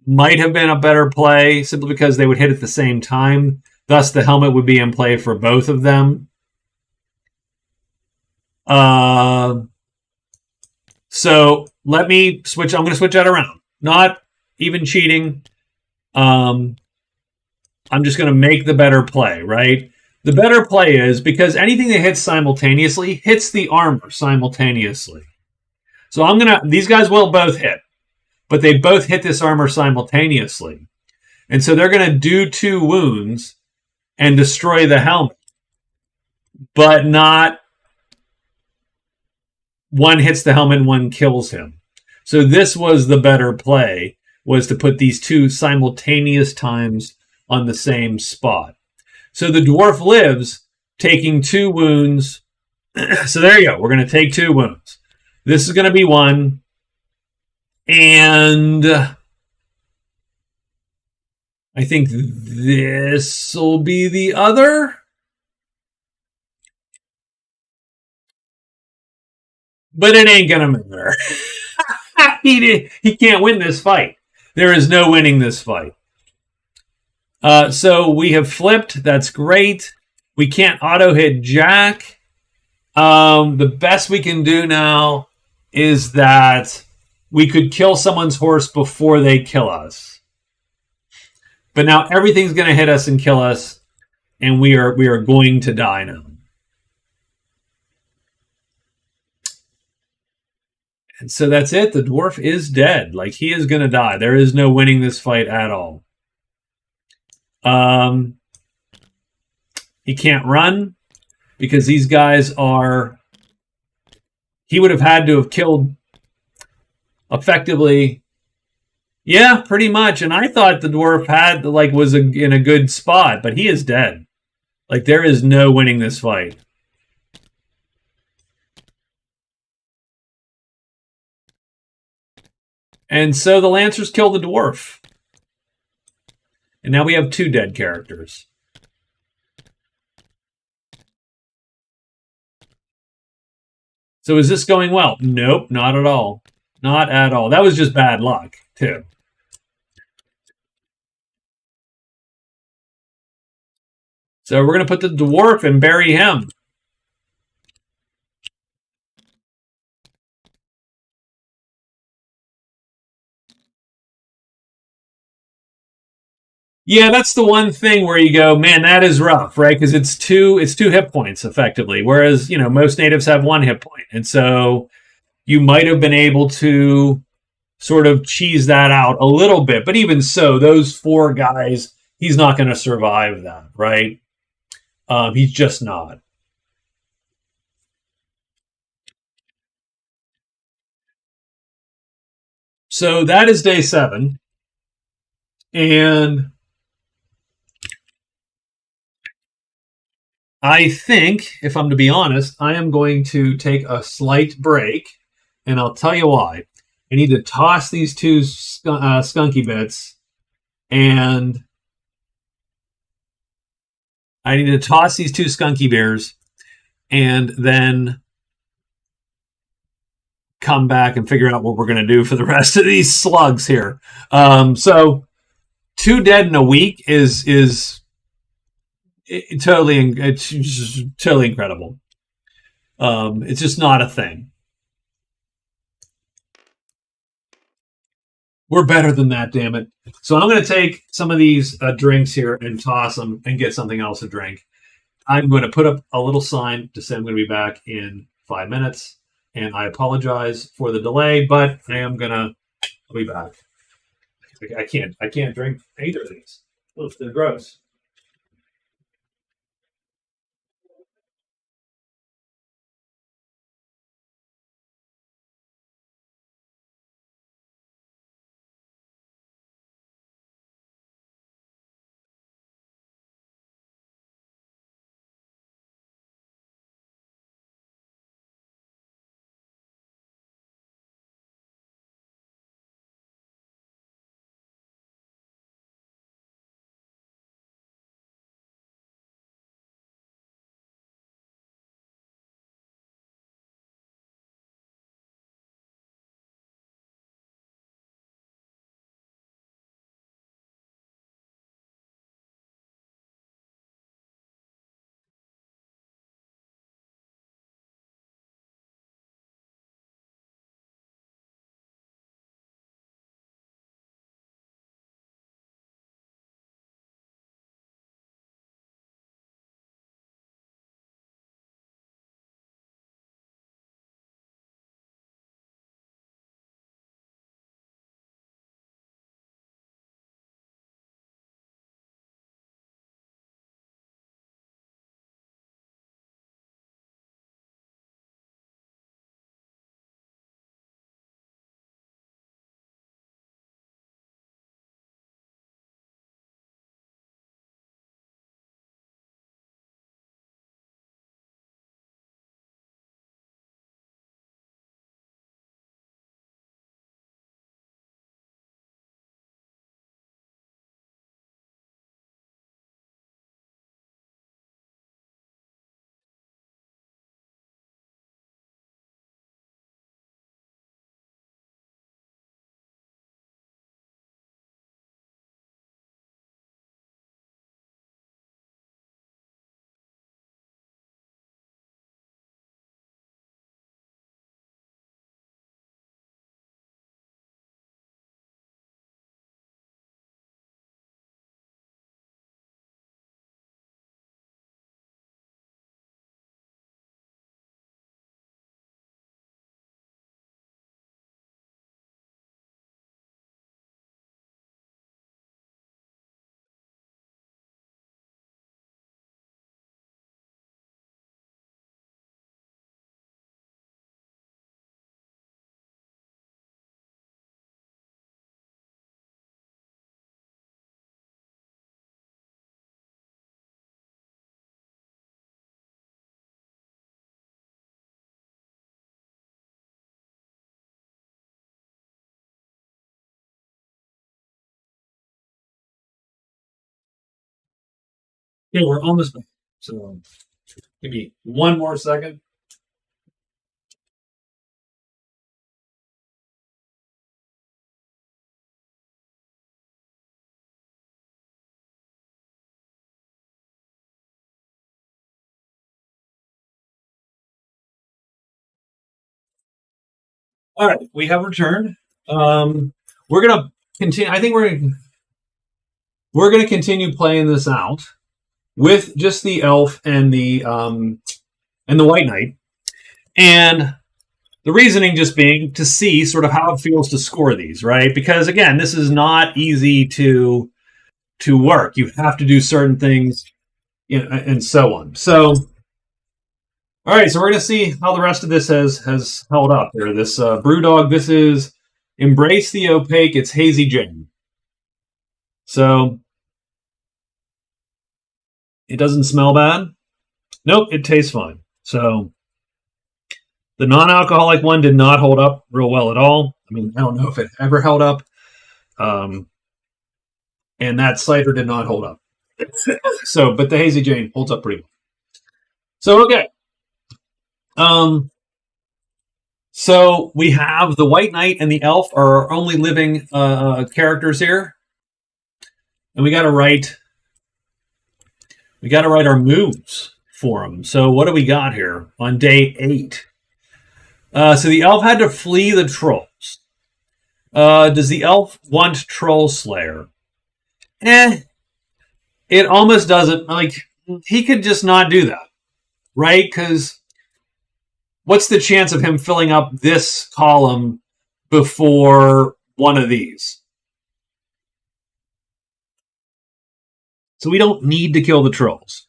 might have been a better play simply because they would hit at the same time. Thus, the helmet would be in play for both of them. So let me switch. I'm going to switch that around. Not even cheating. I'm just going to make the better play, right? The better play is because anything that hits simultaneously hits the armor simultaneously. So I'm going to, these guys will both hit, but they both hit this armor simultaneously. And so they're going to do 2 wounds and destroy the helmet, but not one hits the helmet and one kills him. So this was the better play, was to put these 2 simultaneous times on the same spot. So the dwarf lives, taking 2 wounds. So there you go. We're going to take 2 wounds. This is going to be 1. And I think this will be the other. But it ain't going to matter. He can't win this fight. There is no winning this fight. So we have flipped. That's great. We can't auto hit Jack. The best we can do now is that we could kill someone's horse before they kill us. But now everything's going to hit us and kill us, and we are going to die now. And so that's it. The dwarf is dead. Like, he is going to die. There is no winning this fight at all. He can't run because these guys are... He would have had to have killed effectively. Yeah, pretty much. And I thought the dwarf had was in a good spot, but he is dead. Like, there is no winning this fight. And so the Lancers kill the dwarf. And now we have 2 dead characters. So is this going well? Nope, not at all. Not at all. That was just bad luck, too. So we're going to put the dwarf and bury him. Yeah, that's the one thing where you go, man, that is rough, right? Because it's 2 hit points effectively, whereas most natives have 1 hit point, and so you might have been able to sort of cheese that out a little bit. But even so, those 4 guys, he's not going to survive that, right? He's just not. So that is day 7, and I think, if I'm to be honest, I am going to take a slight break, and I'll tell you why. I need to toss these 2 skunky bits, and I need to toss these 2 skunky bears, and then come back and figure out what we're going to do for the rest of these slugs here. So 2 dead in a week is totally incredible. It's just not a thing. We're better than that, damn it. So I'm going to take some of these drinks here and toss them and get something else to drink. I'm going to put up a little sign to say I'm going to be back in 5 minutes. And I apologize for the delay, but I'll be back. I can't drink either of these. Oh, they're gross. Okay, we're almost back. So give me one more second. All right, we have returned. We're gonna continue. I think we're gonna continue playing this out with just the elf and the white knight, and the reasoning just being to see sort of how it feels to score these, right? Because again, this is not easy to work. You have to do certain things, and so on. So, all right, so we're going to see how the rest of this has held up here. This Brewdog, this is Embrace the Opaque. It's Hazy Jane. So it doesn't smell bad. Nope, it tastes fine. So the non-alcoholic one did not hold up real well at all. I mean, I don't know if it ever held up. And that cider did not hold up. So, but the Hazy Jane holds up pretty well. So, okay. So we have the White Knight and the Elf are our only living characters here, and we got to write our moves for them. So what do we got here on day 8? So the elf had to flee the trolls. Does the elf want Troll Slayer? It almost doesn't. Like, he could just not do that, right? Because what's the chance of him filling up this column before one of these? So we don't need to kill the trolls.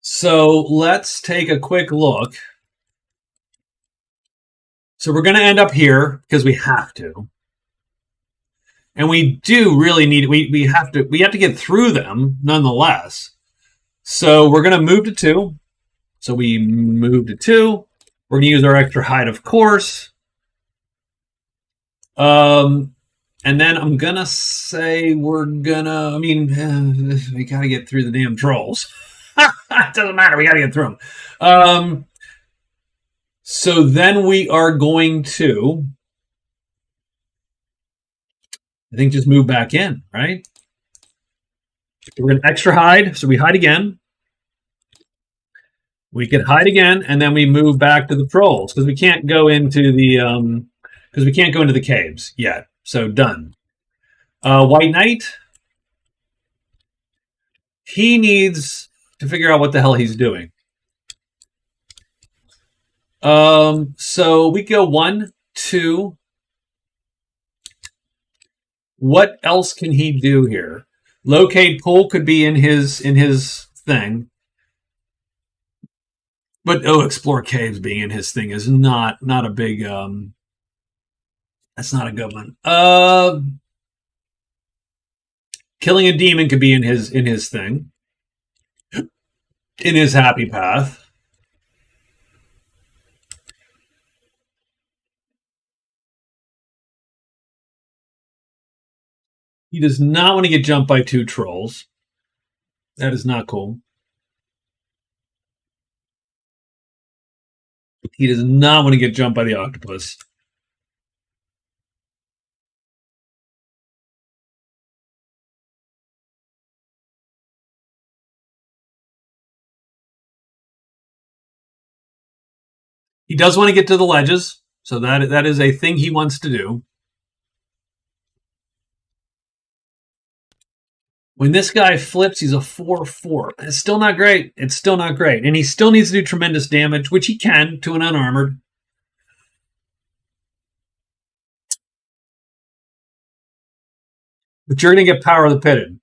So let's take a quick look. So we're going to end up here because we have to. And we do really need, we have to get through them nonetheless. So we're going to move to 2. So we move to 2. We're going to use our extra hide, of course. And then I'm going to say we got to get through the damn trolls. It doesn't matter. We got to get through them. So then we are going to, I think, just move back in, right? We're going to extra hide. So we hide again. We can hide again, and then we move back to the trolls because we can't go into the caves yet. So done. White Knight. He needs to figure out what the hell he's doing. So we go 1, 2. What else can he do here? Locate pool could be in his thing. But explore caves being in his thing is not a big that's not a good one. Killing a demon could be in his thing. In his happy path. He does not want to get jumped by 2 trolls. That is not cool. He does not want to get jumped by the octopus. He does want to get to the ledges, so that is a thing he wants to do. When this guy flips, he's a 4/4. It's still not great. And he still needs to do tremendous damage, which he can to an unarmored. But you're going to get Power of the Pitted,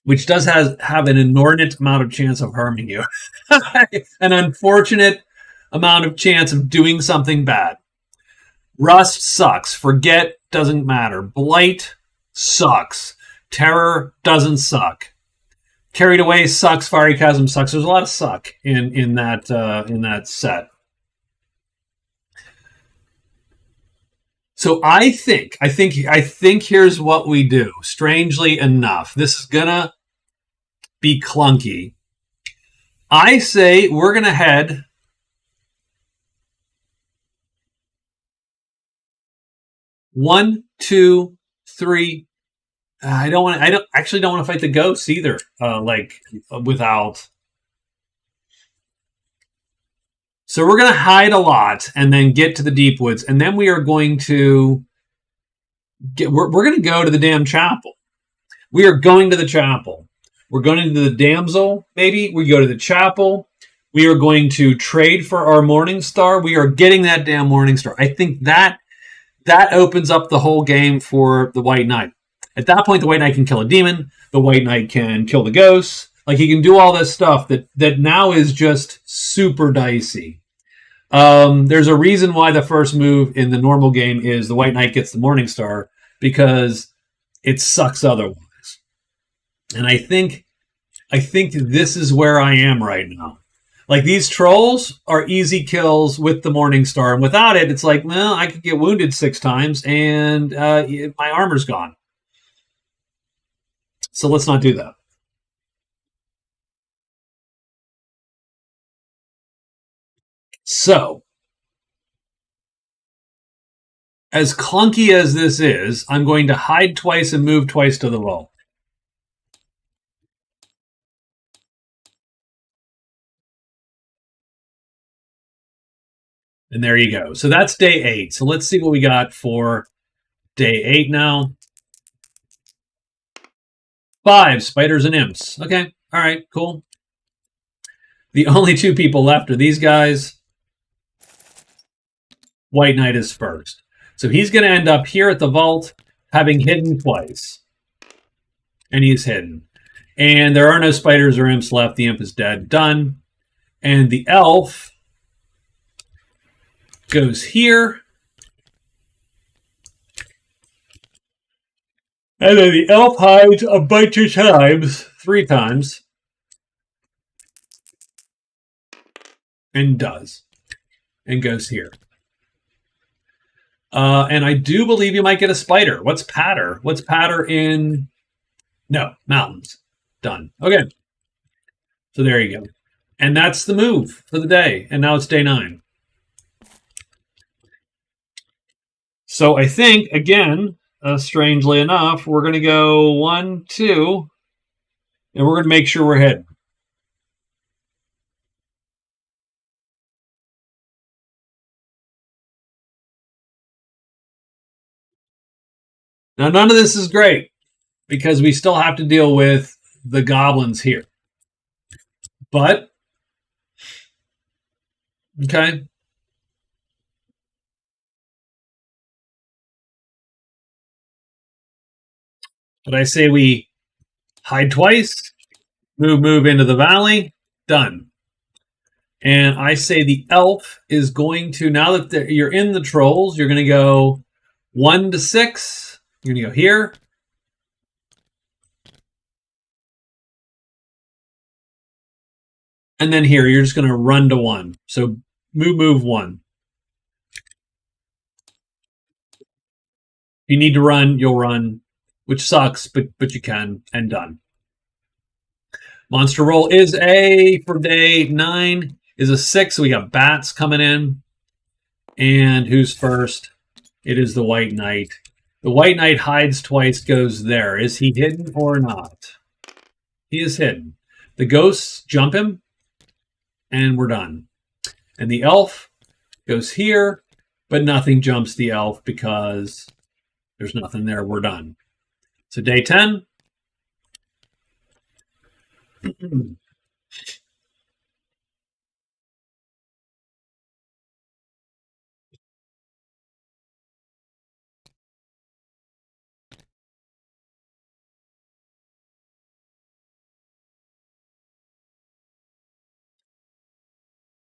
which does have an inordinate amount of chance of harming you. An unfortunate amount of chance of doing something bad. Rust sucks. Forget doesn't matter. Blight sucks. Terror doesn't suck. Carried Away sucks. Fiery Chasm sucks. There's a lot of suck in that set. So I think here's what we do. Strangely enough, this is gonna be clunky. I say we're gonna head 1, 2, 3. I don't want. I don't actually don't want to fight the ghosts either. Without. So we're going to hide a lot and then get to the deep woods, and then we are going to get. We're going to go to the damn chapel. We are going to the chapel. We're going to the damsel. Maybe we go to the chapel. We are going to trade for our morning star. We are getting that damn morning star. I think that opens up the whole game for the White Knight. At that point, the White Knight can kill a demon. The White Knight can kill the ghosts. Like, he can do all this stuff that now is just super dicey. There's a reason why the first move in the normal game is the White Knight gets the Morning Star, because it sucks otherwise. And I think this is where I am right now. Like, these trolls are easy kills with the Morning Star, and without it, it's like, well, I could get wounded 6 times, and my armor's gone. So let's not do that. So, as clunky as this is, I'm going to hide twice and move twice to the vault. And there you go. So that's day 8. So let's see what we got for day 8 now. 5, spiders and imps. Okay. All right, cool. The only 2 people left are these guys. White Knight is first. So he's going to end up here at the vault, having hidden twice. And he's hidden. And there are no spiders or imps left. The imp is dead. Done. And the elf goes here. And then the elf hides a bunch of times. 3 times. And does. And goes here. And I do believe you might get a spider. What's patter? What's patter in... No, mountains. Done. Okay. So there you go. And that's the move for the day. And now it's day 9. So I think, again, strangely enough, we're going to go 1, 2, and we're going to make sure we're hidden. Now, none of this is great, because we still have to deal with the goblins here. But, okay. But I say we hide twice, move into the valley, done. And I say the elf is going to, now that you're in the trolls, you're going to go 1 to 6. You're going to go here. And then here, you're just going to run to 1. So move 1. If you need to run, you'll run, which sucks, but you can, and done. Monster roll is for day 9, is a 6. So we got bats coming in. And who's first? It is the White Knight. The White Knight hides twice, goes there. Is he hidden or not? He is hidden. The ghosts jump him, and we're done. And the elf goes here, but nothing jumps the elf because there's nothing there. We're done. So day 10.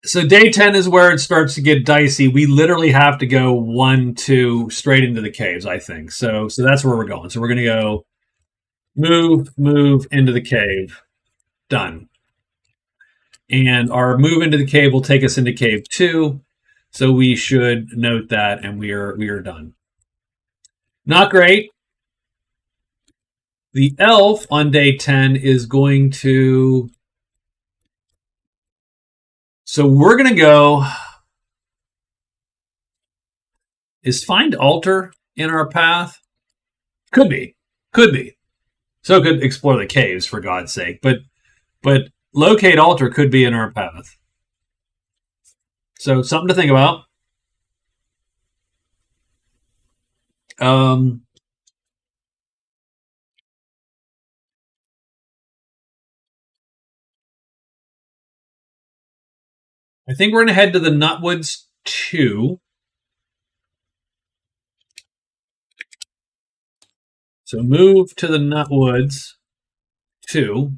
So day 10 is where it starts to get dicey. We literally have to go 1, 2 straight into the caves, I think. So that's where we're going. So we're going to go move into the cave. Done. And our move into the cave will take us into cave 2. So we should note that, and we are done. Not great. The elf on day 10 is going to... So we're going to go... Is Find Altar in our path? Could be. Could be. So it could explore the caves, for God's sake. But Locate Altar could be in our path. So something to think about. I think we're going to head to the Nutwoods 2. So move to the Nutwoods 2.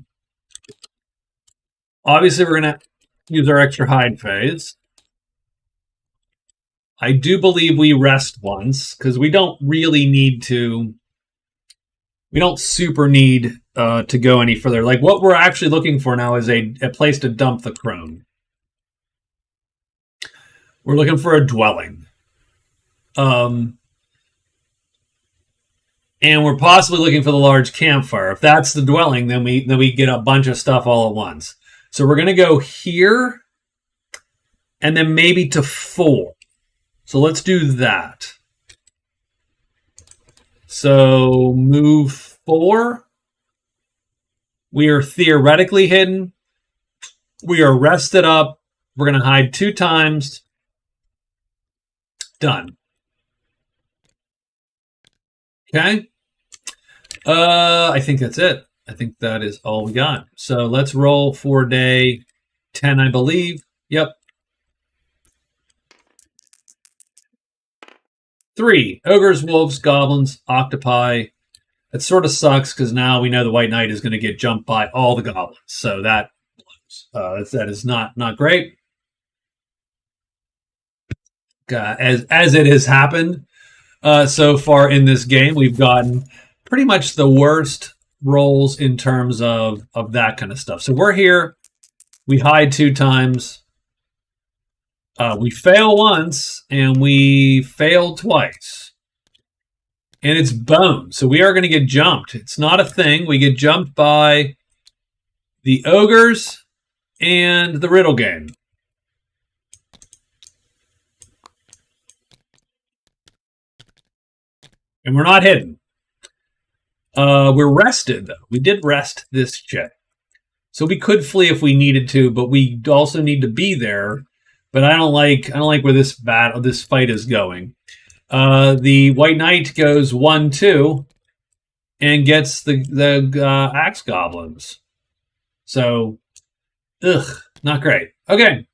Obviously, we're going to use our extra hide phase. I do believe we rest once, because we don't really need to... We don't super need to go any further. Like, what we're actually looking for now is a place to dump the crone. We're looking for a dwelling. And we're possibly looking for the large campfire. If that's the dwelling, then we get a bunch of stuff all at once. So we're going to go here, and then maybe to 4. So let's do that. So move 4. We are theoretically hidden. We are rested up. We're going to hide 2 times. Done. Okay. I think that's it. I think that is all we got. So let's roll for day 10, I believe. Yep. 3. Ogres, wolves, goblins, octopi. That sort of sucks because now we know the White Knight is going to get jumped by all the goblins. So that is not great. As it has happened so far in this game, we've gotten pretty much the worst rolls in terms of that kind of stuff. So we're here. We hide 2 times. We fail once, and we fail twice. And it's bone. So we are going to get jumped. It's not a thing. We get jumped by the ogres and the riddle game. And we're not hidden. We're rested, though. We did rest this check. So we could flee if we needed to, but we also need to be there. But I don't like where this fight is going. The White Knight goes 1-2 and gets the axe goblins. So, not great. Okay.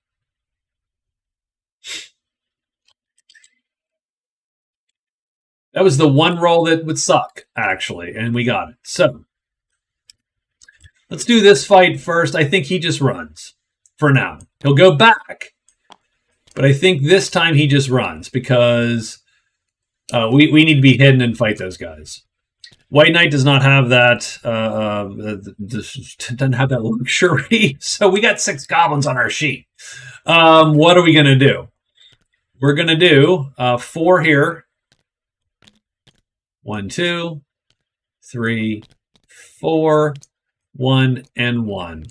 That was the one roll that would suck, actually, and we got it. So, let's do this fight first. I think he just runs for now. He'll go back, but I think this time he just runs because we need to be hidden and fight those guys. White Knight does not have that. Doesn't have that luxury. So we got 6 goblins on our sheet. What are we gonna do? We're gonna do 4 here. 1, 2, 3, 4, 1, and 1.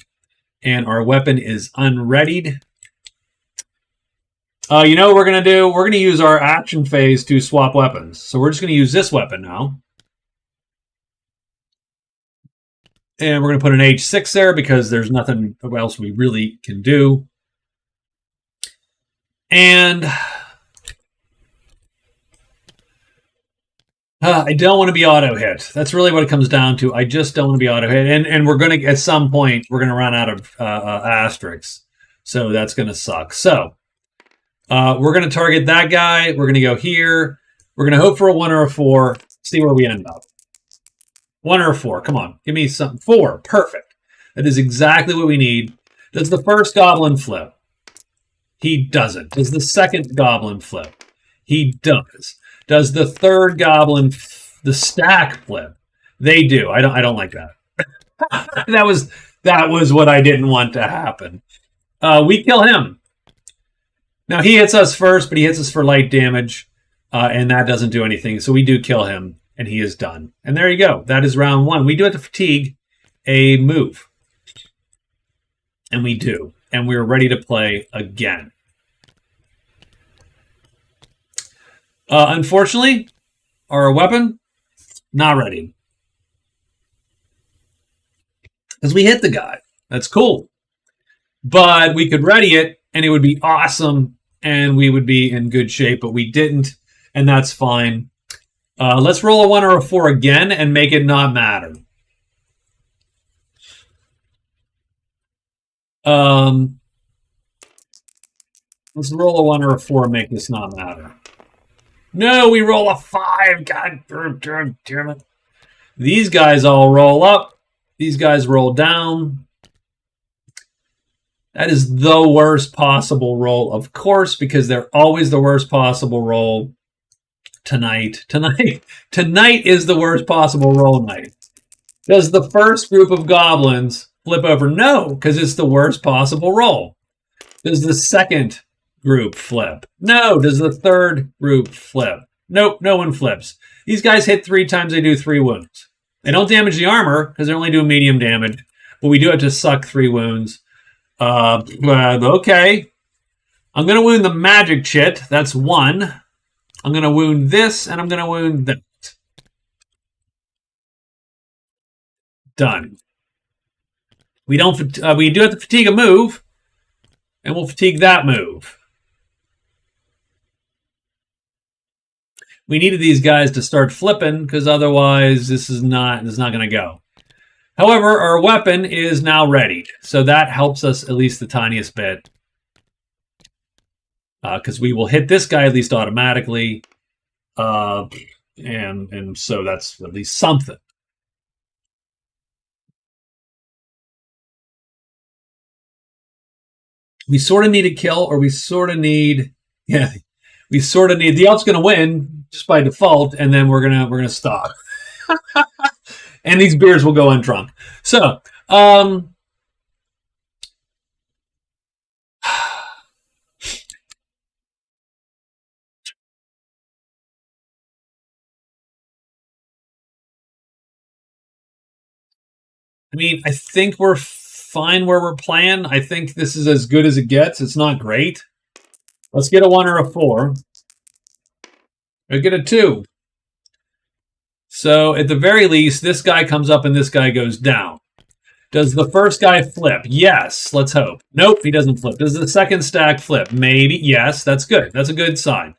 And our weapon is unreadied. You know what we're going to do? We're going to use our action phase to swap weapons. So we're just going to use this weapon now. And we're going to put an H6 there because there's nothing else we really can do. And I don't want to be auto-hit. That's really what it comes down to. I just don't want to be auto-hit. And we're going to, at some point, we're going to run out of asterisks. So that's going to suck. So we're going to target that guy. We're going to go here. We're going to hope for a 1 or a 4. See where we end up. 1 or a 4. Come on. Give me something. 4. Perfect. That is exactly what we need. Does the first goblin flip? He doesn't. Does the second goblin flip? He does. Does the third goblin, the stack flip? They do. I don't like that. that was what I didn't want to happen. We kill him. Now he hits us first, but he hits us for light damage. and that doesn't do anything. So we do kill him, and he is done. And there you go. That is round one. We do have to fatigue a move. And we do. And we're ready to play again. Unfortunately, our weapon, not ready. Because we hit the guy. That's cool. But we could ready it, and it would be awesome, and we would be in good shape, but we didn't, and that's fine. Let's roll a 1 or a 4 again and make it not matter. Let's roll a 1 or a 4 and make this not matter. No, we roll a 5. God damn it. These guys all roll up. These guys roll down. That is the worst possible roll, of course, because they're always the worst possible roll tonight. Tonight is the worst possible roll night. Does the first group of goblins flip over? No, because it's the worst possible roll. Does the second group flip? No. Does the third group flip? Nope, no one flips. These guys hit 3 times, they do 3 wounds. They don't damage the armor because they're only doing medium damage, but we do have to suck 3 wounds. Okay. I'm going to wound the magic chit. That's 1. I'm going to wound this, and I'm going to wound that. Done. We do have to fatigue a move, and we'll fatigue that move. We needed these guys to start flipping because otherwise this is not going to go. However, our weapon is now ready, so that helps us at least the tiniest bit because we will hit this guy at least automatically, and so that's at least something. We sort of need a kill, or we sort of need, we sort of need. The elf's going to win just by default, and then we're gonna stop. And these beers will go undrunk. So, I mean, I think we're fine where we're playing. I think this is as good as it gets. It's not great. Let's get a 1 or a 4. Or get a 2. So at the very least, this guy comes up and this guy goes down. Does the first guy flip? Yes, let's hope. Nope, he doesn't flip. Does the second stack flip? Maybe. Yes, that's good. That's a good sign.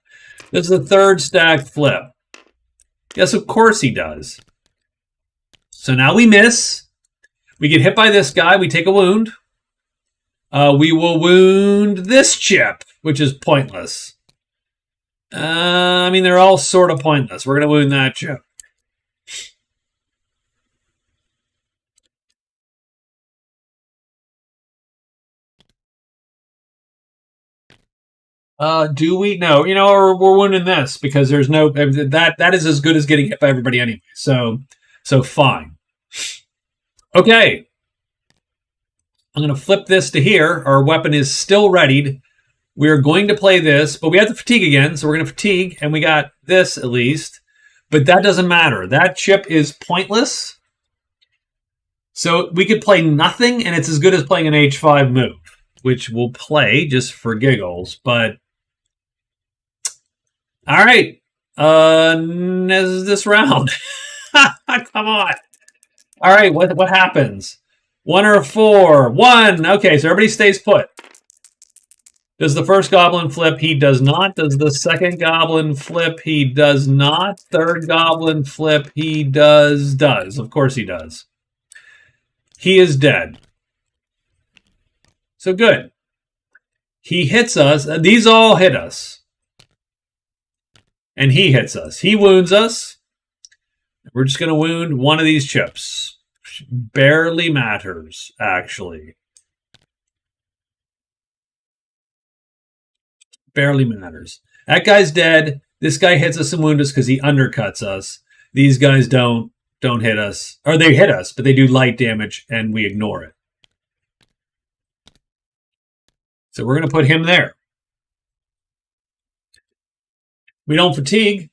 Does the third stack flip? Yes, of course he does. So now we miss. We get hit by this guy. We take a wound. We will wound this chip, which is pointless. I mean, they're all sort of pointless. We're going to wound that chip. Do we? No, we're wounding this because there's no that is as good as getting hit by everybody anyway. So fine. Okay. I'm going to flip this to here. Our weapon is still readied. We are going to play this, but we have to fatigue again, so we're going to fatigue, and we got this at least. But that doesn't matter. That chip is pointless. So we could play nothing, and it's as good as playing an H5 move, which we'll play just for giggles. But all right, this round. Come on. All right, what happens? 1 or a 4? 1. Okay, so everybody stays put. Does the first goblin flip? He does not. Does the second goblin flip? He does not. Third goblin flip? He does. Of course he does. He is dead. So good. He hits us. These all hit us. And he hits us. He wounds us. We're just going to wound one of these chips. Barely matters, actually. Barely matters. That guy's dead. This guy hits us and wounds us because he undercuts us. These guys don't hit us. Or they hit us, but they do light damage, and we ignore it. So we're going to put him there. We don't fatigue.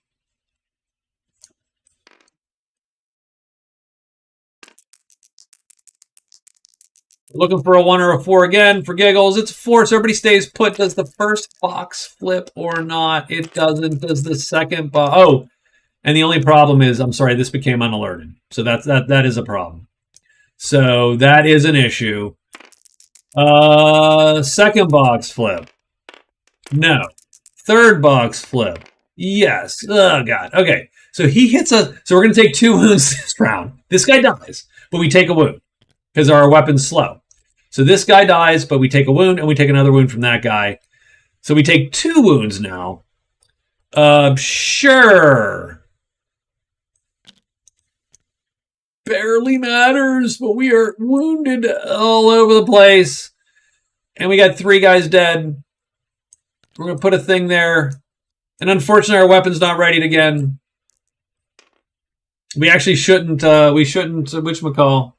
Looking for a 1 or a 4 again for giggles. It's a 4, so everybody stays put. Does the first box flip or not? It doesn't. Does the second box? Oh, and the only problem is, I'm sorry, this became unalerted. So that is a problem. So that is an issue. Second box flip. No. Third box flip. Yes. Oh, God. Okay. So he hits us. So we're going to take 2 wounds this round. This guy dies, but we take a wound because our weapon's slow. So this guy dies, but we take a wound, and we take another wound from that guy. So we take 2 wounds now. Sure. Barely matters, but we are wounded all over the place. And we got 3 guys dead. We're going to put a thing there. And unfortunately, our weapon's not readied again. We actually shouldn't, whatchamacall?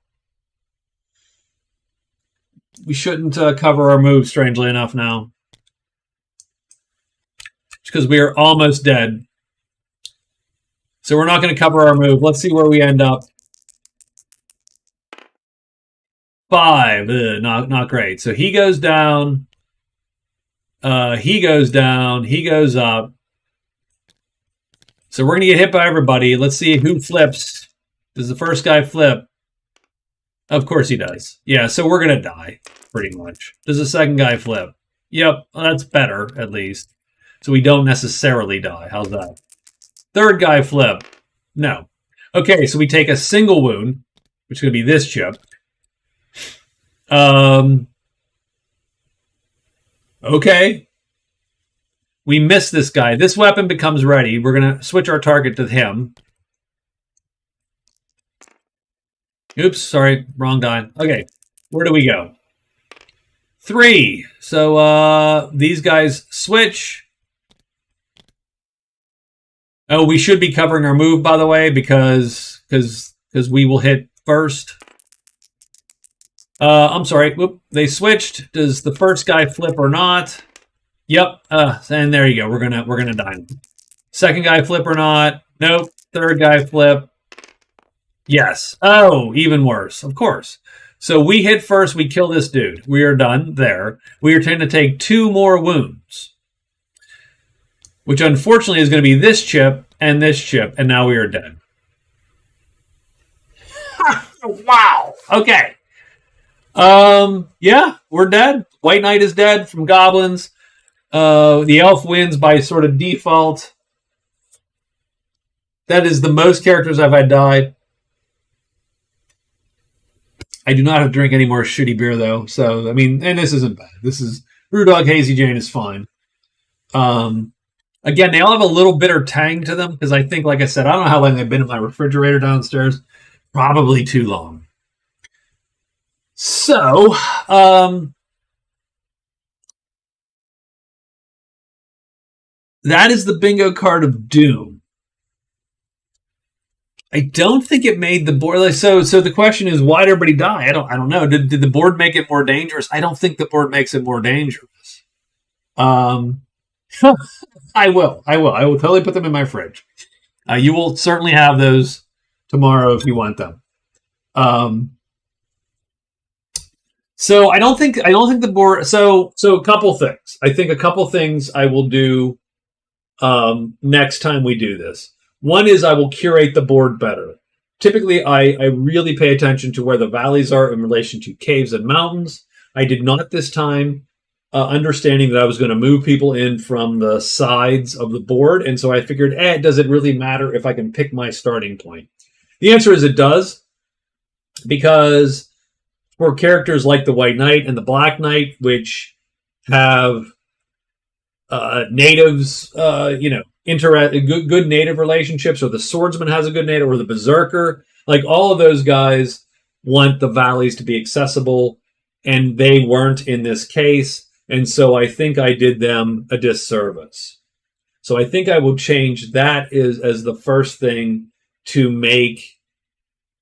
We shouldn't cover our move, strangely enough, now. Because we are almost dead. So we're not going to cover our move. Let's see where we end up. 5. Not great. So he goes down. He goes down. He goes up. So we're going to get hit by everybody. Let's see who flips. Does the first guy flip? Of course he does. Yeah, so we're going to die, pretty much. Does the second guy flip? Yep, well, that's better, at least. So we don't necessarily die. How's that? Third guy flip. No. Okay, so we take a single wound, which is going to be this chip. Okay. We miss this guy. This weapon becomes ready. We're going to switch our target to him. Oops, sorry, wrong die. Okay, where do we go? 3. So these guys switch. Oh, we should be covering our move, by the way, because we will hit first. I'm sorry. Whoop, they switched. Does the first guy flip or not? Yep. And there you go. We're gonna die. Second guy flip or not? Nope. Third guy flip. Yes. Oh, even worse. Of course. So we hit first. We kill this dude. We are done there. We are trying to take 2 more wounds, which unfortunately is going to be this chip and this chip, and now we are dead. Wow. Okay. Yeah, we're dead. White Knight is dead from goblins. The elf wins by sort of default. That is the most characters I've had die. I do not have to drink any more shitty beer, though. So, I mean, and this isn't bad. This is Brewdog Hazy Jane is fine. Again, they all have a little bitter tang to them because I think, like I said, I don't know how long they've been in my refrigerator downstairs. Probably too long. So, that is the bingo card of Doom. I don't think it made the board. So the question is, why did everybody die? I don't know. Did the board make it more dangerous? I don't think the board makes it more dangerous. I will totally put them in my fridge. You will certainly have those tomorrow if you want them. So I don't think the board. So a couple things. I think a couple things I will do next time we do this. One is I will curate the board better. Typically, I really pay attention to where the valleys are in relation to caves and mountains. I did not this time, understanding that I was going to move people in from the sides of the board. And so I figured, does it really matter if I can pick my starting point? The answer is it does. Because for characters like the White Knight and the Black Knight, which have natives, good native relationships, or the swordsman has a good native, or the berserker, like all of those guys want the valleys to be accessible, and they weren't in this case, and so I think I did them a disservice. So I think I will change that as the first thing to make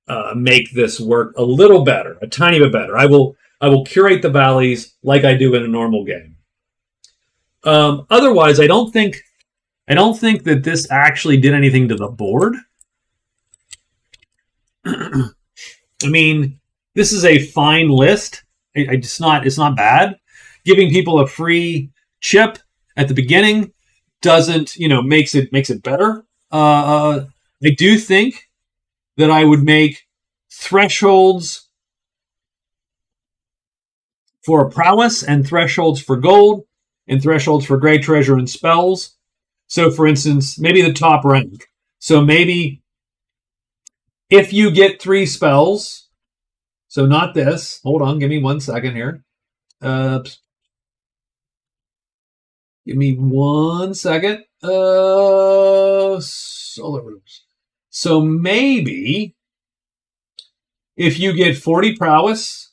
this work a little better, a tiny bit better. I will curate the valleys like I do in a normal game. Otherwise, I don't think I don't think that this actually did anything to the board. I mean, this is a fine list. It's not bad. Giving people a free chip at the beginning doesn't, makes it better. I do think that I would make thresholds for prowess and thresholds for gold and thresholds for great treasure and spells. So, for instance, maybe the top rank. So maybe if you get 3 spells, so not this. Hold on, give me 1 second here. Give me 1 second. Solar Rooms. So maybe if you get 40 prowess,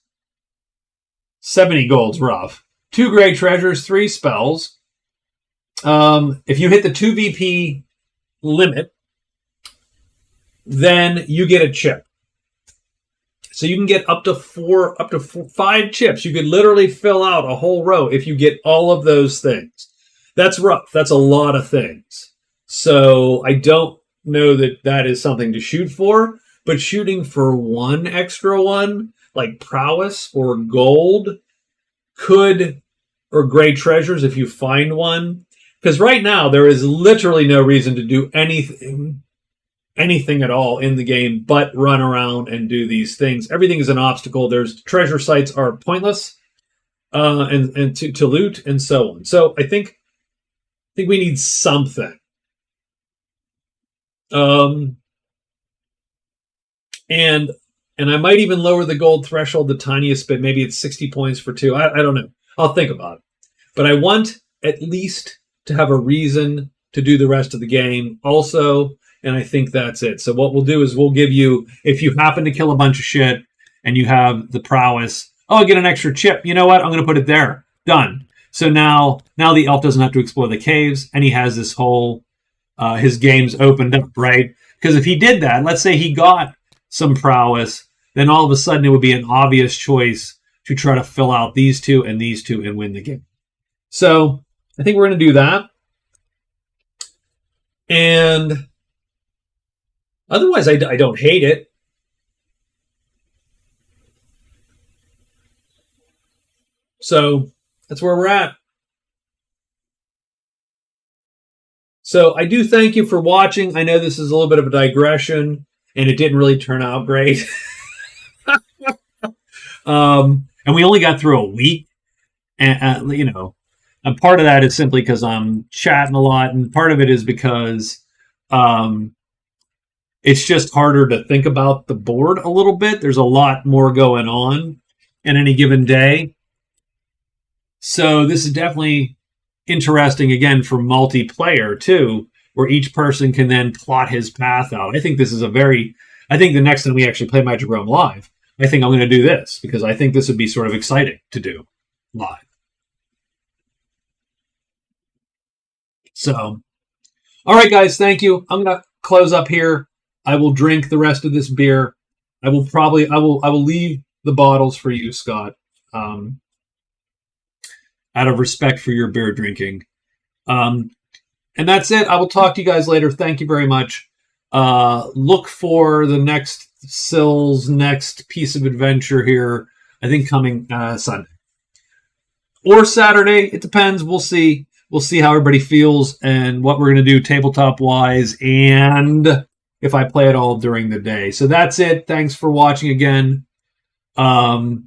70 gold's rough. 2 great treasures, 3 spells. If you hit the 2 VP limit, then you get a chip. So you can get up to 5 chips. You could literally fill out a whole row if you get all of those things. That's rough. That's a lot of things. So I don't know that is something to shoot for, but shooting for 1 extra one, like prowess or gold, or great treasures if you find one. Because right now there is literally no reason to do anything at all in the game but run around and do these things. Everything is an obstacle. There's treasure sites are pointless, and to loot and so on. So I think we need something. And I might even lower the gold threshold the tiniest bit. Maybe it's 60 points for 2. I don't know. I'll think about it. But I want at least to have a reason to do the rest of the game also, and I think that's it. So what we'll do is we'll give you, if you happen to kill a bunch of shit and you have the prowess, I get an extra chip. You know what? I'm going to put it there. Done. So now the elf doesn't have to explore the caves, and he has this whole, his game's opened up, right? Because if he did that, let's say he got some prowess, then all of a sudden it would be an obvious choice to try to fill out these 2 and these 2 and win the game. So I think we're going to do that. And otherwise, I don't hate it. So that's where we're at. So I do thank you for watching. I know this is a little bit of a digression, and it didn't really turn out great. And we only got through a week. And, and part of that is simply because I'm chatting a lot, and part of it is because it's just harder to think about the board a little bit. There's a lot more going on in any given day. So this is definitely interesting, again, for multiplayer, too, where each person can then plot his path out. I think the next time we actually play Magic Realm live, I think I'm going to do this, because I think this would be sort of exciting to do live. So, all right, guys, thank you. I'm going to close up here. I will drink the rest of this beer. I will leave the bottles for you, Scott, out of respect for your beer drinking. And that's it. I will talk to you guys later. Thank you very much. Look for the next Sill's next piece of adventure here, I think coming Sunday. Or Saturday. It depends. We'll see. We'll see how everybody feels and what we're going to do tabletop-wise, and if I play it all during the day. So that's it. Thanks for watching again. We're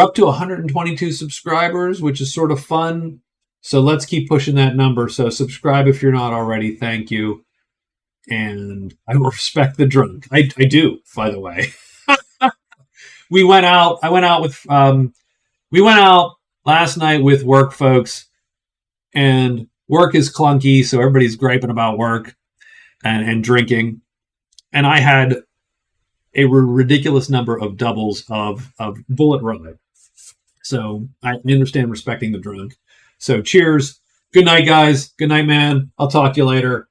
up to 122 subscribers, which is sort of fun. So let's keep pushing that number. So subscribe if you're not already. Thank you. And I will respect the drunk. I do, by the way. We went out last night with work folks, and work is clunky, so everybody's griping about work and drinking. And I had a ridiculous number of doubles of Bullet Rye. So I understand respecting the drunk. So cheers. Good night, guys. Good night, man. I'll talk to you later.